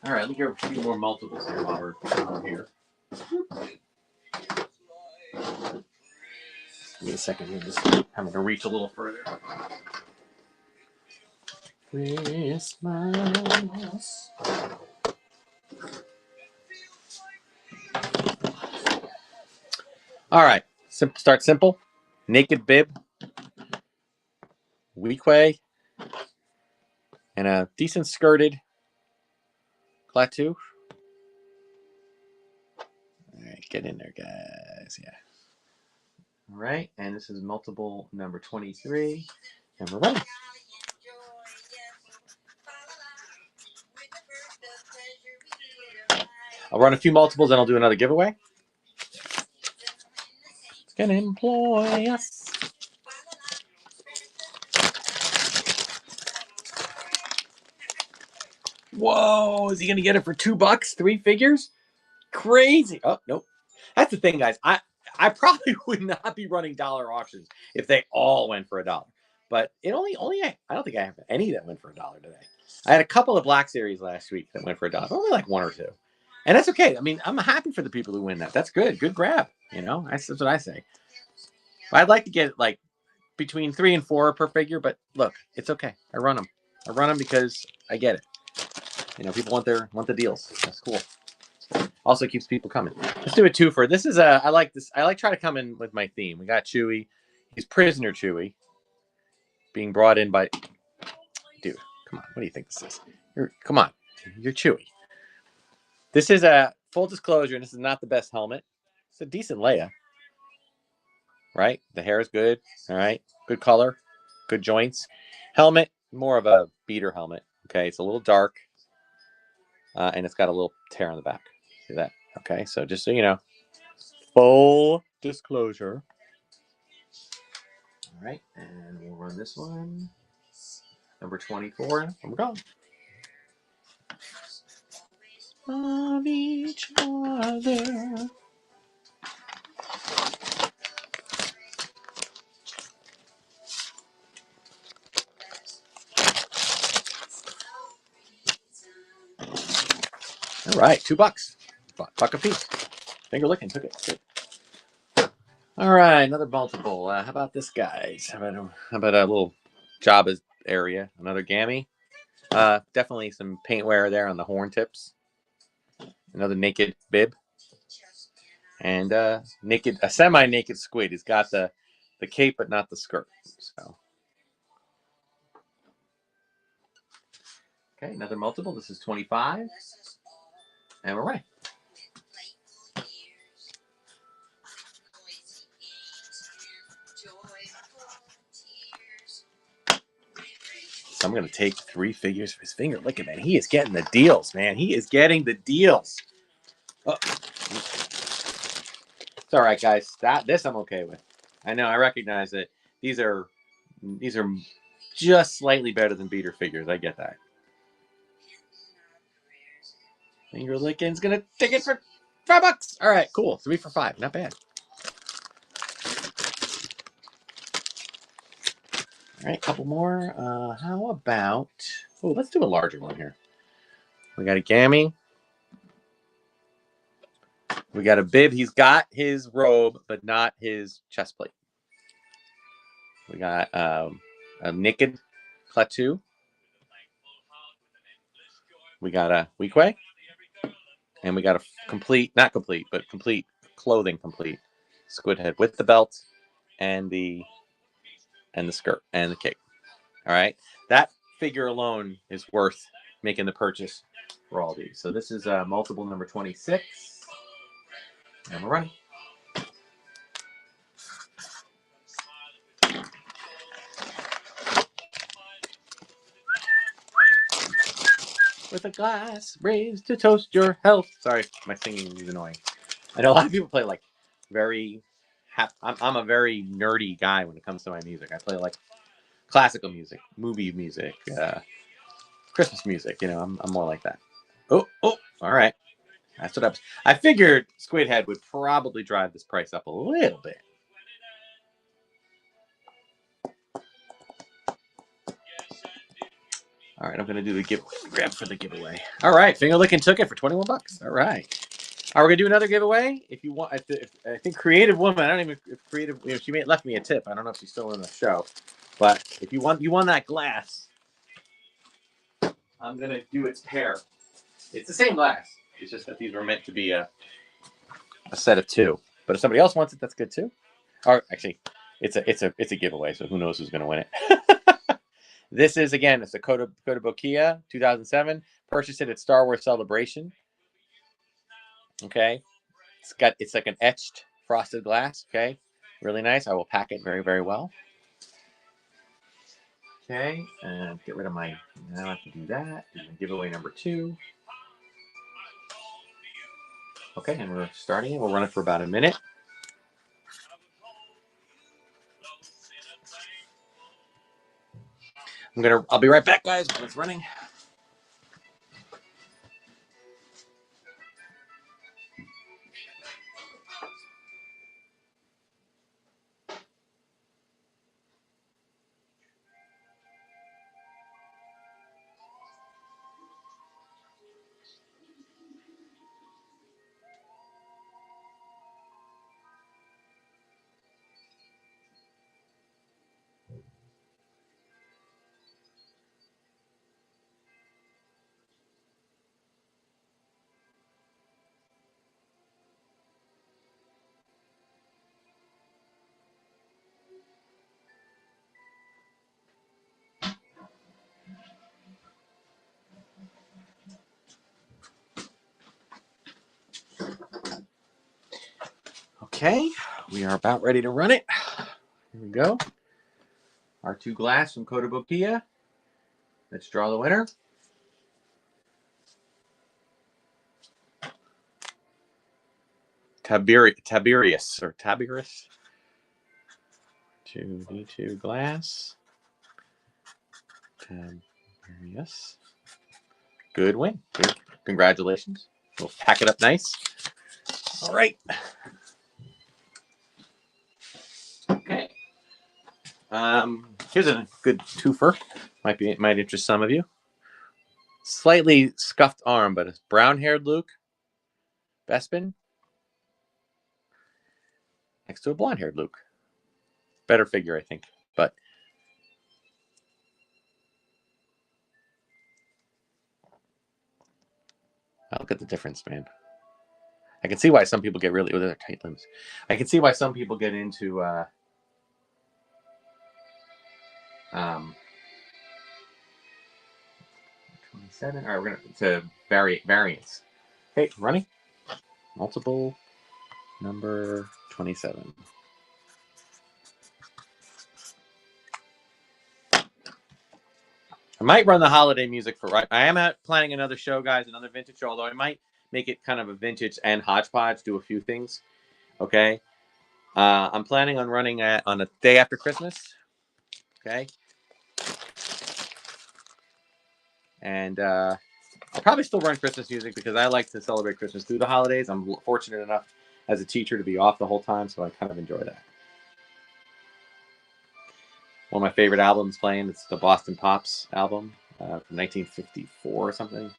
All right, let me get a few more multiples here while we're here. Give me a second. We're just having to reach a little further. Christmas. All right. Start simple. Naked Bib. Weequay. And a decent skirted Klaatu. All right, get in there, guys. Yeah. All right, and this is multiple number 23. And we're ready. I'll run a few multiples, and I'll do another giveaway. It's going to employ us. Whoa, is he going to get it for $2? 3 figures? Crazy. Oh, nope. That's the thing, guys. I probably would not be running dollar auctions if they all went for $1. But it only I don't think I have any that went for $1 today. I had a couple of Black Series last week that went for $1. Only like 1 or 2. And that's okay. I mean, I'm happy for the people who win that. That's good. Good grab. You know, that's what I say. I'd like to get like between 3 and 4 per figure, but look, it's okay. I run them because I get it. You know, people want the deals. That's cool. Also keeps people coming. Let's do a 2 for. This is I like this. I like try to come in with my theme. We got Chewie. He's Prisoner Chewie. Being brought in by. Dude, come on. What do you think this is? Come on. You're Chewie. This is a full disclosure, and this is not the best helmet. It's a decent Leia. Right? The hair is good. All right. Good color. Good joints. Helmet, more of a beater helmet. Okay. It's a little dark. And it's got a little tear on the back. See that? Okay. So just so you know, full disclosure. All right. And we'll run this one. Number 24. I'm going. Love each other. All right, $2. Buck a piece. Finger licking, took it. Good. All right, another multiple. How about this, guys? How about a little Jabba's area? Another Gammy. Definitely some paint wear there on the horn tips. Another naked Bib. And a semi-naked Squid. He's got the cape, but not the skirt. So, okay, another multiple. This is 25, and we're ready. So I'm gonna take 3 figures for his finger. Look at that. He is getting the deals, man. He is getting the deals. Oh. It's all right, guys. This I'm okay with. I know. I recognize that these are just slightly better than beater figures. I get that. Finger Licking's gonna take it for $5. All right, cool. 3 for 5. Not bad. All right, couple more. How about? Oh, let's do a larger one here. We got a Gammy. We got a Bib. He's got his robe, but not his chest plate. We got a naked Klaatu. We got a Weequay. And we got a complete, not complete, but complete clothing complete Squid Head with the belt and the skirt and the cape. All right. That figure alone is worth making the purchase for all these. So this is multiple number 26. And we're running. with a glass raised to toast your health. Sorry, my singing is annoying. I know a lot of people play like very. I'm a very nerdy guy when it comes to my music. I play like classical music, movie music, Christmas music. You know, I'm more like that. Oh, all right. That's what I figured Squid Head would probably drive this price up a little bit. All right, I'm gonna do the giveaway. Grab for the giveaway. All right, Finger Licking took it for 21 bucks. All right. Are we gonna do another giveaway? If you want, I think Creative Woman. I don't even if Creative. You know, she left me a tip. I don't know if she's still in the show, but if you won that glass, I'm gonna do its pair. It's the same glass. It's just that these were meant to be a set of two. But if somebody else wants it, that's good too. Or actually, it's a giveaway. So who knows who's gonna win it? This is again. It's a Kotobukiya 2007. Purchased it at Star Wars Celebration. Okay, it's like an etched frosted glass. Okay, really nice. I will pack it very, very well. Okay, and get rid of my. Now I have to do that. Do giveaway number 2. Okay, and we're starting it. We'll run it for about a minute. I'll be right back, guys, when it's running. Okay, we are about ready to run it. Here we go. Our 2 glass from Kotobukiya. Let's draw the winner. Tiberius. 2D2 glass. Tiberius. Good win. Good. Congratulations. We'll pack it up nice. All right. Okay. Here's a good twofer. Might interest some of you. Slightly scuffed arm, but it's brown-haired Luke Bespin next to a blonde-haired Luke. Better figure, I think. But look at the difference, man. I can see why some people get really with their tight limbs. I can see why some people get into 27. All right, we're gonna variants. Okay, running. Multiple number 27. I might run the holiday music for right. I am planning another show, guys, another vintage show. Although I might make it kind of a vintage and hodgepodge, do a few things. Okay. I'm planning on running on a day after Christmas. Okay. And I'll probably still run Christmas music because I like to celebrate Christmas through the holidays. I'm fortunate enough as a teacher to be off the whole time, so I kind of enjoy that. One of my favorite albums playing. It's the Boston Pops album from 1954 or something.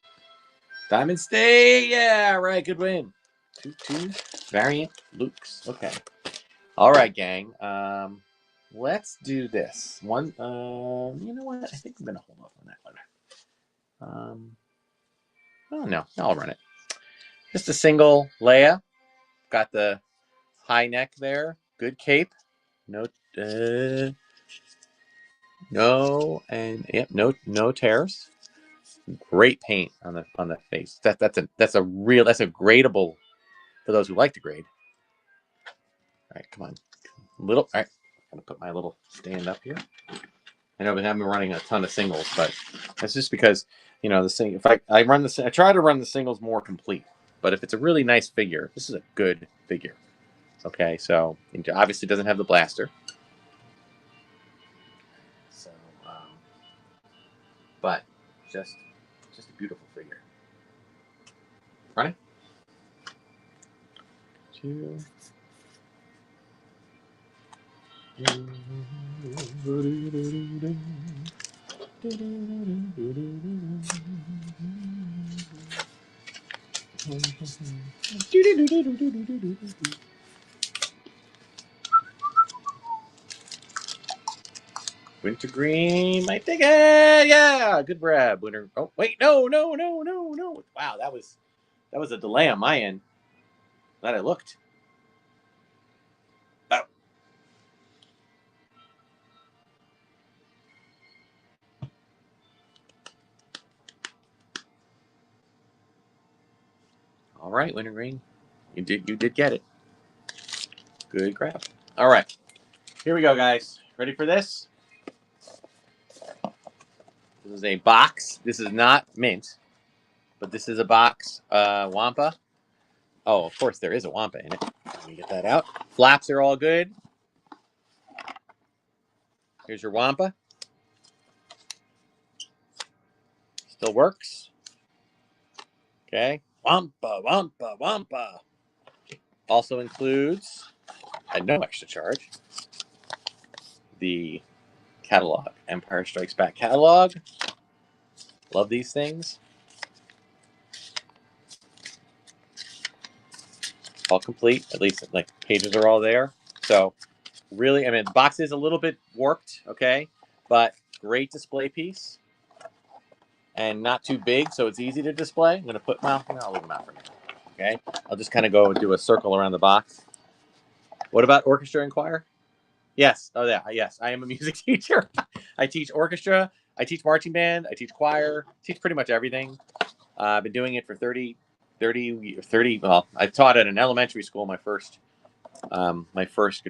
Diamond State, yeah, right, good win. 2-2 variant Lukes. Okay, all right, gang. Let's do this one. You know what? I think I'm gonna hold off on that one. Oh no, I'll run it. Just a single Leia. Got the high neck there. Good cape. No, no tears. Great paint on the face. That's a gradable for those who like to grade. All right, come on. All right. I'm gonna put my little stand up here. I know we haven't been running a ton of singles, but That's just because, you know, the thing. If I run the, I try to run the singles more complete. But if it's a really nice figure, this is a good figure. Okay, so it obviously doesn't have the blaster. So, but just a beautiful figure. Running. Two. Wintergreen, my ticket. Yeah, good grab. Winter. Oh wait, no. Wow, that was a delay on my end. Glad I looked. Oh. All right, Wintergreen, you did get it. Good grab. All right, here we go, guys. Ready for this? This is a box. This is not mint, but this is a box. Wampa. Oh, of course there is a Wampa in it. Let me get that out. Flaps are all good. Here's your Wampa. Still works. Okay. Wampa. Also includes, at no extra charge, the catalog. Empire Strikes Back catalog. Love these things. All complete. At least like pages are all there. So really, I mean, the box is a little bit warped, okay, but great display piece. And not too big, so it's easy to display. I'm going to put, well, I'll leave them out for now. Okay, I'll just kind of go and do a circle around the box. What about orchestra and choir? Yes. Oh, yeah. Yes, I am a music teacher. I teach orchestra. I teach marching band. I teach choir. Teach pretty much everything. I've been doing it for 30. Well, I taught at an elementary school my first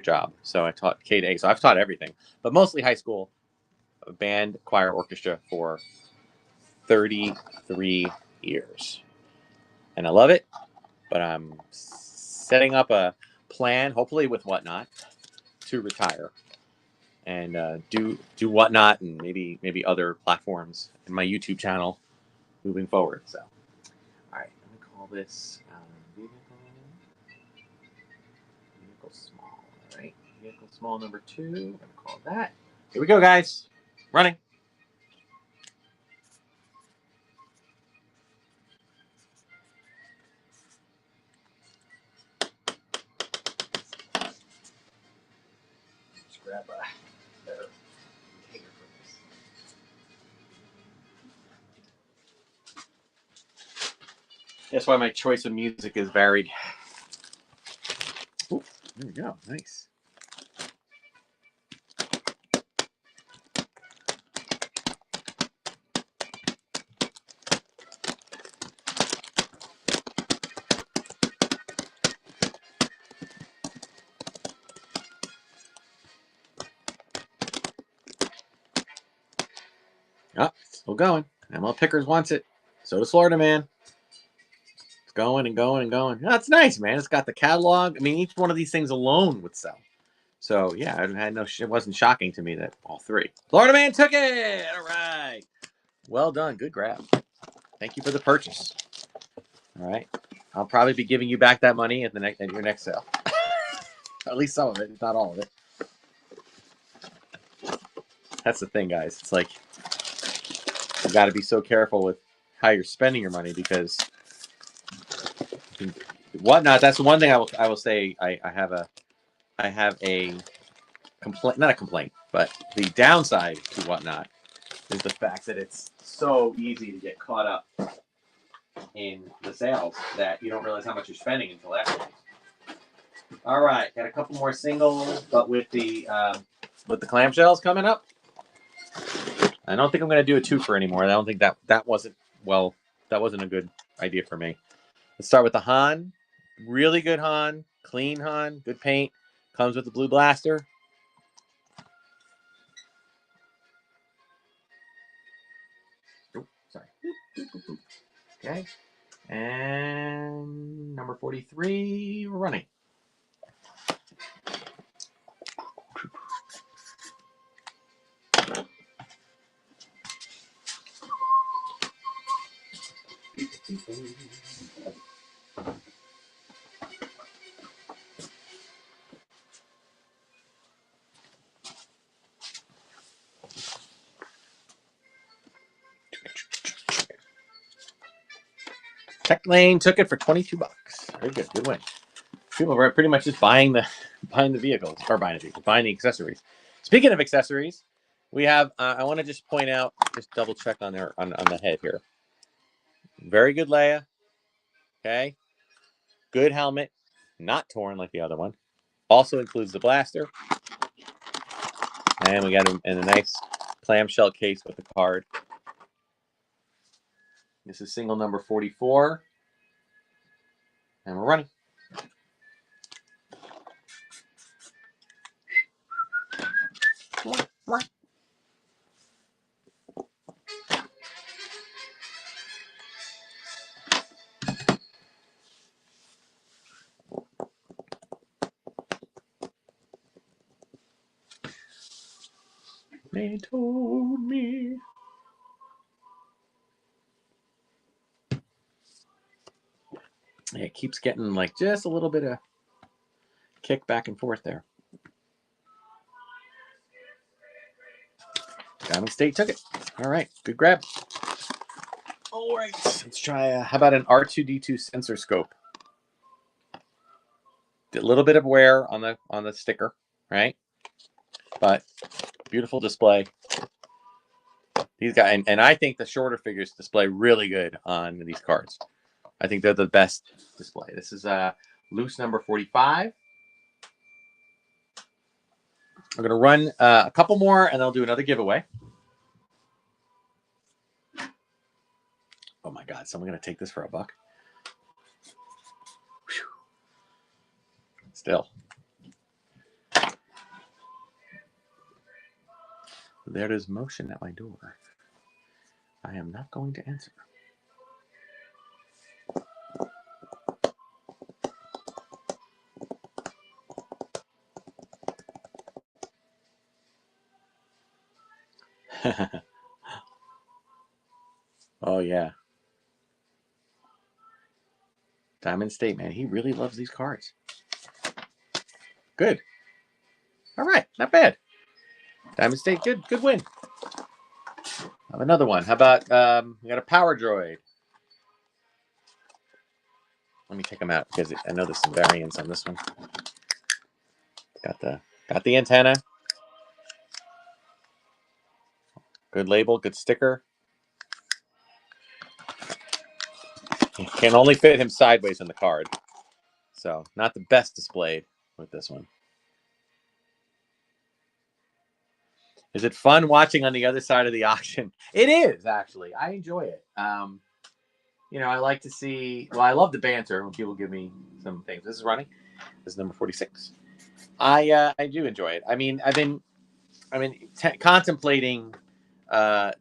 job. So I taught K to 8. So I've taught everything, but mostly high school, band, choir, orchestra for 33 years. And I love it, but I'm setting up a plan, hopefully with Whatnot, to retire and do Whatnot and maybe other platforms in my YouTube channel moving forward. So, all right, let me call this vehicle small. All right, vehicle small number 2. I'm gonna call that. Here we go, guys. Running. Let's grab a better container for this. That's why my choice of music is varied. Ooh, there we go. Nice. Oh, still going. ML Pickers wants it. So does Florida Man. It's going and going and going. Oh, it's nice, man. It's got the catalog. I mean, each one of these things alone would sell. So yeah, I had no. It wasn't shocking to me that all 3. Florida Man took it. All right. Well done. Good grab. Thank you for the purchase. All right. I'll probably be giving you back that money at your next sale. At least some of it, if not all of it. That's the thing, guys. It's like you got to be so careful with how you're spending your money because Whatnot. That's the one thing I will say. I have a complaint, not a complaint, but the downside to Whatnot is the fact that it's so easy to get caught up in the sales that you don't realize how much you're spending until afterwards. All right, got a couple more singles, but with the clamshells coming up, I don't think I'm going to do a 2 anymore. I don't think that wasn't a good idea for me. Let's start with the Han. Really good Han, clean Han, good paint. Comes with the blue blaster. Sorry. Okay. And number 43, running. Tech Lane took it for 22 bucks. Very good. Good win. People are pretty much just buying the vehicles, or buying the accessories. Speaking of accessories, we have. I want to just point out, just double check on there on the head here. Very good Leia. Okay. Good helmet, not torn like the other one. Also includes the blaster, and we got him in a nice clamshell case with the card. This is single number 44, and we're running. They told me. Yeah, it keeps getting like just a little bit of kick back and forth there. Diamond State took it. All right, good grab. All right, let's try. How about an R2D2 sensor scope? A little bit of wear on the sticker, right? But beautiful display. These guys, and I think the shorter figures display really good on these cards. I think they're the best display. This is loose number 45. I'm going to run a couple more, and I'll do another giveaway. Oh my God! Someone going to take this for $1? Whew. Still. There is motion at my door. I am not going to answer. Oh, yeah. Diamond State, man. He really loves these cards. Good. All right. Not bad. Diamond State, good win. I have another one. How about we got a Power Droid. Let me take them out because I know there's some variants on this one. Got the antenna. Good label, good sticker. Can only fit him sideways in the card. So not the best displayed with this one. Is it fun watching on the other side of the auction? It is, actually. I enjoy it. You know, I like to see. Well, I love the banter when people give me some things. This is running. This is number 46. I do enjoy it. I mean, I've been contemplating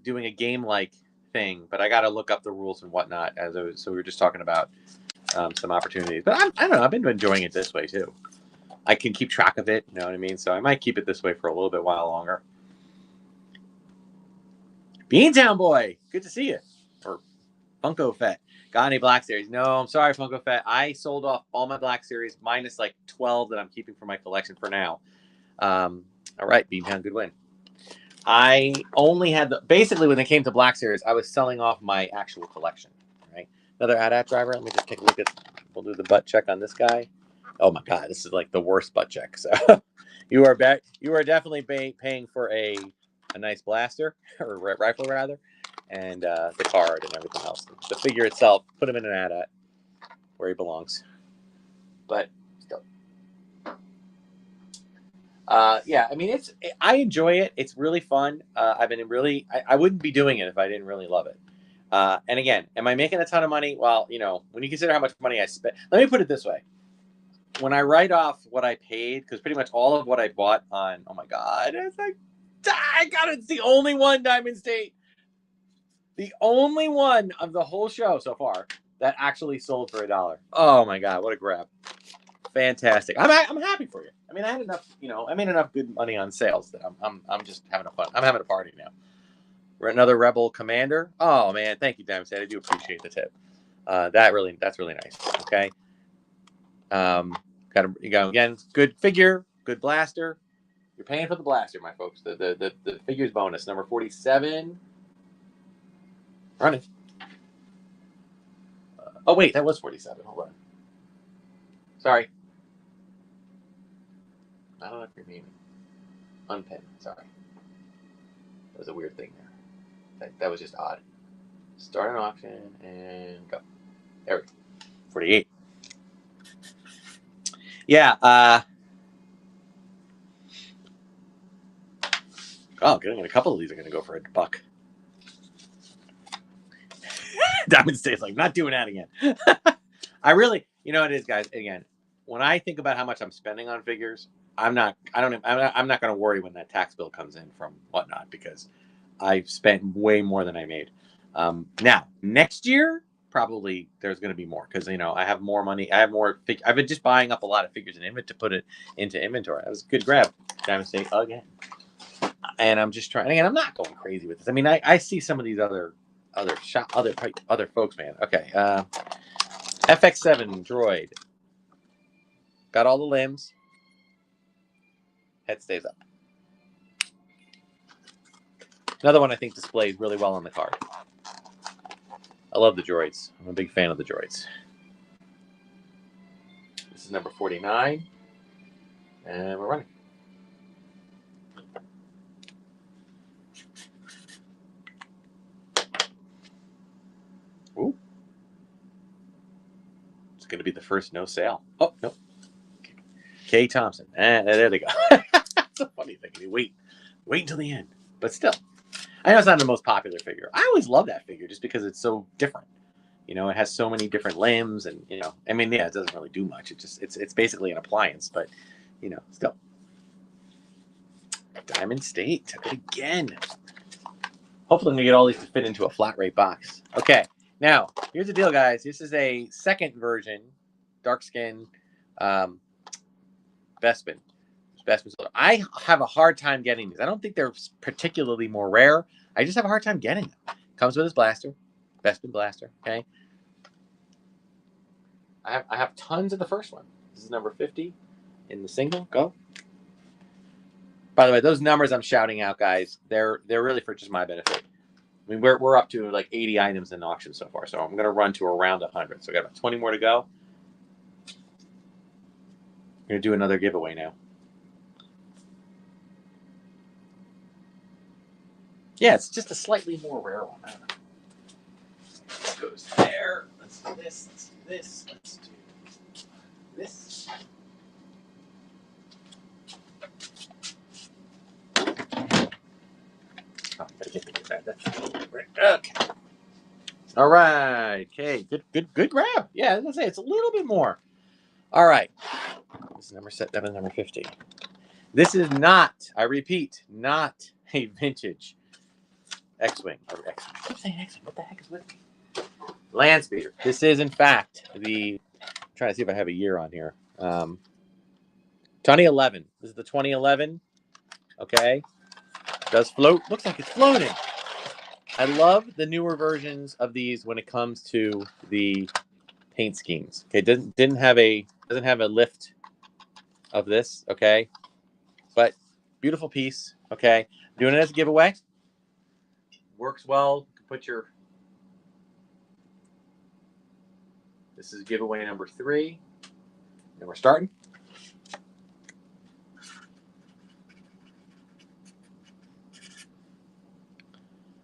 doing a game like thing, but I got to look up the rules and whatnot. So we were just talking about some opportunities. But I don't know. I've been enjoying it this way too. I can keep track of it. You know what I mean? So I might keep it this way for a little bit while longer. Beantown Boy, good to see you. Or Funko Fett. Got any Black Series? No, I'm sorry, Funko Fett. I sold off all my Black Series minus like 12 that I'm keeping for my collection for now. All right, Beantown, good win. I only had basically when it came to Black Series, I was selling off my actual collection. Right, another AT-AT driver. Let me just take a look at. We'll do the butt check on this guy. Oh my God, this is like the worst butt check. So you are definitely paying for a nice blaster or rifle rather, and the card and everything else. The figure itself, put him in an AT-AT where he belongs. But still. Yeah, I mean, I enjoy it. It's really fun. I've been really, I wouldn't be doing it if I didn't really love it. And again, am I making a ton of money? Well, you know, when you consider how much money I spent, let me put it this way. When I write off what I paid, because pretty much all of what I bought on, oh my God, it's like, I got it. It's the only one, Diamond State. The only one of the whole show so far that actually sold for $1. Oh my God, what a grab. Fantastic. I'm happy for you. I mean, I had enough, I made enough good money on sales that I'm just having a fun. I'm having a party now. We're another Rebel Commander. Oh man, thank you, Diamond State. I do appreciate the tip. That's really nice. Okay. You go again. Good figure, good blaster. You're paying for the blaster, my folks. The figure's bonus, number 47. Running. Oh wait, that was 47. Hold on. Sorry. I don't know if you're meaning. Unpin. Sorry. That was a weird thing there. That was just odd. Start an auction and go. There we go. 48. Yeah. Oh, getting a couple of these are going to go for $1. Diamond State's like, not doing that again. I really, it is, guys. Again, when I think about how much I'm spending on figures, I'm not going to worry when that tax bill comes in from whatnot, because I've spent way more than I made. Now, next year, probably there's going to be more, because, I have more money. I have more. I've been just buying up a lot of figures to put it into inventory. That was a good grab, Diamond State, again. And I'm just trying. Again, I'm not going crazy with this. I mean, I see some of these other folks, man. Okay. FX7 droid. Got all the limbs. Head stays up. Another one I think displays really well on the card. I love the droids. I'm a big fan of the droids. This is number 49. And we're running. Ooh. It's going to be the first no sale. Oh, no. K. Thompson. There they go. That's a funny thing. You wait until the end. But still. I know it's not the most popular figure. I always love that figure just because it's so different. It has so many different limbs, and I mean, yeah, it doesn't really do much. It's basically an appliance, but still. Diamond State took it again. Hopefully, I'm gonna get all these to fit into a flat rate box. Okay, now here's the deal, guys. This is a second version, dark skin, Bespin. I have a hard time getting these. I don't think they're particularly more rare. I just have a hard time getting them. Comes with his blaster, Bespin blaster. Okay. I have tons of the first one. This is number 50 in the single. Go. By the way, those numbers I'm shouting out, guys, they're really for just my benefit. I mean, we're up to like 80 items in the auction so far, so I'm going to run to around 100. So we got about 20 more to go. I'm going to do another giveaway now. Yeah, it's just a slightly more rare one. I don't know. This goes there. Let's do this. Let's do this. Let's do this. Oh, okay. All right. Okay. Good grab. Yeah, I was gonna say it's a little bit more. All right. This is number 50. This is not, I repeat, not a vintage X-Wing. I keep saying X-Wing. What the heck is with me? Landspeeder. This is, in fact, I'm trying to see if I have a year on here. 2011. This is the 2011. Okay. Does float. Looks like it's floating. I love the newer versions of these when it comes to the paint schemes. Okay, doesn't have a lift of this. Okay, but beautiful piece. Okay, doing it as a giveaway. Works well. You can put your. This is giveaway number 3, and we're starting.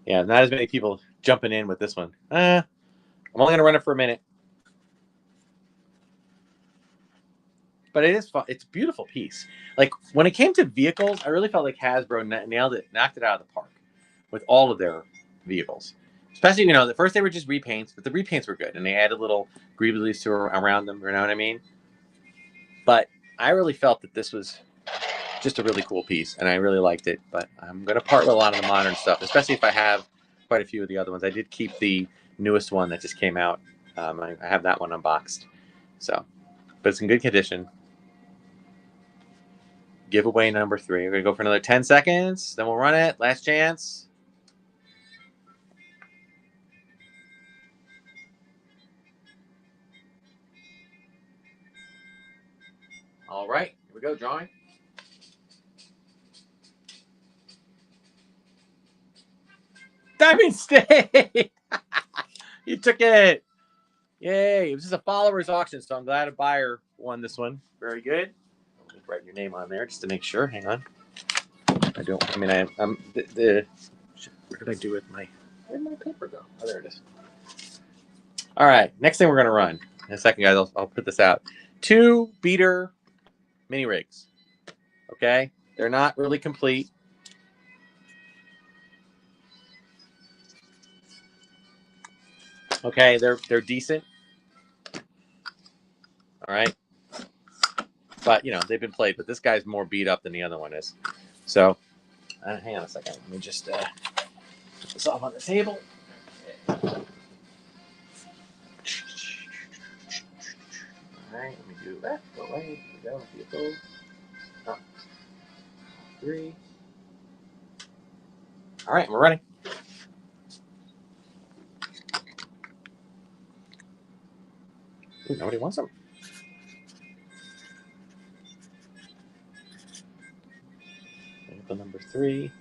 Yeah, not as many people jumping in with this one. I'm only going to run it for a minute. But it is fun. It's a beautiful piece. Like, when it came to vehicles, I really felt like Hasbro nailed it, knocked it out of the park with all of their vehicles. Especially, the first they were just repaints, but the repaints were good. And they added little greeblies around them, you know what I mean? But I really felt that this was just a really cool piece, and I really liked it. But I'm going to part with a lot of the modern stuff, especially if I have quite a few of the other ones. I did keep the newest one that just came out. I have that one unboxed. So, but it's in good condition. Giveaway number 3. We're going to go for another 10 seconds. Then we'll run it. Last chance. All right. Here we go, drawing. Diamond State! You took it. Yay. It was just a follower's auction, so I'm glad a buyer won this one. Very good. Let me write your name on there just to make sure. Hang on. I'm what did I do with my, where did my paper go? Oh, there it is. All right. Next thing we're going to run. In a second, guys, I'll put this out. 2 beater mini rigs. Okay. They're not really complete. Okay. They're decent. All right. But, you know, they've been played, but this guy's more beat up than the other one is. So, hang on a second. Let me just put this off on the table. All right, let me do that. Go away. Here we go. Oh. 3. All right, we're running. Ooh, nobody wants them. Vehicle number 3.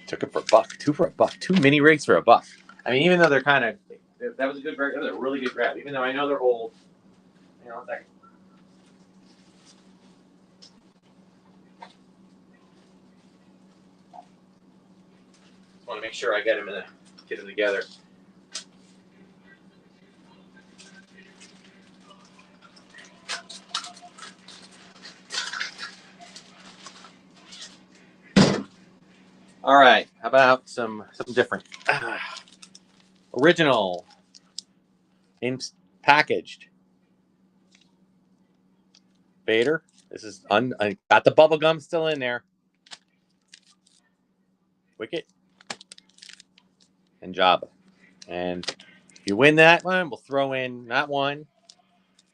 Took it for $1. 2 for $1. 2 mini rigs for $1. I mean, even though they're kind of, that was a good grab. That was a really good grab. Even though I know they're old. Hang on 1 second. Just want to make sure I get them together. All right, how about something different? Original, packaged. Vader. This is I got the bubble gum still in there. Wicket and Jabba. And if you win that one, we'll throw in not 1,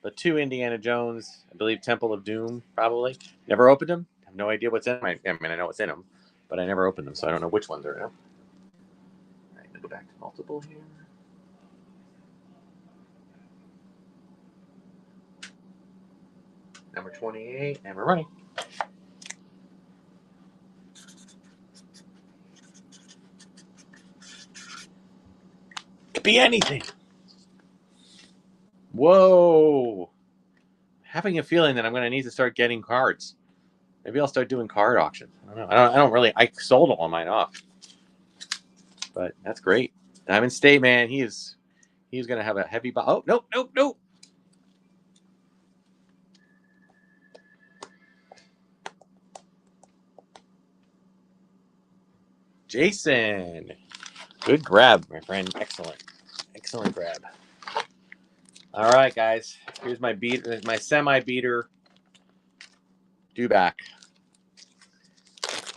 but 2 Indiana Jones. I believe Temple of Doom, probably. Never opened them. I have no idea what's in them. I mean, I know what's in them, but I never opened them, so I don't know which ones are in them. All right, go back to multiple here. Number 28, and we're running. Could be anything. Whoa. Having a feeling that I'm going to need to start getting cards. Maybe I'll start doing card auctions. I don't know. I don't really. I sold all mine off, but that's great. Diamond State, man. He's going to have a heavy. Oh, nope. Jason, good grab, my friend. Excellent grab. All right, guys. Here's my semi-beater Dewback.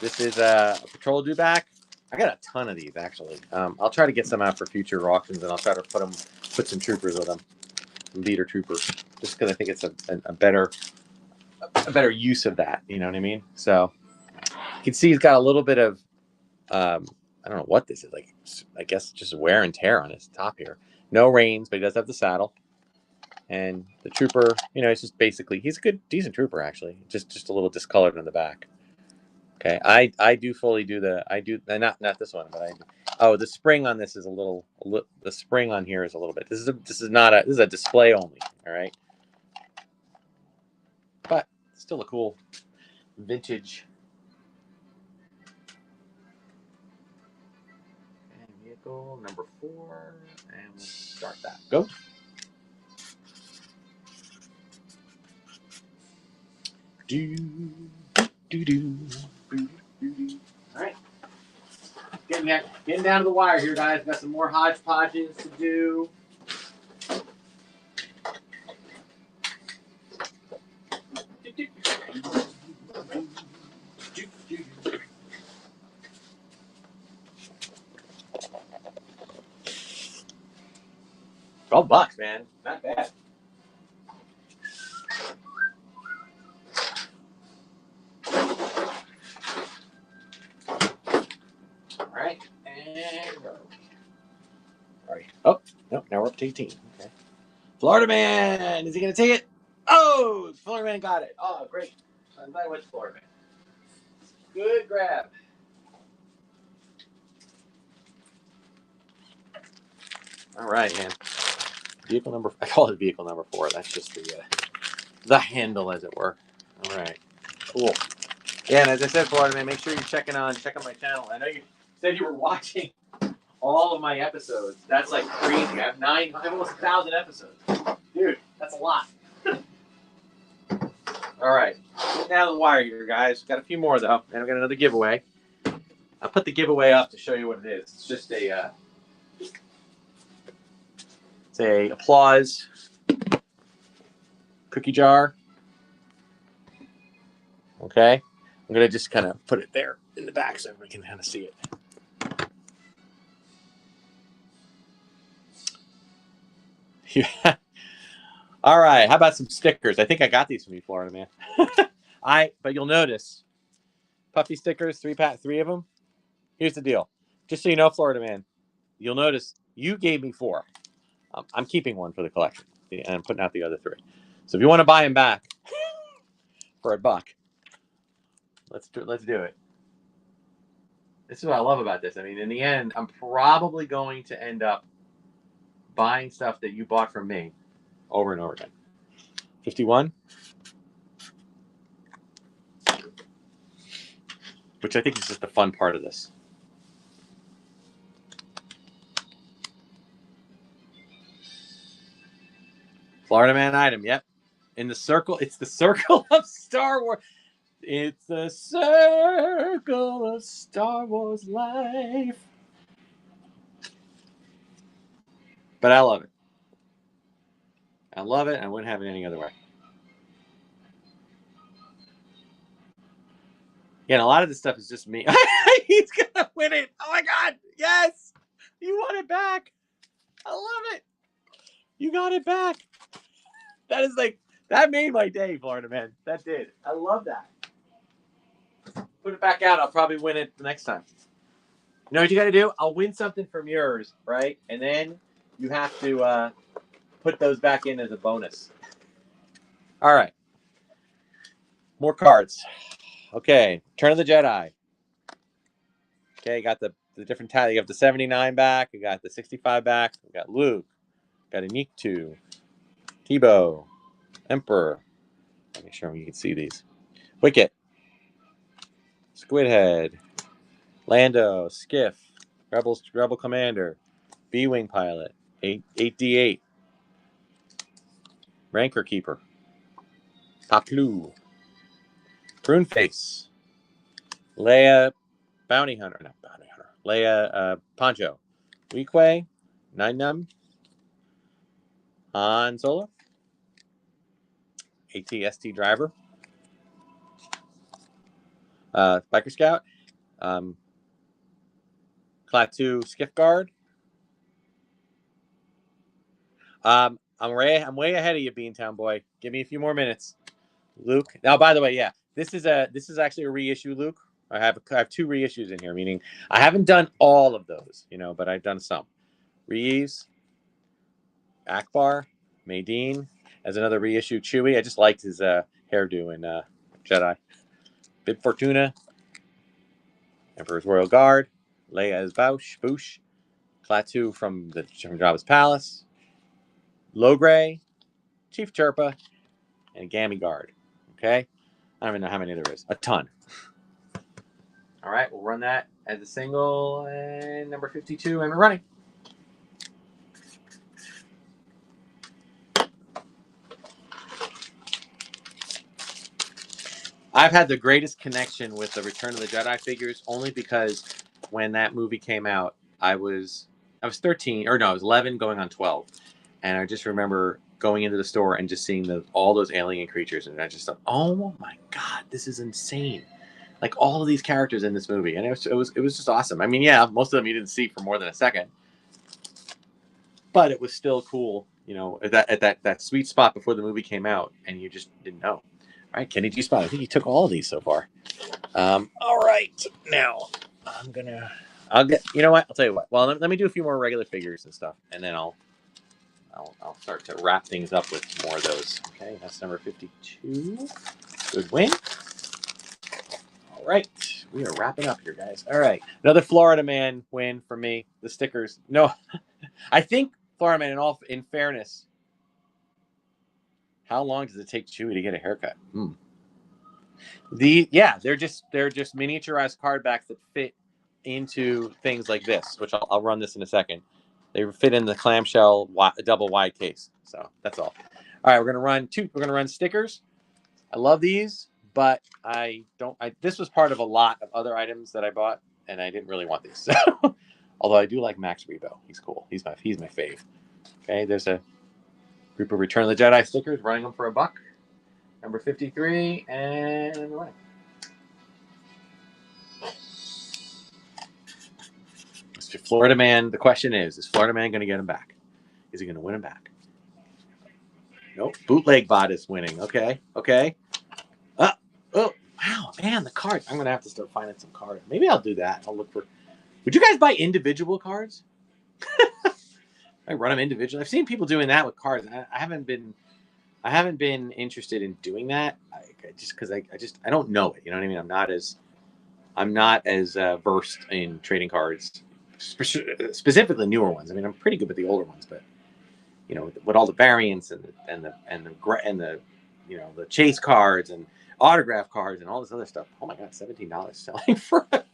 This is a Patrol Dewback. I got a ton of these actually. I'll try to get some out for future auctions, and I'll try to put some troopers with them, some beater troopers, just because I think it's a better use of that. You know what I mean? So you can see he's got a little bit of I don't know what this is, like, I guess just wear and tear on his top here. No reins, but he does have the saddle. And the trooper, you know, it's just basically, he's a decent trooper, actually. Just a little discolored in the back. Okay, I do fully do not this one, but I do. Oh, the spring on this is the spring on here is a little bit. This is a display only, all right? But still a cool vintage. Vehicle number 4, and we'll start that. Go. All right. Getting down to the wire here, guys. Got some more hodgepodges to do. $12, man. Not bad. All right. And go. Sorry. Oh, no. Now we're up to 18. Okay. Florida Man. Is he going to take it? Oh, Florida Man got it. Oh, great. I'm glad I went to Florida Man. Good grab. All right, man. Vehicle number. I call it vehicle number 4. That's just the handle, as it were. All right. Cool. Yeah, and as I said, Florida Man, make sure you're checking on my channel. I know you said you were watching all of my episodes. That's like crazy. I have almost 1,000 episodes. Dude, that's a lot. All right. Get down the wire here, guys. Got a few more, though. And I've got another giveaway. I'll put the giveaway up to show you what it is. It's just a applause cookie jar. Okay. I'm going to just kind of put it there in the back so everybody can kind of see it. Yeah. All right. How about some stickers? I think I got these from you, Florida Man. But you'll notice puffy stickers, three of them. Here's the deal. Just so you know, Florida Man, you'll notice you gave me 4. I'm keeping one for the collection, and I'm putting out the other 3. So if you want to buy them back for $1, let's do it. This is what I love about this. I mean, in the end, I'm probably going to end up buying stuff that you bought from me over and over again. 51, which I think is just the fun part of this. Florida Man item, yep. In the circle, it's the circle of Star Wars. It's the circle of Star Wars life. But I love it. I love it. I wouldn't have it any other way. Yeah, and a lot of this stuff is just me. He's going to win it. Oh, my God. Yes. You want it back. I love it. You got it back. That made my day, Florida Man. That did. I love that. Put it back out. I'll probably win it the next time. You know what you got to do? I'll win something from yours, right? And then you have to put those back in as a bonus. All right. More cards. Okay. Turn of the Jedi. Okay, got the different tally. You have the 79 back. You got the 65 back. We got Luke. Got a Nikto. Tebow. Emperor. Make sure you can see these. Wicket. Squidhead. Lando. Skiff. Rebel Commander. B-Wing Pilot. 8D8. Rancor Keeper. Paplu. Pruneface. Leia Bounty Hunter. Not Bounty Hunter. Leia Poncho. Weequay. Nine Num. Han Solo. ATST Driver. Biker Scout. Klaatu Skiff Guard. I'm way ahead of you, Beantown Boy. Give me a few more minutes. Luke. Now, by the way, yeah, this is actually a reissue, Luke. I have 2 reissues in here, meaning I haven't done all of those, but I've done some. Reeves, Akbar, Maydeen, as another reissue. Chewie. I just liked his hairdo in Jedi. Bib Fortuna, Emperor's Royal Guard, Leia as Boush, Klaatu from Jabba's Palace, Logray, Chief Chirpa, and Gammy Guard. Okay? I don't even know how many there is. A ton. All right, we'll run that as a single and number 52, and we're running. I've had the greatest connection with the Return of the Jedi figures only because when that movie came out, I was 13, or no, I was 11 going on 12. And I just remember going into the store and just seeing all those alien creatures. And I just thought, oh my God, this is insane. Like all of these characters in this movie. And it was just awesome. I mean, yeah, most of them you didn't see for more than a second. but it was still cool, you know, at that sweet spot before the movie came out, and you just didn't know. All right, Kenny G Spot. I think he took all of these so far. All right, now I'll get. You know what? I'll tell you what. Well, let me do a few more regular figures and stuff, and then I'll start to wrap things up with more of those. Okay, that's number 52. Good win. All right, we are wrapping up here, guys. All right, another Florida Man win for me. The stickers. No, I think Florida Man. In fairness, how long does it take Chewy to get a haircut? They're just miniaturized card backs that fit into things like this, which I'll run this in a second. They fit in the clamshell double wide case. So that's all. All right, we're gonna run stickers. I love these, but this was part of a lot of other items that I bought, and I didn't really want these. So, although I do like Max Rebo, he's cool. He's my fave. Okay, there's a group of Return of the Jedi stickers, running them for $1. Number 53, and right. Florida Man. The question is Florida Man going to get him back? Is he going to win him back? Nope. Bootleg Bot is winning. Okay. Oh, wow, man, the card. I'm going to have to start finding some cards. Maybe I'll do that. I'll look for. Would you guys buy individual cards? I run them individually. I've seen people doing that with cards. I haven't been interested in doing that. Just because I don't know it. You know what I mean? I'm not as versed in trading cards, specifically newer ones. I mean, I'm pretty good with the older ones, but you know, with all the variants and the you know, the chase cards and autograph cards and all this other stuff. Oh my God, $17 selling for a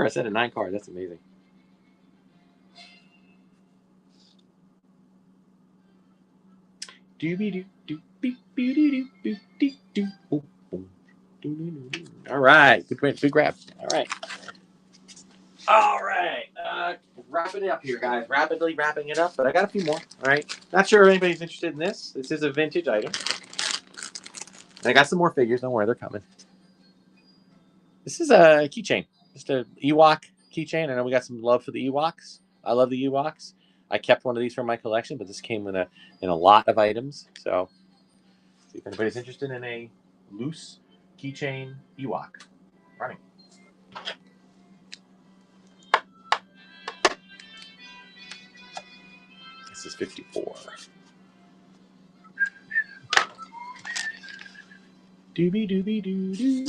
set of 9 cards. That's amazing. All right, good grab. All right, wrap it up here, guys. Rapidly wrapping it up, but I got a few more. All right, not sure if anybody's interested in this. This is a vintage item. And I got some more figures. Don't worry, they're coming. This is a keychain, just a Ewok keychain. I know we got some love for the Ewoks. I love the Ewoks. I kept one of these from my collection, but this came in a lot of items. So, see if anybody's interested in a loose keychain Ewok. Running. This is 54. Doobie doobie doo doo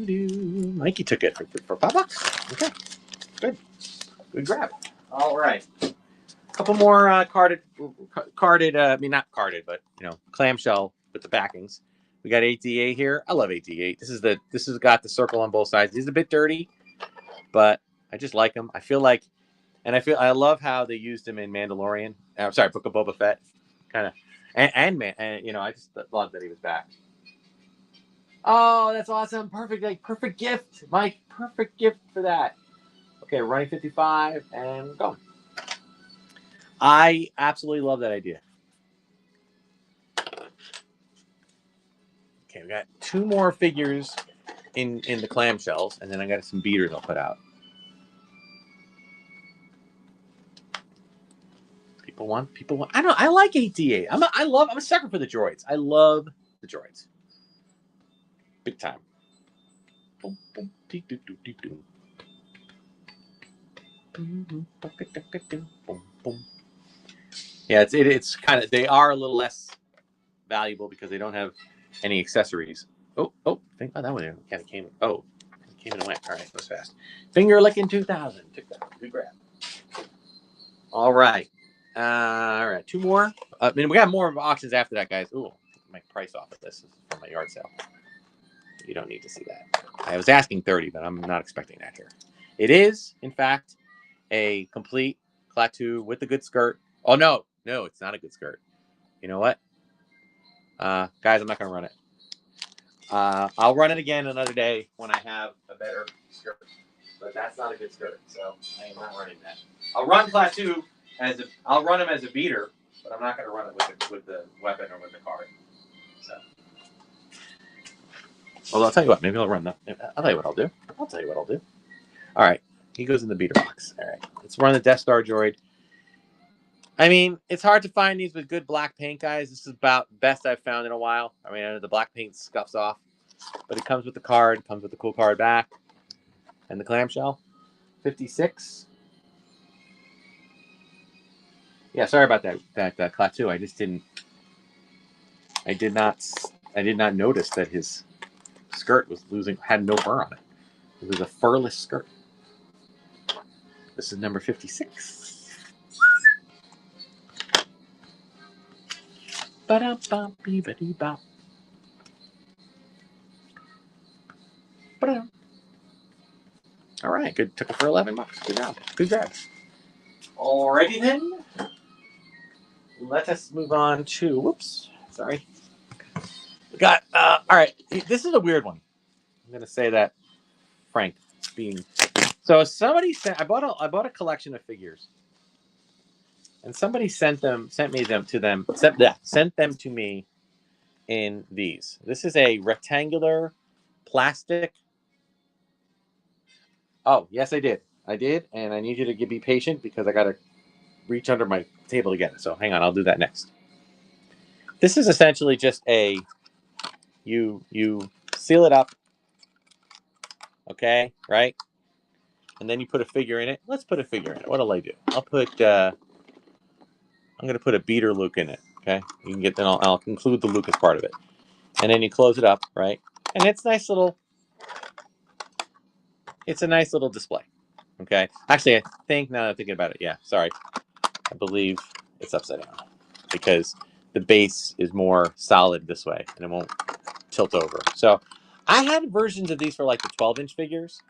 doo. Mikey took it for $5. Okay, good grab. All right, a couple more carded. I mean, not carded, but you know, clamshell with the backings. We got 8D8 here. I love 8D8. This has got the circle on both sides. He's a bit dirty, but I just like him. I love how they used him in Mandalorian. I'm sorry, Book of Boba Fett, kind of, and you know, I just love that he was back. Oh, that's awesome! Perfect gift, Mike. Perfect gift for that. Okay, running 55 and going. I absolutely love that idea. Okay, we got 2 more figures in the clamshells, and then I got some beaters I'll put out. People want. I like 8D8. I'm a sucker for the droids. I love the droids. Big time. Yeah, it's kind of, they are a little less valuable because they don't have any accessories. Think about that one. Kind of came. Oh, it came and went. All right, that was fast. Finger licking 2000. Took that. Good grab. All right. 2 more. I mean, we got more auctions after that, guys. Ooh, my price off of this is from my yard sale. You don't need to see that. I was asking 30, but I'm not expecting that here. It is, in fact, a complete Klaatu with a good skirt. Oh no, it's not a good skirt. You know what? Guys, I'm not gonna run it. I'll run it again another day when I have a better skirt. But that's not a good skirt, so I am not running that. I'll run Klaatu I'll run him as a beater, but I'm not gonna run it with the weapon or with the card. So. Well, I'll tell you what. Maybe I'll run that. I'll tell you what I'll do. All right. He goes in the beater box. All right. Let's run the Death Star droid. I mean, it's hard to find these with good black paint, guys. This is about best I've found in a while. I mean, the black paint scuffs off, but it comes with the card, comes with the cool card back, and the clamshell. 56. Yeah, sorry about that Klaatu. I did not notice that his skirt had no fur on it. It was a furless skirt. This is number 56. Ba-da-ba-bee-ba-dee-bop. Ba-da. All right, good. Took it for $11. Good job. Good grab. Alrighty then. Let us move on to. Whoops. Sorry. We got. All right. This is a weird one. I'm gonna say that. Frank being. So somebody sent. I bought a collection of figures, and somebody sent them to me in these. This is a rectangular plastic. Oh, yes, I did. And I need you to be patient because I got to reach under my table to get it. So hang on, I'll do that next. This is essentially just you seal it up, okay, right? And then you put a figure in it. Let's put a figure in it. What'll I do? I'm going to put a beater Luke in it, okay? You can get then I'll include the Luke as part of it. And then you close it up, right? And it's a nice little display. Okay. Actually, I think now that I'm thinking about it, yeah, sorry. I believe it's upside down because the base is more solid this way and it won't tilt over. So I had versions of these for like the 12-inch figures,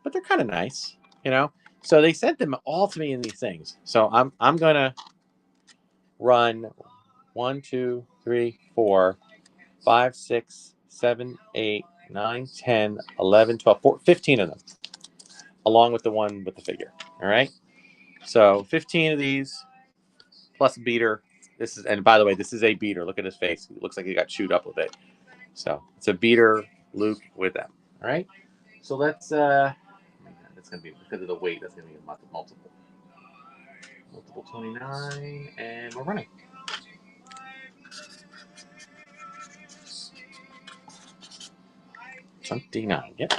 but they're kind of nice, you know? So they sent them all to me in these things. So I'm going to run 1, 2, 3, 4, 5, 6, 7, 8, 9, 10, 11, 12, 14, 15 of them, along with the one with the figure. All right. So 15 of these plus a beater. And by the way, this is a beater. Look at his face. It looks like he got chewed up with it. So it's a beater Luke with them. All right. So that's going to be, because of the weight, that's going to be a multiple 29, and we're running. $29. Yep.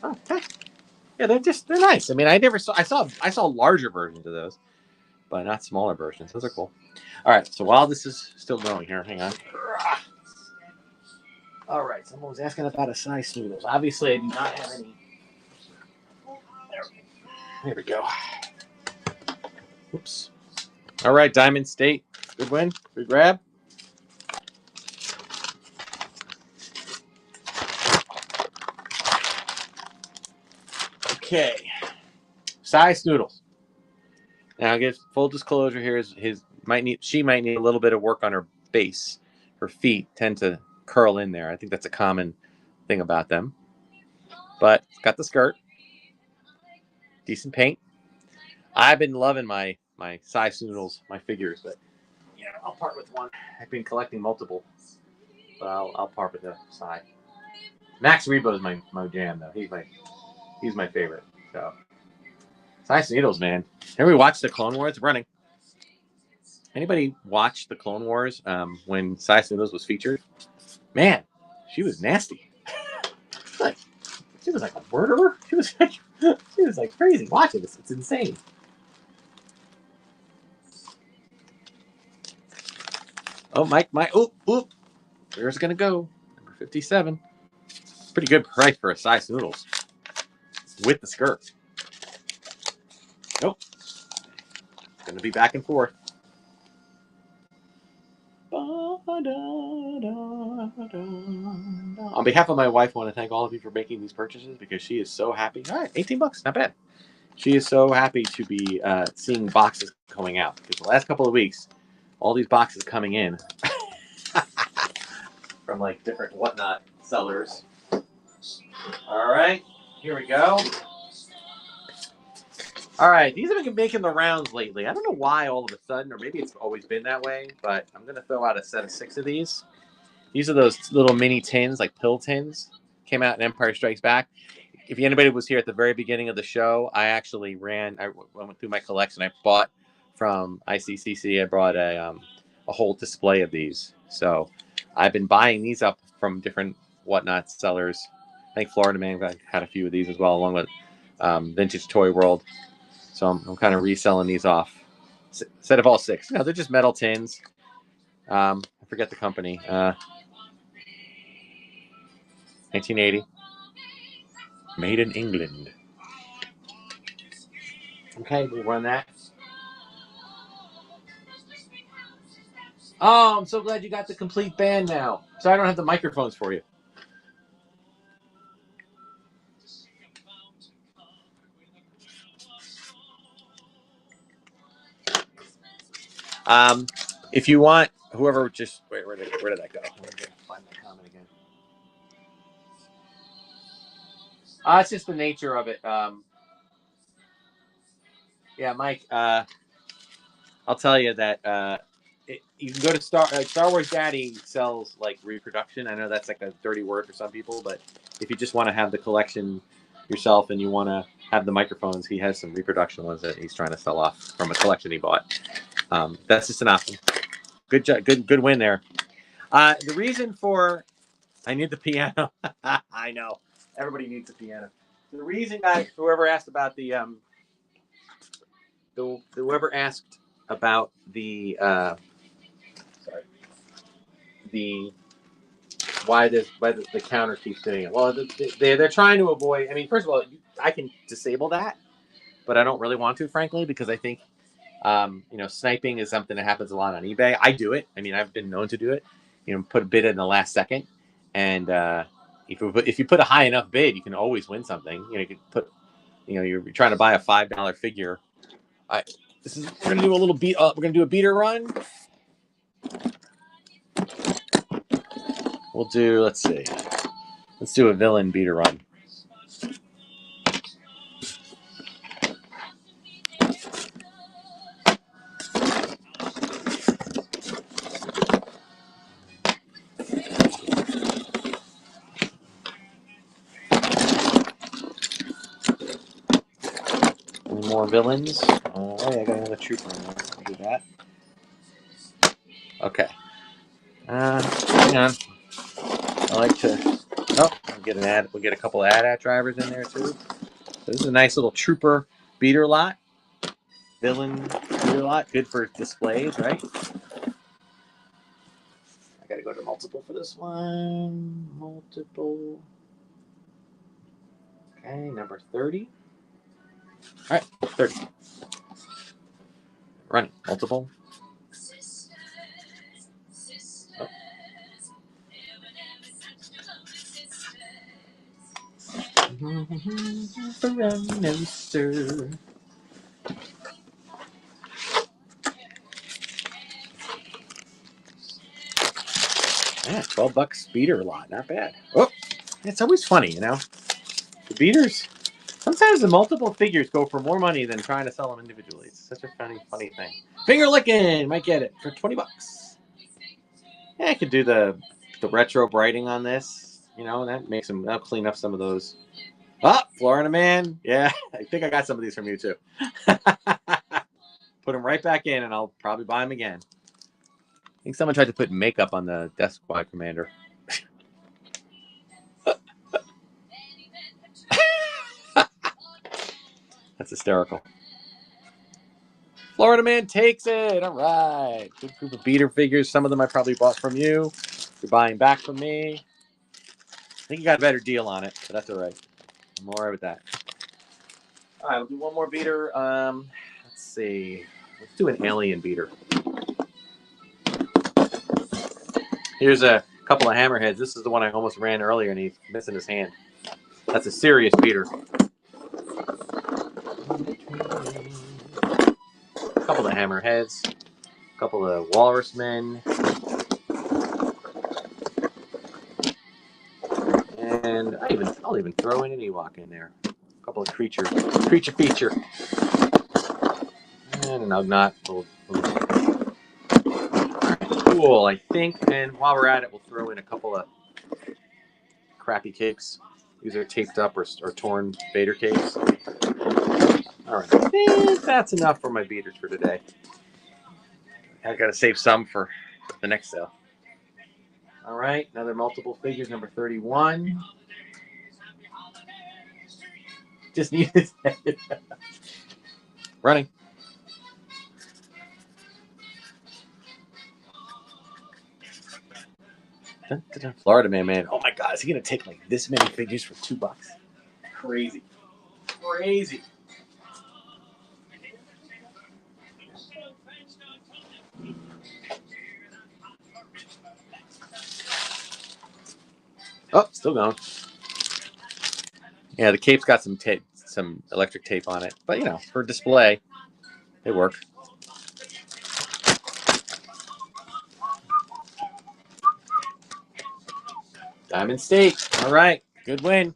Okay. Yeah, they're nice. I mean, I saw larger versions of those, but not smaller versions. Those are cool. All right. So while this is still going here, hang on. All right. Someone was asking about a size noodles. Obviously, I do not have any. There we go. Oops. All right, Diamond State. Good win. Good grab. Okay. Size noodles. Now, I guess full disclosure here is she might need a little bit of work on her base. Her feet tend to curl in there. I think that's a common thing about them. But it's got the skirt. Decent paint. I've been loving my size noodles, my figures, but I'll part with one. I've been collecting multiple, but I'll part with the side. Max Rebo is my jam though. He's my favorite. So size noodles, man. Have we watched the Clone Wars? Running. Anybody watch the Clone Wars when Size Noodles was featured? Man, she was nasty. She was like a murderer. She was like crazy. Watch it. It's insane. Oh, Mike. Oop. Where's it gonna go? Number 57. Pretty good price for a Size Noodles with the skirt. Nope. Gonna be back and forth. On behalf of my wife, I want to thank all of you for making these purchases because she is so happy. All right, $18, not bad. She is so happy to be seeing boxes coming out because the last couple of weeks, all these boxes coming in from like different whatnot sellers. All right, here we go. All right, these have been making the rounds lately. I don't know why all of a sudden, or maybe it's always been that way, but I'm going to throw out a set of 6 of these. These are those little mini tins, like pill tins. Came out in Empire Strikes Back. If anybody was here at the very beginning of the show, I actually I went through my collection. I bought from ICCC. I brought a whole display of these. So I've been buying these up from different whatnot sellers. I think Florida Man had a few of these as well, along with Vintage Toy World. So I'm kind of reselling these off. Set of all 6. No, they're just metal tins. I forget the company. 1980. Made in England. Okay, we'll run that. Oh, I'm so glad you got the complete band now. So I don't have the microphones for you. If you want, whoever just wait, where did that go? I'm gonna find my comment again. It's just the nature of it. Yeah, Mike. I'll tell you that you can go to Star Wars Daddy sells like reproduction. I know that's like a dirty word for some people, but if you just want to have the collection yourself and you want to have the microphones, he has some reproduction ones that he's trying to sell off from a collection he bought. That's just an option. Good job, good win there. The reason for I need the piano. I know everybody needs a piano. The reason, guys, whoever asked about whoever asked about the why the counter keeps doing it. Well, they're trying to avoid. I mean, first of all, I can disable that, but I don't really want to, frankly, because I think sniping is something that happens a lot on eBay. I do it. I mean, I've been known to do it. Put a bid in the last second, and if you put a high enough bid, you can always win something. You can put, you're trying to buy a $5 figure. We're gonna do a little beat. We're gonna do a beater run. We'll do. Let's see. Let's do a villain beater run. Any more villains? Oh, I got another trooper in there. I'll do that. Okay. Hang on. I like to. Oh, we'll get an ad. We'll get a couple of AT-AT drivers in there too. So this is a nice little trooper beater lot. Villain beater lot. Good for displays, right? I gotta go to multiple for this one. Multiple. Okay, number 30. All right, 30. Running. Multiple. Oh. No, sir. Yeah, $12 beater lot. Not bad. Oh, it's always funny, The beaters. Sometimes the multiple figures go for more money than trying to sell them individually. It's such a funny thing. Finger licking might get it for $20. Yeah, I could do the retro brighting on this. That makes them. That'll clean up some of those. Oh, Florida Man. Yeah, I think I got some of these from you too. Put them right back in, and I'll probably buy them again. I think someone tried to put makeup on the Death Squad commander. That's hysterical. Florida Man takes it. All right. Good group of beater figures. Some of them I probably bought from you. You're buying back from me. I think you got a better deal on it, but that's all right. I'm all right with that. All right, we'll do one more beater. Let's see. Let's do an alien beater. Here's a couple of hammerheads. This is the one I almost ran earlier, and he's missing his hand. That's a serious beater. A couple of hammerheads. A couple of walrus men. And I'll even throw in an Ewok in there. A couple of creature feature. And a nut. Cool, I think. And while we're at it, we'll throw in a couple of crappy cakes. These are taped up or torn Vader cakes. All right, I think that's enough for my beaters for today. I gotta save some for the next sale. All right, another multiple figures, number 31. Just need his head. Running. Dun, dun, dun. Florida man. Oh my God, is he gonna take like this many figures for $2? Crazy. Crazy. Oh, still going. Yeah, the cape's got some tape, some electric tape on it, but you know, for display, they work. Diamond State. All right, good win.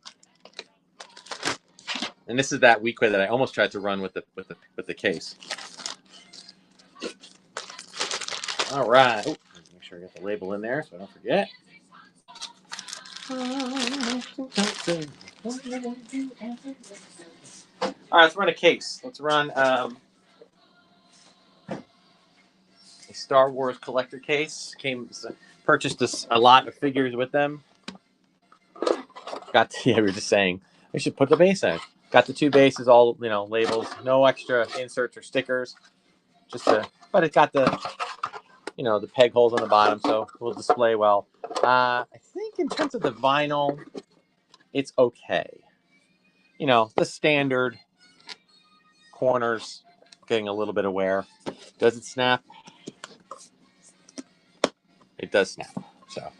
And this is that weekly that I almost tried to run with the case. All right. Oh, make sure I get the label in there so I don't forget. All right, let's run a case. Let's run a Star Wars collector case. Purchased a lot of figures with them. We were just saying we should put the base in. Got the 2 bases, all labels, no extra inserts or stickers. But it got the the peg holes on the bottom, so it will display well. I think in terms of the vinyl, it's okay. The standard corners getting a little bit of wear. Does it snap? It does snap. So.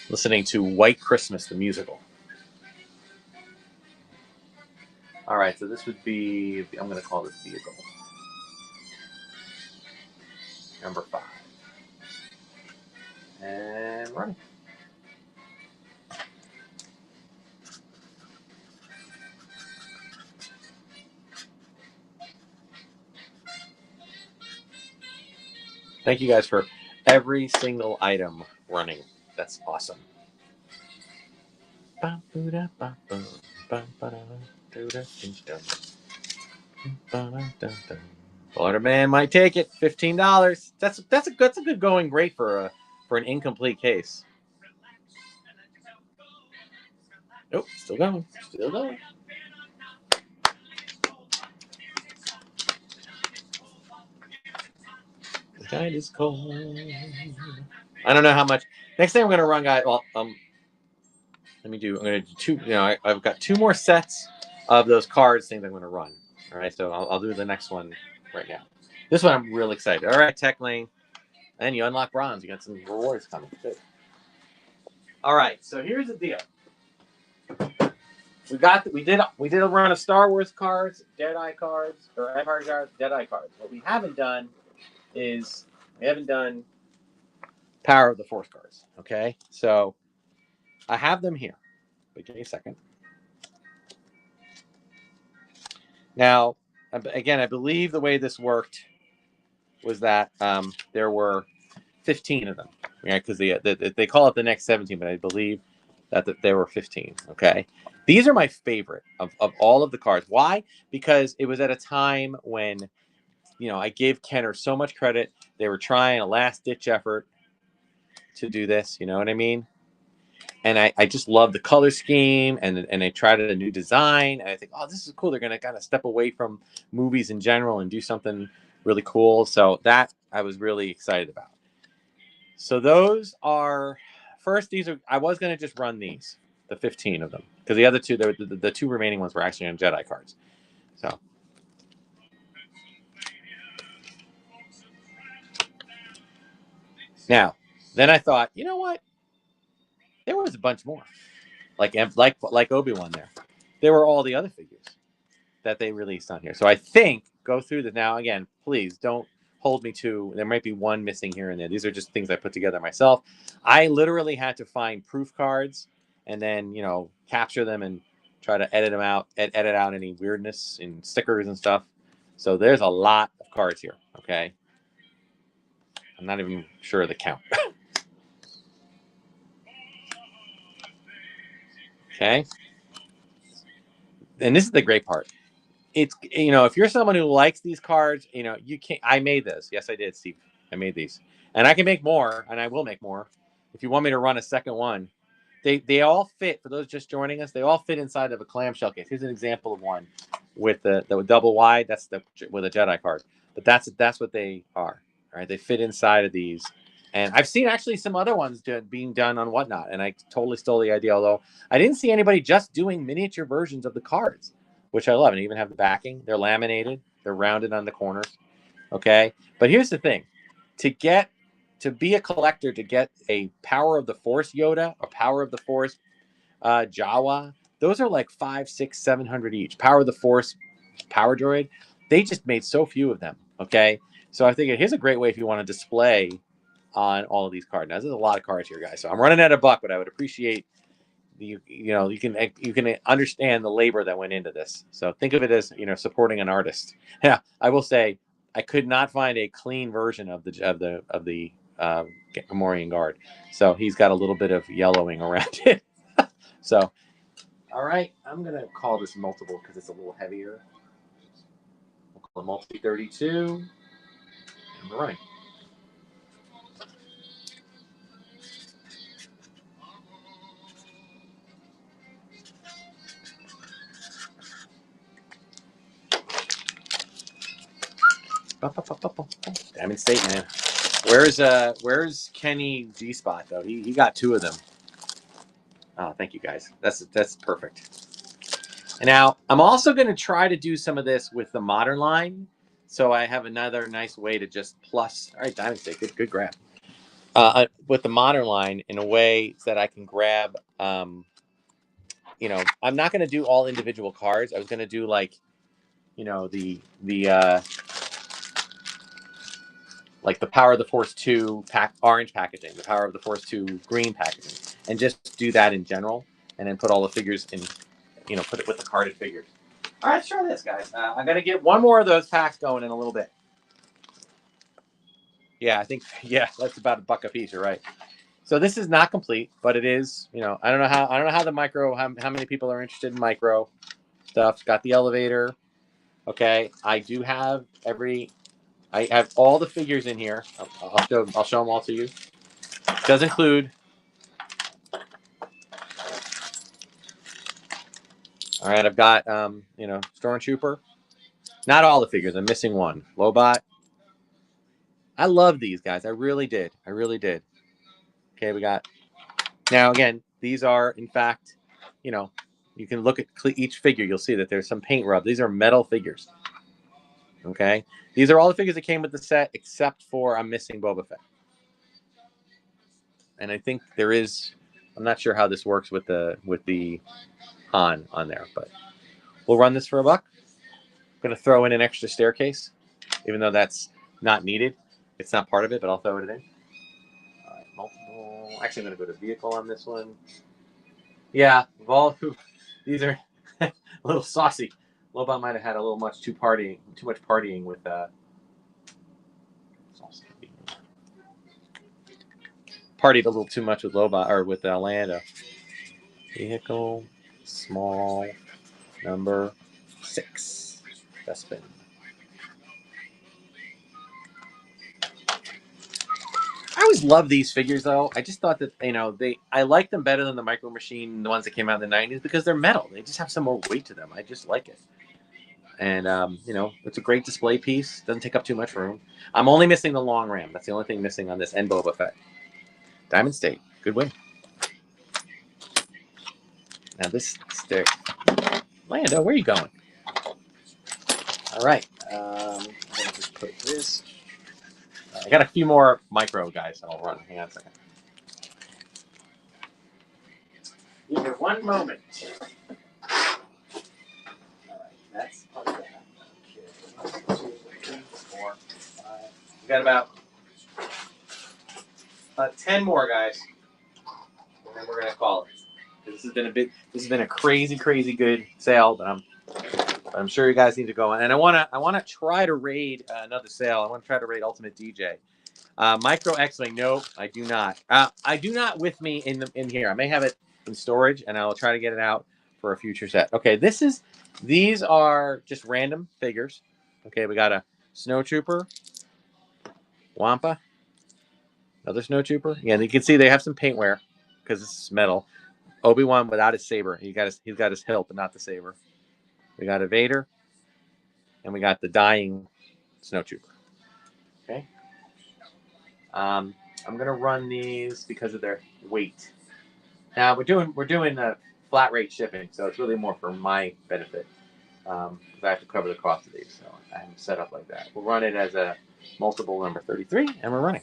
Listening to White Christmas, the musical. All right, so this would be, I'm going to call this vehicle. Number 5. And running. Thank you guys for every single item running. That's awesome. Florida man might take it. $15. That's a good going rate for an incomplete case. Nope, still going. Still going. The night is cold. I don't know how much. Next thing I'm gonna run, guys. Well, I'm gonna do 2. I've got 2 more sets of those cards. Things I'm gonna run. All right, so I'll do the next one right now. This one I'm real excited. All right, Tech Lane, and you unlock bronze. You got some rewards coming too. All right, so here's the deal. We did a run of Star Wars cards, Jedi cards, or Empire cards, Jedi cards. What we haven't done is Power of the Force cards. Okay, so I have them here. But give me a second. Now, again, I believe the way this worked was that there were 15 of them. Yeah, because they call it the next 17, but I believe that there were 15. Okay, these are my favorite of all of the cards. Why? Because it was at a time when I gave Kenner so much credit. They were trying a last-ditch effort to do this. You know what I mean? And I just love the color scheme, and they tried a new design, and I think, oh, this is cool. They're going to kind of step away from movies in general and do something really cool. So that I was really excited about. So those are first. I was going to just run these, the 15 of them, because the other 2, the 2 remaining ones were actually on Jedi cards. So. Now, then I thought, you know what? There was a bunch more, like Obi-Wan. There were all the other figures that they released on here. So I think go through this now. Again, please don't hold me to. There might be one missing here and there. These are just things I put together myself. I literally had to find proof cards and then capture them and try to edit them out, edit out any weirdness in stickers and stuff. So there's a lot of cards here. Okay, I'm not even sure of the count. Okay, and this is the great part. It's, you know, if you're someone who likes these cards, you know, you can't. I made this. Yes, I did, Steve. I made these, and I can make more, and I will make more if you want me to run a second one. They all fit, for those just joining us. They all fit inside of a clamshell case. Here's an example of one with the double wide. That's the with a Jedi card, but that's what they are. All right, they fit inside of these, and I've seen actually some other ones being done on Whatnot, and I totally stole the idea. Although I didn't see anybody just doing miniature versions of the cards, which I love, and even have the backing. They're laminated. They're rounded on the corners. Okay, but here's the thing: to be a collector, to get a Power of the Force Yoda, or Power of the Force Jawa, those are like 500, 600, 700 each. Power of the Force Power Droid, they just made so few of them. Okay, so I think here's a great way if you want to display on all of these cards. Now, there's a lot of cards here, guys, so I'm running out of buck, but I would appreciate you know, you can understand the labor that went into this. So think of it as, you know, supporting an artist. Yeah, I will say I could not find a clean version of the Gamorrean guard, so he's got a little bit of yellowing around it. So, all right, I'm gonna call this multiple because it's a little heavier. We'll call it multi 32, and we're running. Diamond State, man. Where's Kenny G Spot though? He got two of them. Oh, thank you guys. That's perfect. And now I'm also going to try to do some of this with the modern line, so I have another nice way to just plus. All right, Diamond State, good grab. With the modern line in a way that I can grab. You know, I'm not going to do all individual cards. I was going to do like, you know, the like the Power of the Force 2 orange packaging, the Power of the Force 2 green packaging, and just do that in general, and then put all the figures in, you know, put it with the carded figures. All right, let's try this, guys. I'm going to get one more of those packs going in a little bit. Yeah, I think, yeah, that's about $1 a piece. You're right. So this is not complete, but it is, you know, I don't know how the micro, how many people are interested in micro stuff. Got the elevator. Okay. I have all the figures in here. I'll show them all to you. It does include, all right, I've got, you know, Stormtrooper. Not all the figures. I'm missing one. Lobot. I love these guys. I really did. I really did. Okay, we got, now again, these are, in fact, you know, you can look at each figure. You'll see that there's some paint rub. These are metal figures. Okay, these are all the figures that came with the set, except for I'm missing Boba Fett. And I think there is, I'm not sure how this works with the Han on there, but we'll run this for $1. I'm going to throw in an extra staircase, even though that's not needed. It's not part of it, but I'll throw it in. All right, multiple. Actually, I'm going to go to vehicle on this one. Yeah, these are a little saucy. Lobot might have had a little too much partying with partied a little too much with Lobot, or with Lando. Vehicle, small, number 6. Bespin. I always love these figures, though. I just thought that, you know, I like them better than the Micro Machine, the ones that came out in the 90s, because they're metal. They just have some more weight to them. I just like it. And, you know, it's a great display piece. Doesn't take up too much room. I'm only missing the long ram. That's the only thing missing on this, and Boba Fett. Diamond State. Good win. Now this stick. Lando, where are you going? All right. I'm going to just put this. I got a few more micro guys I'll run. Hang on a second. Give me one moment. All right, that's part of that. Okay. 1, 2, 3, 4, 5. We got about 10 more, guys. And then we're going to call it. This has been a crazy good sale, but I'm sure you guys need to go on. And I wanna try to raid another sale. I want to try to raid Ultimate DJ. Micro X-Wing, no, I do not. I do not with me in here. I may have it in storage, and I'll try to get it out for a future set. Okay, these are just random figures. Okay, we got a Snowtrooper, Wampa, another Snowtrooper. Yeah, and you can see they have some paint wear because this is metal. Obi-Wan without his saber. He's got his hilt, but not the saber. We got a Vader, and we got the dying Snowtrooper. Okay. I'm gonna run these because of their weight. Now we're doing a flat rate shipping, so it's really more for my benefit because I have to cover the cost of these. So I have them set up like that. We'll run it as a multiple number 33, and we're running.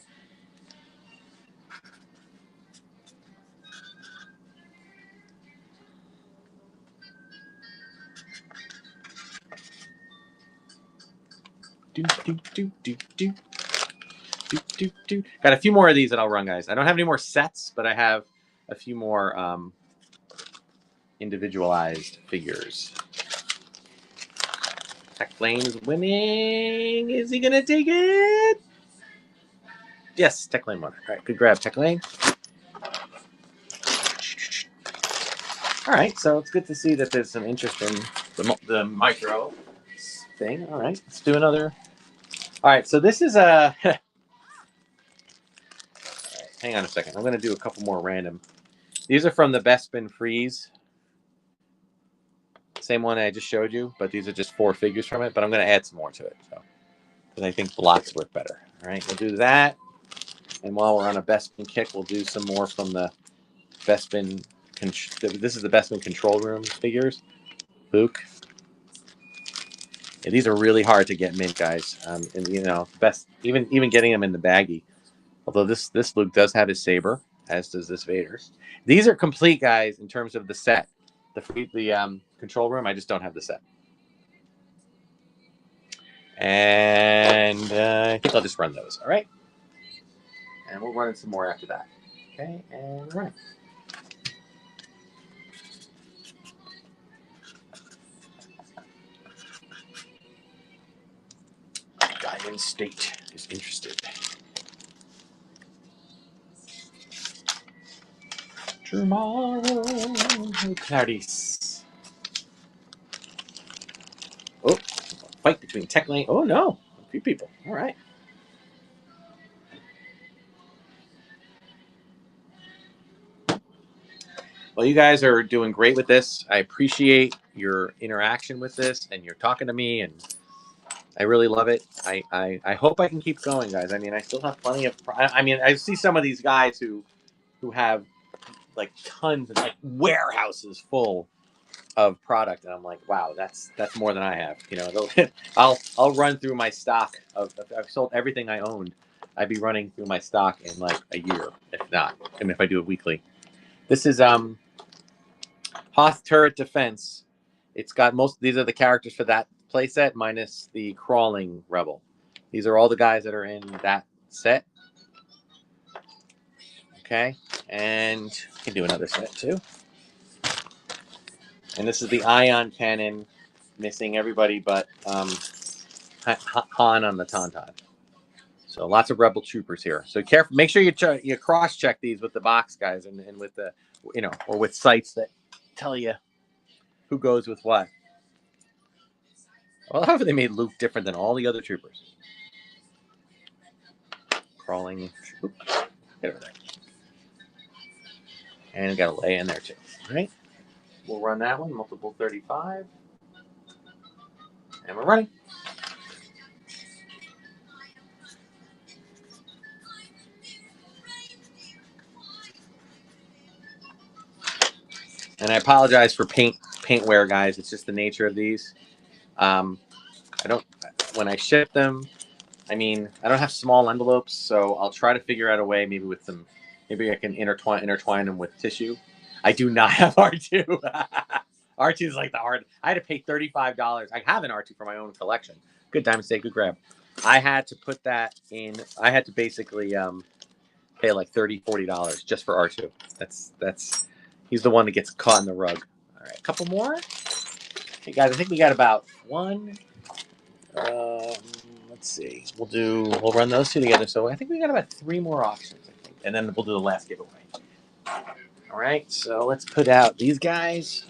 Got a few more of these that I'll run, guys. I don't have any more sets, but I have a few more individualized figures. Tech Lane is winning. Is he gonna take it? Yes, Tech Lane won. All right, good grab, Tech Lane. All right, so it's good to see that there's some interest in the micro thing. All right, let's do another. All right, so this is a. Hang on a second. I'm going to do a couple more random. These are from the Bespin Freeze. Same one I just showed you, but these are just 4 figures from it. But I'm going to add some more to it, so because I think blocks work better. All right, we'll do that. And while we're on a Bespin kick, we'll do some more from the Bespin. This is the Bespin Control Room figures. Luke. Yeah, these are really hard to get mint, guys. And you know, best even getting them in the baggie. Although this Luke does have his saber, as does this Vader. These are complete, guys, in terms of the set. The control room, I just don't have the set. And I think I'll just run those. All right. And we'll run some more after that. Okay, and run. Diamond State is interested. Tomorrow, Clarice. Oh, fight between Tech Lane. Oh no, a few people. All right. Well, you guys are doing great with this. I appreciate your interaction with this, and you're talking to me, and I really love it. I hope I can keep going, guys. I mean, I still have plenty of. I mean, I see some of these guys who have like tons of like warehouses full of product, and I'm like, wow, that's more than I have. You know, I'll run through my stock I've sold everything I owned. I'd be running through my stock in like a year, if not. I mean, if I do it weekly. This is Hoth Turret Defense. It's got these are the characters for that playset minus the Crawling Rebel. These are all the guys that are in that set. Okay, and you can do another set too. And this is the Ion Cannon, missing everybody but Han on the Tauntaun. So lots of Rebel troopers here. So careful. Make sure you cross check these with the box, guys, and with the or with sites that tell you who goes with what. Well, how have they made Luke different than all the other troopers? Crawling. Oops, get over there. And we got a Leia in there too. All right. We'll run that one, multiple 35. And we're running. And I apologize for paint wear, guys. It's just the nature of these. When I ship them, I mean, I don't have small envelopes, so I'll try to figure out a way, maybe I can intertwine them with tissue. I do not have R2. R2 is like the hard. I had to pay $35. I have an R2 for my own collection. Good Diamond State, good grab. I had to put that in. I had to basically pay like $30, $40 just for R2. That's He's the one that gets caught in the rug. All right, a couple more. Hey guys, I think we got about one. Let's see. We'll run those two together. So I think we got about 3 more auctions, I think, and then we'll do the last giveaway. All right, so let's put out these guys.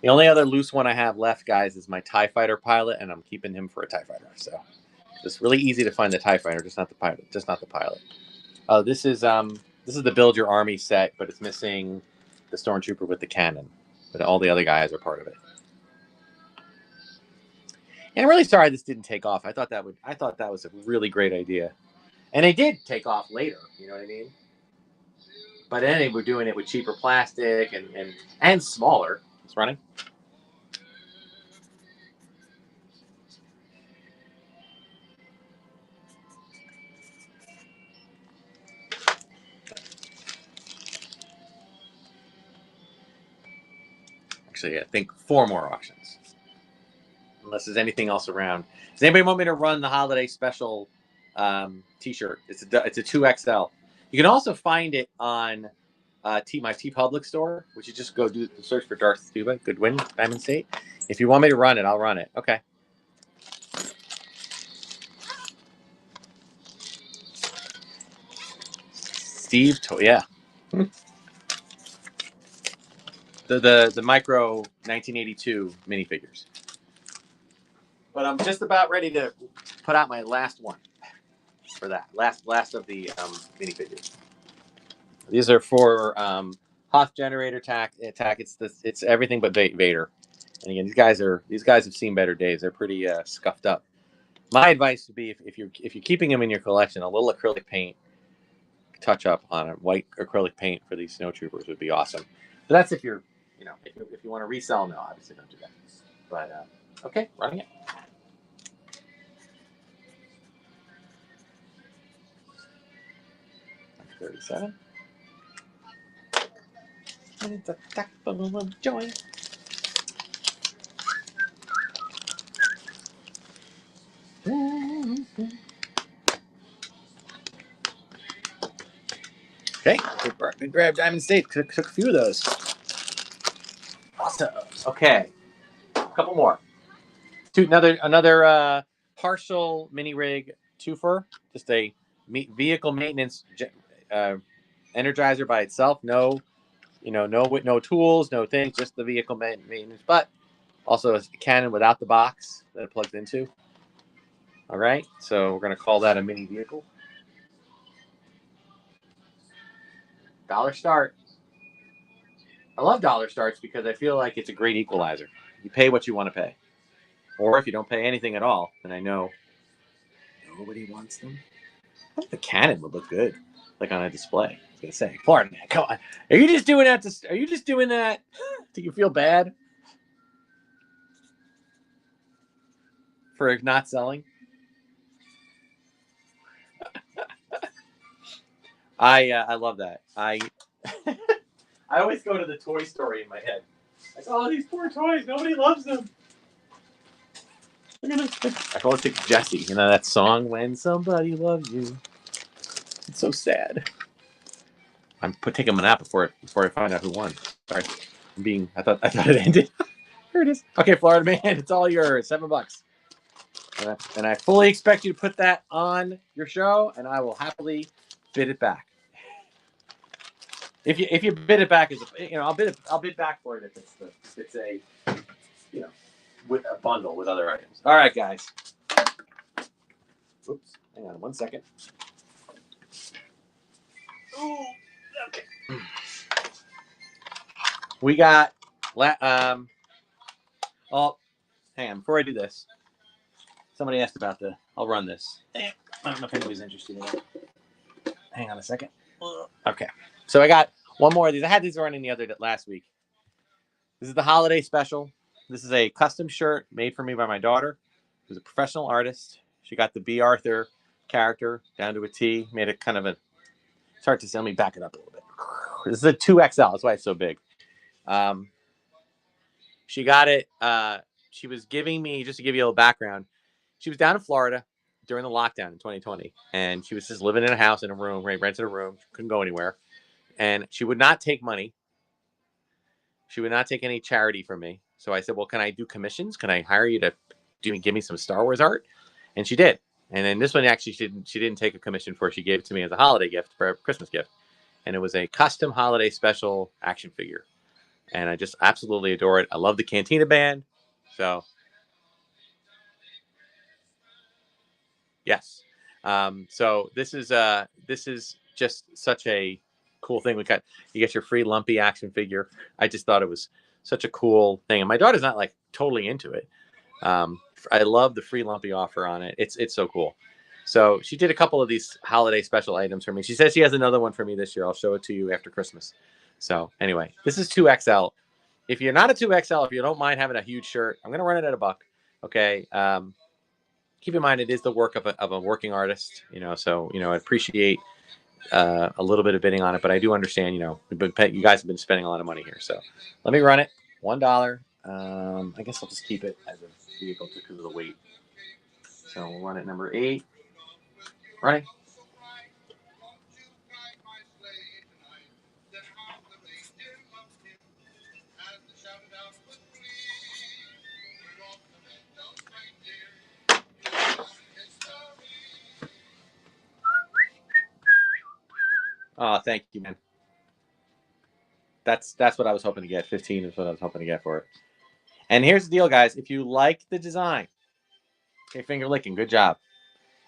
The only other loose one I have left, guys, is my TIE Fighter pilot, and I'm keeping him for a TIE Fighter. So it's really easy to find the TIE Fighter, just not the pilot. Oh, this is the Build Your Army set, but it's missing the Stormtrooper with the cannon. But all the other guys are part of it. And I'm really sorry this didn't take off. I thought that was a really great idea, and it did take off later. You know what I mean? But then we're doing it with cheaper plastic and smaller. It's running. Actually, I think 4 more auctions. Unless there's anything else around. Does anybody want me to run the holiday special T-shirt? It's a 2XL. You can also find it on my TeePublic store, which you just go do search for Darth Stuba, Goodwin, Diamond State. If you want me to run it, I'll run it. Okay. Steve, yeah. The micro 1982 minifigures. But I'm just about ready to put out my last one for that. Last of the minifigures. These are for Hoth generator tack. It's everything but Vader. And again, these guys have seen better days. They're pretty scuffed up. My advice would be if you're keeping them in your collection, a little acrylic paint touch up on a white acrylic paint for these snow troopers would be awesome. But that's if you're if you want to resell them, no, obviously don't do that. But okay, running it. $37. And it's a tack full of joy. Okay, good grab, Diamond State. Took a few of those. Awesome. Okay, a couple more. Another partial mini rig twofer. Just a vehicle maintenance energizer by itself. No tools, no things. Just the vehicle maintenance, but also a cannon without the box that it plugs into. All right, so we're gonna call that a mini vehicle. Dollar start. I love dollar starts because I feel like it's a great equalizer. You pay what you want to pay. Or if you don't pay anything at all, then I know nobody wants them. I think the cannon would look good, like on a display. I was gonna say, Florida man, come on. Are you just doing that? Are you just doing that? Do you feel bad for not selling? I love that. I always go to the Toy Story in my head. Like, oh, these poor toys, nobody loves them. I always think of Jesse. You know that song, "When Somebody Loves You." It's so sad. I'm taking a nap before I find out who won. Sorry, I thought it ended. Here it is. Okay, Florida man, it's all yours. $7. And I fully expect you to put that on your show, and I will happily bid it back. If you bid it back, I'll bid back for it if it's a with a bundle with other items. All right, guys. Oops, hang on 1 second. Ooh, okay. We got oh, hang on. Before I do this, somebody asked about I'll run this. I don't know if anybody's interested in it. Hang on a second. Okay. So I got one more of these. I had these running last week. This is the holiday special. This is a custom shirt made for me by my daughter, who's a professional artist. She got the B. Arthur character down to a T. Made it kind of it's hard to see. Let me back it up a little bit. This is a 2XL. That's why it's so big. She got it. She was giving me, just to give you a little background, she was down in Florida during the lockdown in 2020, and she was just living in a house in a room, rented a room, couldn't go anywhere. and she would not take money. She would not take any charity from me. So I said, well, can I do commissions? Can I hire you to give me some Star Wars art? And she did. And then this one, actually, she didn't take a commission for. She gave it to me as a holiday gift, for a Christmas gift. And it was a custom holiday special action figure. And I just absolutely adore it. I love the Cantina band. So, yes. So this is just such a cool thing. You get your free Lumpy action figure. I just thought it was such a cool thing. And my daughter's not like totally into it. I love the free Lumpy offer on it. It's so cool. So she did a couple of these holiday special items for me. She says she has another one for me this year. I'll show it to you after Christmas. So anyway, this is 2XL. If you're not a 2XL, if you don't mind having a huge shirt, I'm going to run it at $1. Okay. Keep in mind, it is the work of a working artist, so, I appreciate a little bit of bidding on it, but I do understand, you guys have been spending a lot of money here. So let me run it. $1. I guess I'll just keep it as a vehicle because of the weight. So we'll run it number 8. Running. Oh, thank you, man. That's what I was hoping to get. 15 is what I was hoping to get for it. And here's the deal, guys. If you like the design, okay, finger licking, good job.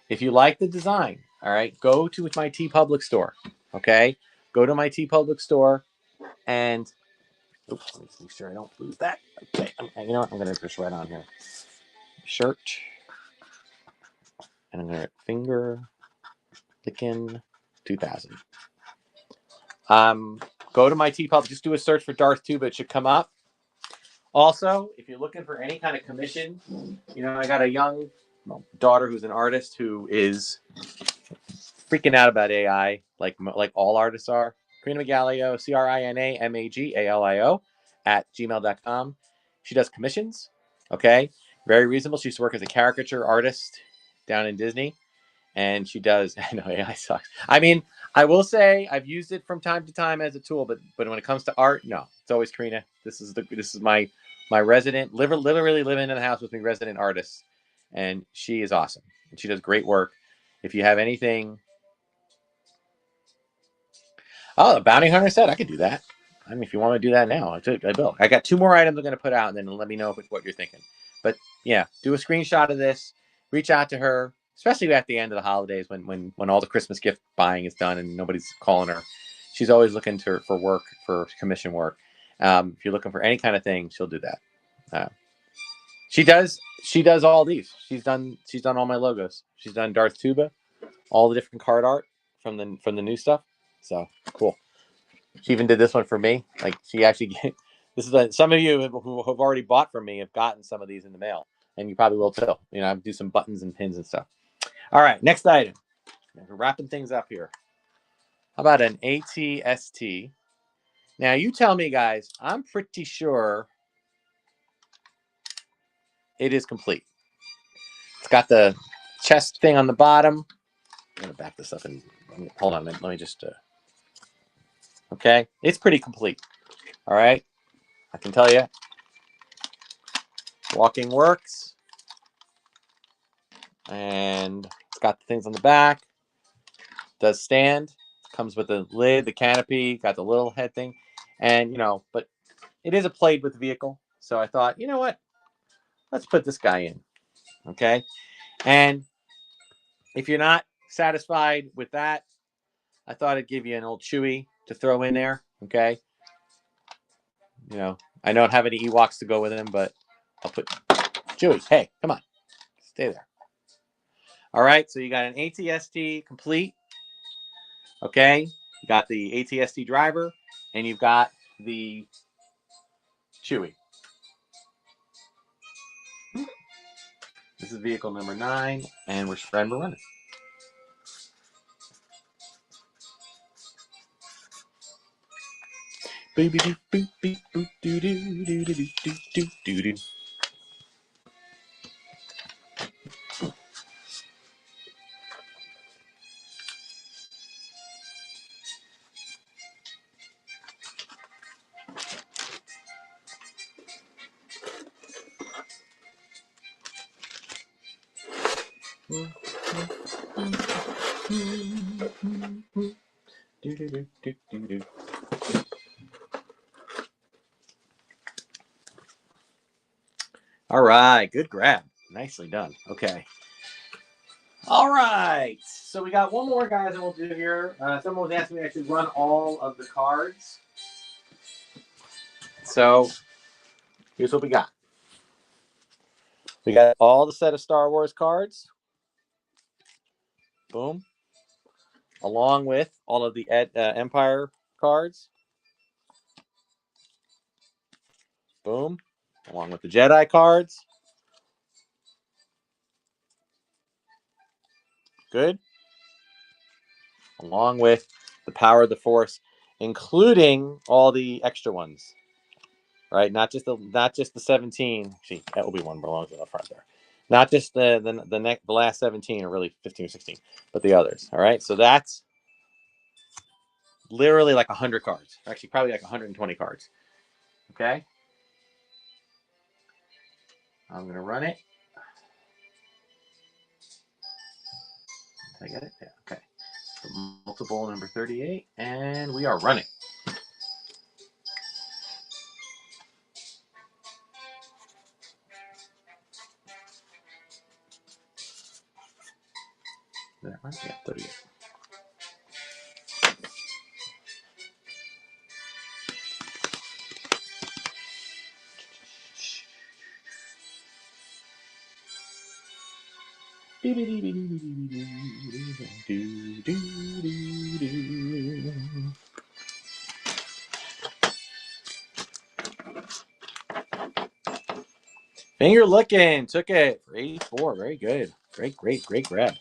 If you like the design, all right, go to my TeePublic store. Okay, go to my TeePublic store and oops, let me make sure I don't lose that. Okay, you know what? I'm gonna just right on here. Shirt, and I'm gonna finger licking 2000. Go to my TeePublic. Just do a search for Darth Tuba. It should come up. Also, if you're looking for any kind of commission, I got a young daughter who's an artist who is freaking out about AI, like all artists are. Karina Magalio, CRINAMAGALIO @gmail.com. She does commissions. Okay, very reasonable. She used to work as a caricature artist down in Disney, and she does. I know AI sucks. I mean, I will say I've used it from time to time as a tool, but when it comes to art, no, it's always Karina. This is my resident, literally living in the house with me, resident artist, and she is awesome. And she does great work. If you have anything, oh, the bounty hunter said I could do that. I mean, if you want to do that now, I will. I got 2 more items I'm going to put out, and then let me know if it's what you're thinking. But yeah, do a screenshot of this. Reach out to her, especially at the end of the holidays when all the Christmas gift buying is done and nobody's calling her. She's always looking for work, for commission work. If you're looking for any kind of thing, she'll do that. She does all these. She's done all my logos. She's done Darth Tuba, all the different card art from the new stuff. So cool. She even did this one for me. Like, she actually this is some of you who have already bought from me have gotten some of these in the mail, and you probably will too. I do some buttons and pins and stuff. All right, next item. We're wrapping things up here. How about an ATST? Now you tell me, guys. I'm pretty sure it is complete. It's got the chest thing on the bottom. I'm gonna back this up and hold on. Let me just. Okay, it's pretty complete. All right, I can tell you. Walking works, and it's got the things on the back. Does stand. Comes with the lid, the canopy, got the little head thing, and but it is a played with vehicle. So I thought, you know what? Let's put this guy in. Okay, and if you're not satisfied with that, I thought I'd give you an old Chewy to throw in there. Okay, I don't have any Ewoks to go with him, but I'll put Chewy. Hey, come on, stay there. All right, so you got an ATST complete. Okay, you got the ATST driver, and you've got the Chewy. This is vehicle number 9, and we're running. Boop boop boop boop boop doo doo doo doo doo doo doo doo. All right, good grab. Nicely done. Okay. All right. So we got one more, guys, that we'll do here. Someone was asking me I should run all of the cards. So here's what we got. We got all the set of Star Wars cards. Boom. Along with all of the Empire cards. Boom. Along with the Jedi cards. Good. Along with the Power of the Force, including all the extra ones. Right? Not just the 17. See, that will be one belongs in the front there. Not just the last 17 or really 15 or 16, but the others. All right. So that's literally like 100 cards. Actually, probably like 120 cards. Okay. I'm gonna run it. Did I get it? Yeah. Okay. So multiple number 38, and we are running. Is that right? Yeah, 38. Finger looking, took it for 84. Very good. Great grab.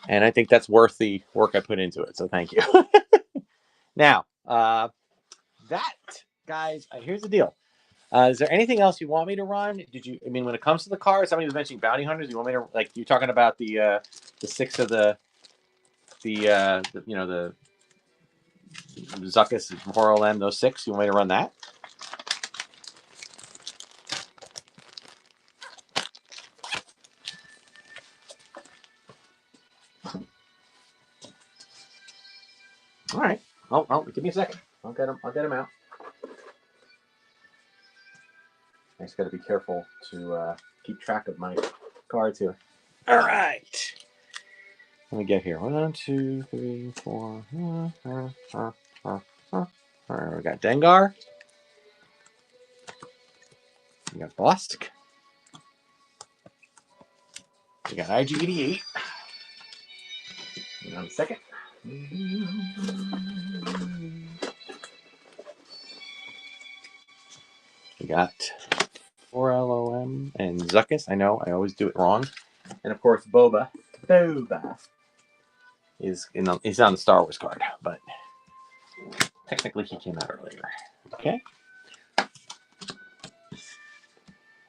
And I think that's worth the work I put into it. So thank you. Now, that, guys, here's the deal. Is there anything else you want me to run? When it comes to the cards, somebody was mentioning bounty hunters. You want me to, like, you're talking about the 6 of the Zuckuss, Horror those 6. You want me to run that? All right. Oh, give me a second. I'll get them out. I just got to be careful to keep track of my cards here. All right. Let me get here. 1, 2, 3, 4. All right, we got Dengar. We got Bosk. We got IG-88. Hang on a second. We got 4LOM and Zuckuss. I know, I always do it wrong. And of course, Boba. He's on the Star Wars card, but technically he came out earlier. Okay. All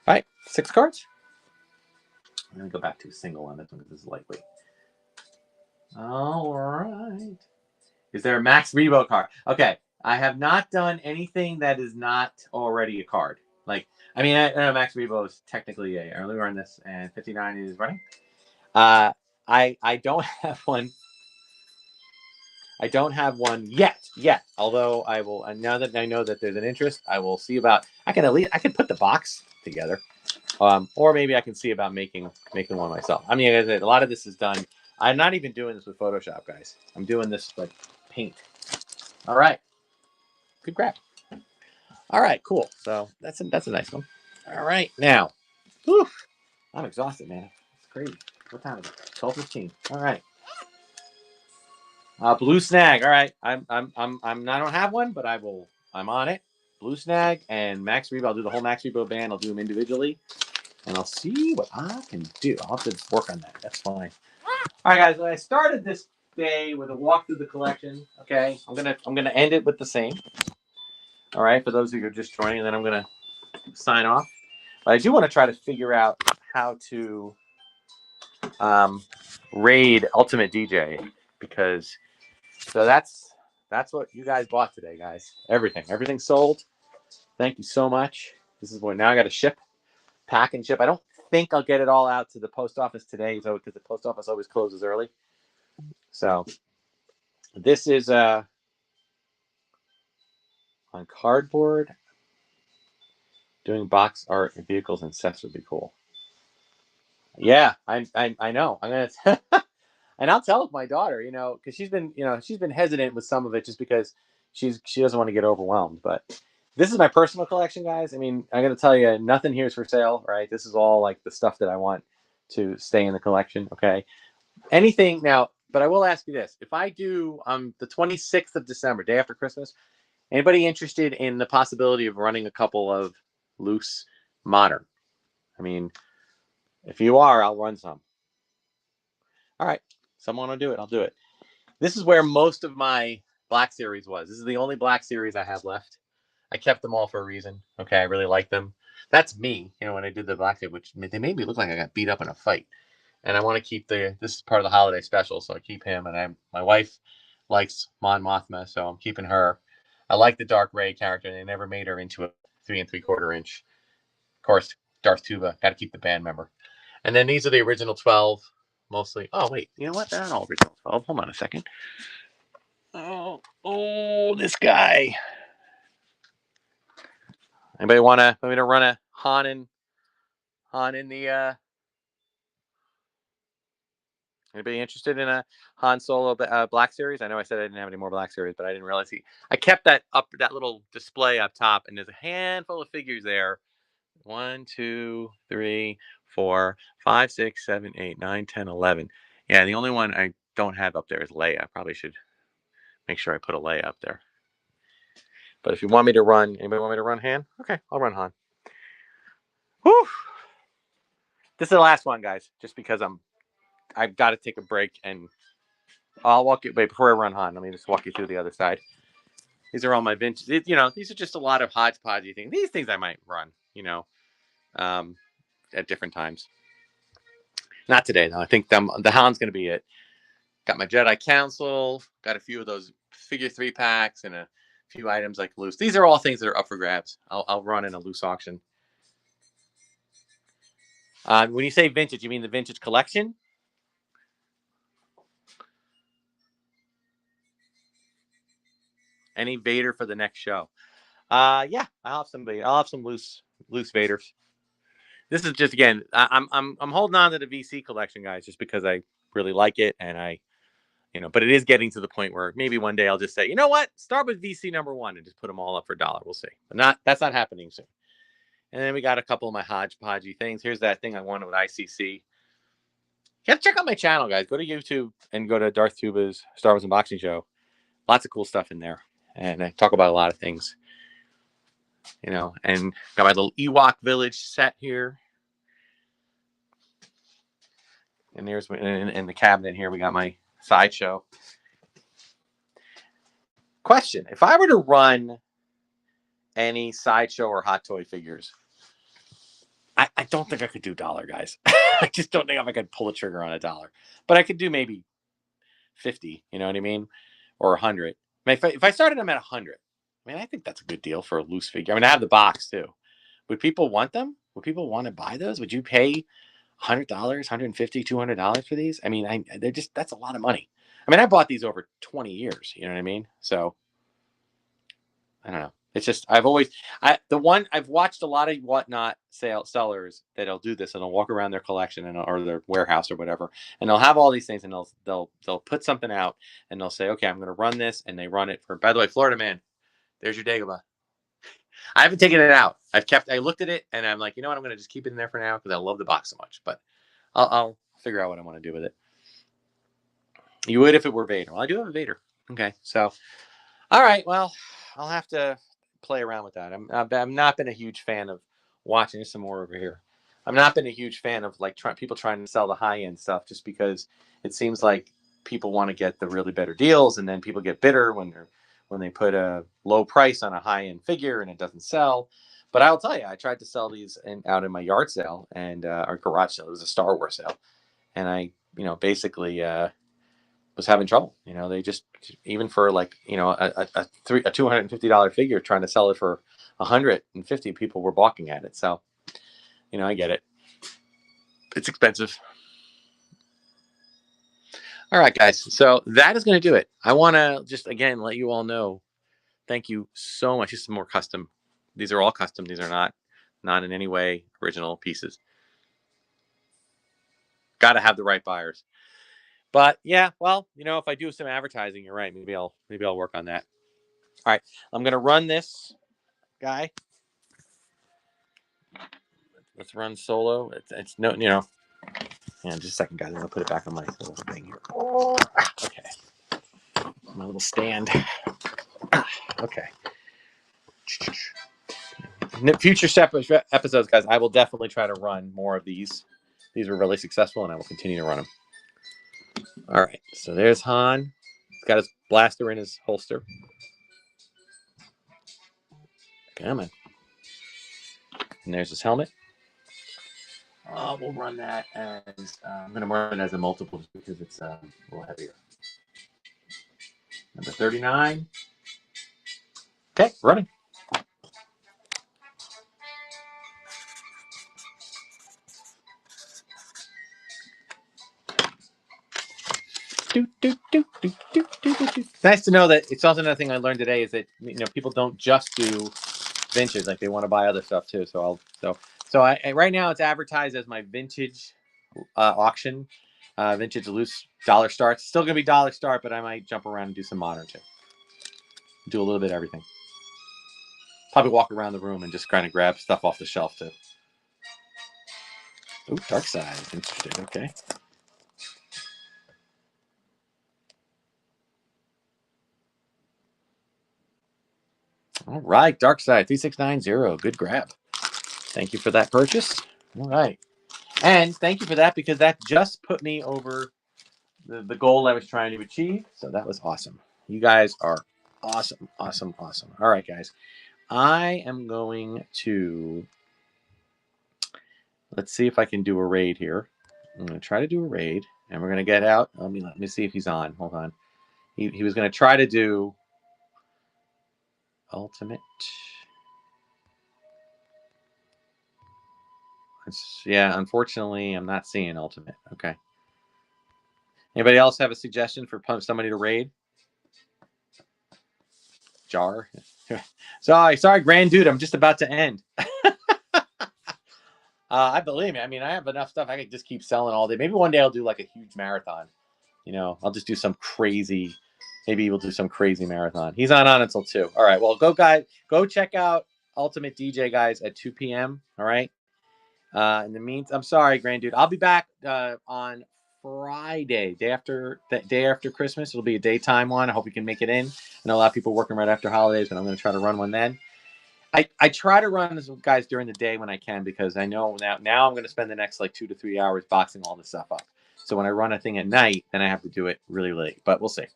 right, 6 cards. I'm going to go back to a single one. This is lightweight. All right. Is there a Max Rebo card? Okay. I have not done anything that is not already a card. Like, I know Max Rebo is technically a early run this, and 59 is running. I don't have one. I don't have one yet. Although I will, now that I know that there's an interest, I will see about. I can put the box together, or maybe I can see about making one myself. I mean, a lot of this is done. I'm not even doing this with Photoshop, guys. I'm doing this like paint. All right, good grab. All right, cool. So that's a nice one. All right, now, whew, I'm exhausted, man. It's crazy. What time is it? 12:15. All right. Blue snag. All right. I don't have one, but I'm on it. Blue snag and Max Rebo. I'll do the whole Max Rebo band. I'll do them individually, and I'll see what I can do. I'll have to work on that. That's fine. All right, guys. I started this day with a walk through the collection. Okay. I'm gonna end it with the same. All right. For those of you who are just joining, and then I'm gonna sign off. But I do want to try to figure out how to raid Ultimate DJ, because so that's what you guys bought today, guys. Everything sold. Thank you so much. This is what now I got to pack and ship. I don't think I'll get it all out to the post office today, so because the post office always closes early. So this is on cardboard. Doing box art and vehicles and sets would be cool. Yeah, I know. I'm gonna and I'll tell my daughter, because she's been hesitant with some of it just because she doesn't want to get overwhelmed. But this is my personal collection, guys. I mean, I'm gonna tell you, nothing here is for sale, right? This is all like the stuff that I want to stay in the collection. Okay, anything now. But I will ask you this: if I do the 26th of December, day after Christmas, anybody interested in the possibility of running a couple of loose modern? I mean, if you are, I'll run some. All right, someone will do it. I'll do it. This is where most of my Black Series was. This is the only Black Series I have left. I kept them all for a reason. Okay, I really like them. That's me, when I did the Black Series, which they made me look like I got beat up in a fight. And I want to keep this is part of the holiday special, so I keep him. And my wife likes Mon Mothma, so I'm keeping her. I like the Dark Ray character. They never made her into a 3 3/4 inch. Of course, Darth Tuba. Got to keep the band member. And then these are the original 12, mostly. Oh, wait. You know what? They're not all original 12. Hold on a second. Oh, this guy. Anybody want me to run a Han in the anybody interested in a Han Solo Black Series? I know I said I didn't have any more Black Series, but I didn't realize I kept that little display up top, and there's a handful of figures there. 1, 2, 3, 4, 5, 6, 7, 8, 9, 10, 11. Yeah, the only one I don't have up there is Leia. I probably should make sure I put a Leia up there. But if you want me to run, anybody want me to run Han? Okay, I'll run Han. Whew. This is the last one, guys, just because I've got to take a break, and I'll walk you. Wait, before I run Han, let me just walk you through the other side. These are all my vintage. These are just a lot of hodgepodgey things. These things I might run, at different times. Not today, though. I think the Han's going to be it. Got my Jedi Council. Got a few of those figure 3-packs and a few items like loose. These are all things that are up for grabs. I'll run in a loose auction. When you say vintage, you mean the vintage collection? Any Vader for the next show? Yeah, I'll have some loose Vaders. This is just again, I'm holding on to the VC collection, guys, just because I really like it, and but it is getting to the point where maybe one day I'll just say, you know what, start with VC number 1 and just put them all up for $1. We'll see. But that's not happening soon. And then we got a couple of my hodgepodgey things. Here's that thing I wanted with ICC. You have to check out my channel, guys. Go to YouTube and go to Darth Tuba's Star Wars Unboxing Show. Lots of cool stuff in there. And I talk about a lot of things. And got my little Ewok Village set here. And there's in the cabinet here, we got my Sideshow. Question: if I were to run any Sideshow or Hot Toy figures, I don't think I could do $1, guys. I just don't think I could pull a trigger on $1. But I could do maybe 50, you know what I mean? Or 100. I mean, if I started them at 100, I think that's a good deal for a loose figure. I have the box too. Would people want them? Would people want to buy those? Would you pay $100, $150, $200 for these? That's a lot of money. I bought these over 20 years, you know what I mean? So I don't know. It's just I've watched a lot of Whatnot sellers that'll do this, and they'll walk around their collection or their warehouse or whatever, and they'll have all these things, and they'll put something out, and they'll say, okay, I'm going to run this, and they run it for. By the way, Florida man, there's your Dagobah. I haven't taken it out. I looked at it, and I'm like, you know what? I'm going to just keep it in there for now because I love the box so much. But I'll figure out what I want to do with it. You would if it were Vader. Well, I do have a Vader. Okay, so all right. Well, I'll have to play around with that. I'm not been a huge fan of watching some more over here. I've not been a huge fan of people trying to sell the high end stuff just because it seems like people want to get the really better deals, and then people get bitter when they put a low price on a high end figure and it doesn't sell. But I'll tell you, I tried to sell these out in my yard sale and our garage sale. It was a Star Wars sale, and I basically. Was having trouble. They just even for a $250 figure trying to sell it for 150, people were balking at it. So, I get it. It's expensive. All right, guys. So that is going to do it. I want to just, again, let you all know, thank you so much. This is more custom. These are all custom. These are not in any way original pieces. Got to have the right buyers. But yeah, well, if I do some advertising, you're right. Maybe I'll work on that. All right, I'm going to run this guy. Let's run solo. It's no, Yeah, just a second, guys. I'm gonna put it back on my little thing here. Okay, my little stand. Okay. In future episodes, guys, I will definitely try to run more of these. These were really successful, and I will continue to run them. All right. So there's Han. He's got his blaster in his holster. Come on. And there's his helmet. We'll run that as I'm going to run it as a multiple because it's a little heavier. Number 39. Okay, running. Nice to know that. It's also another thing I learned today is that people don't just do vintage, like they want to buy other stuff too. So I right now it's advertised as my vintage auction, vintage loose dollar start. It's still gonna be dollar start, but I might jump around and do some modern too. Do a little bit of everything. Probably walk around the room and just kind of grab stuff off the shelf too. Ooh, Dark Side. Interesting. Okay. All right, Dark Side 3690. Good grab. Thank you for that purchase. All right. And thank you for that because that just put me over the goal I was trying to achieve. So that was awesome. You guys are awesome, awesome, awesome. All right, guys. I am going to, let's see if I can do a raid here. I'm going to try to do a raid, and we're going to get out. Let me see if he's on. Hold on. He was going to try to do Ultimate. Yeah, unfortunately, I'm not seeing Ultimate. Okay. Anybody else have a suggestion for somebody to raid? Jar. sorry, Grand Dude. I'm just about to end. I believe me. I mean, I have enough stuff. I could just keep selling all day. Maybe one day I'll do like a huge marathon. I'll just do some crazy. Maybe we'll do some crazy marathon. He's on until 2. All right. Well, go check out Ultimate DJ, guys, at 2 p.m. All right. In the meantime, I'm sorry, Grand Dude. I'll be back on Friday, day after Christmas. It'll be a daytime one. I hope you can make it in. I know a lot of people working right after holidays, but I'm going to try to run one then. I try to run this with guys during the day when I can because I know now I'm going to spend the next like 2 to 3 hours boxing all this stuff up. So when I run a thing at night, then I have to do it really late. But we'll see.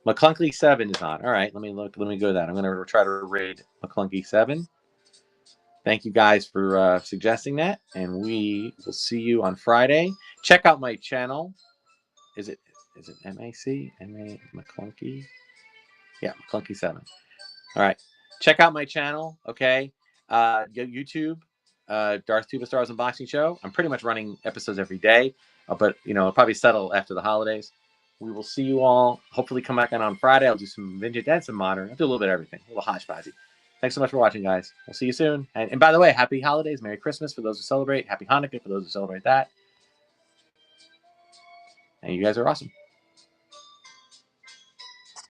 McClunky 7 is on. All right, let me look. Let me go to that. I'm going to try to raid McClunky 7. Thank you guys for suggesting that, and we will see you on Friday. Check out my channel. Is it MAC? McClunky? Yeah, McClunky 7. All right. Check out my channel, okay? YouTube, Darth Tuba Stars Unboxing Show. I'm pretty much running episodes every day, but I'll probably settle after the holidays. We will see you all. Hopefully, come back on Friday. I'll do some vintage and some modern. I'll do a little bit of everything. A little hodgepodge. Thanks so much for watching, guys. We'll see you soon. And by the way, happy holidays, Merry Christmas for those who celebrate. Happy Hanukkah for those who celebrate that. And you guys are awesome.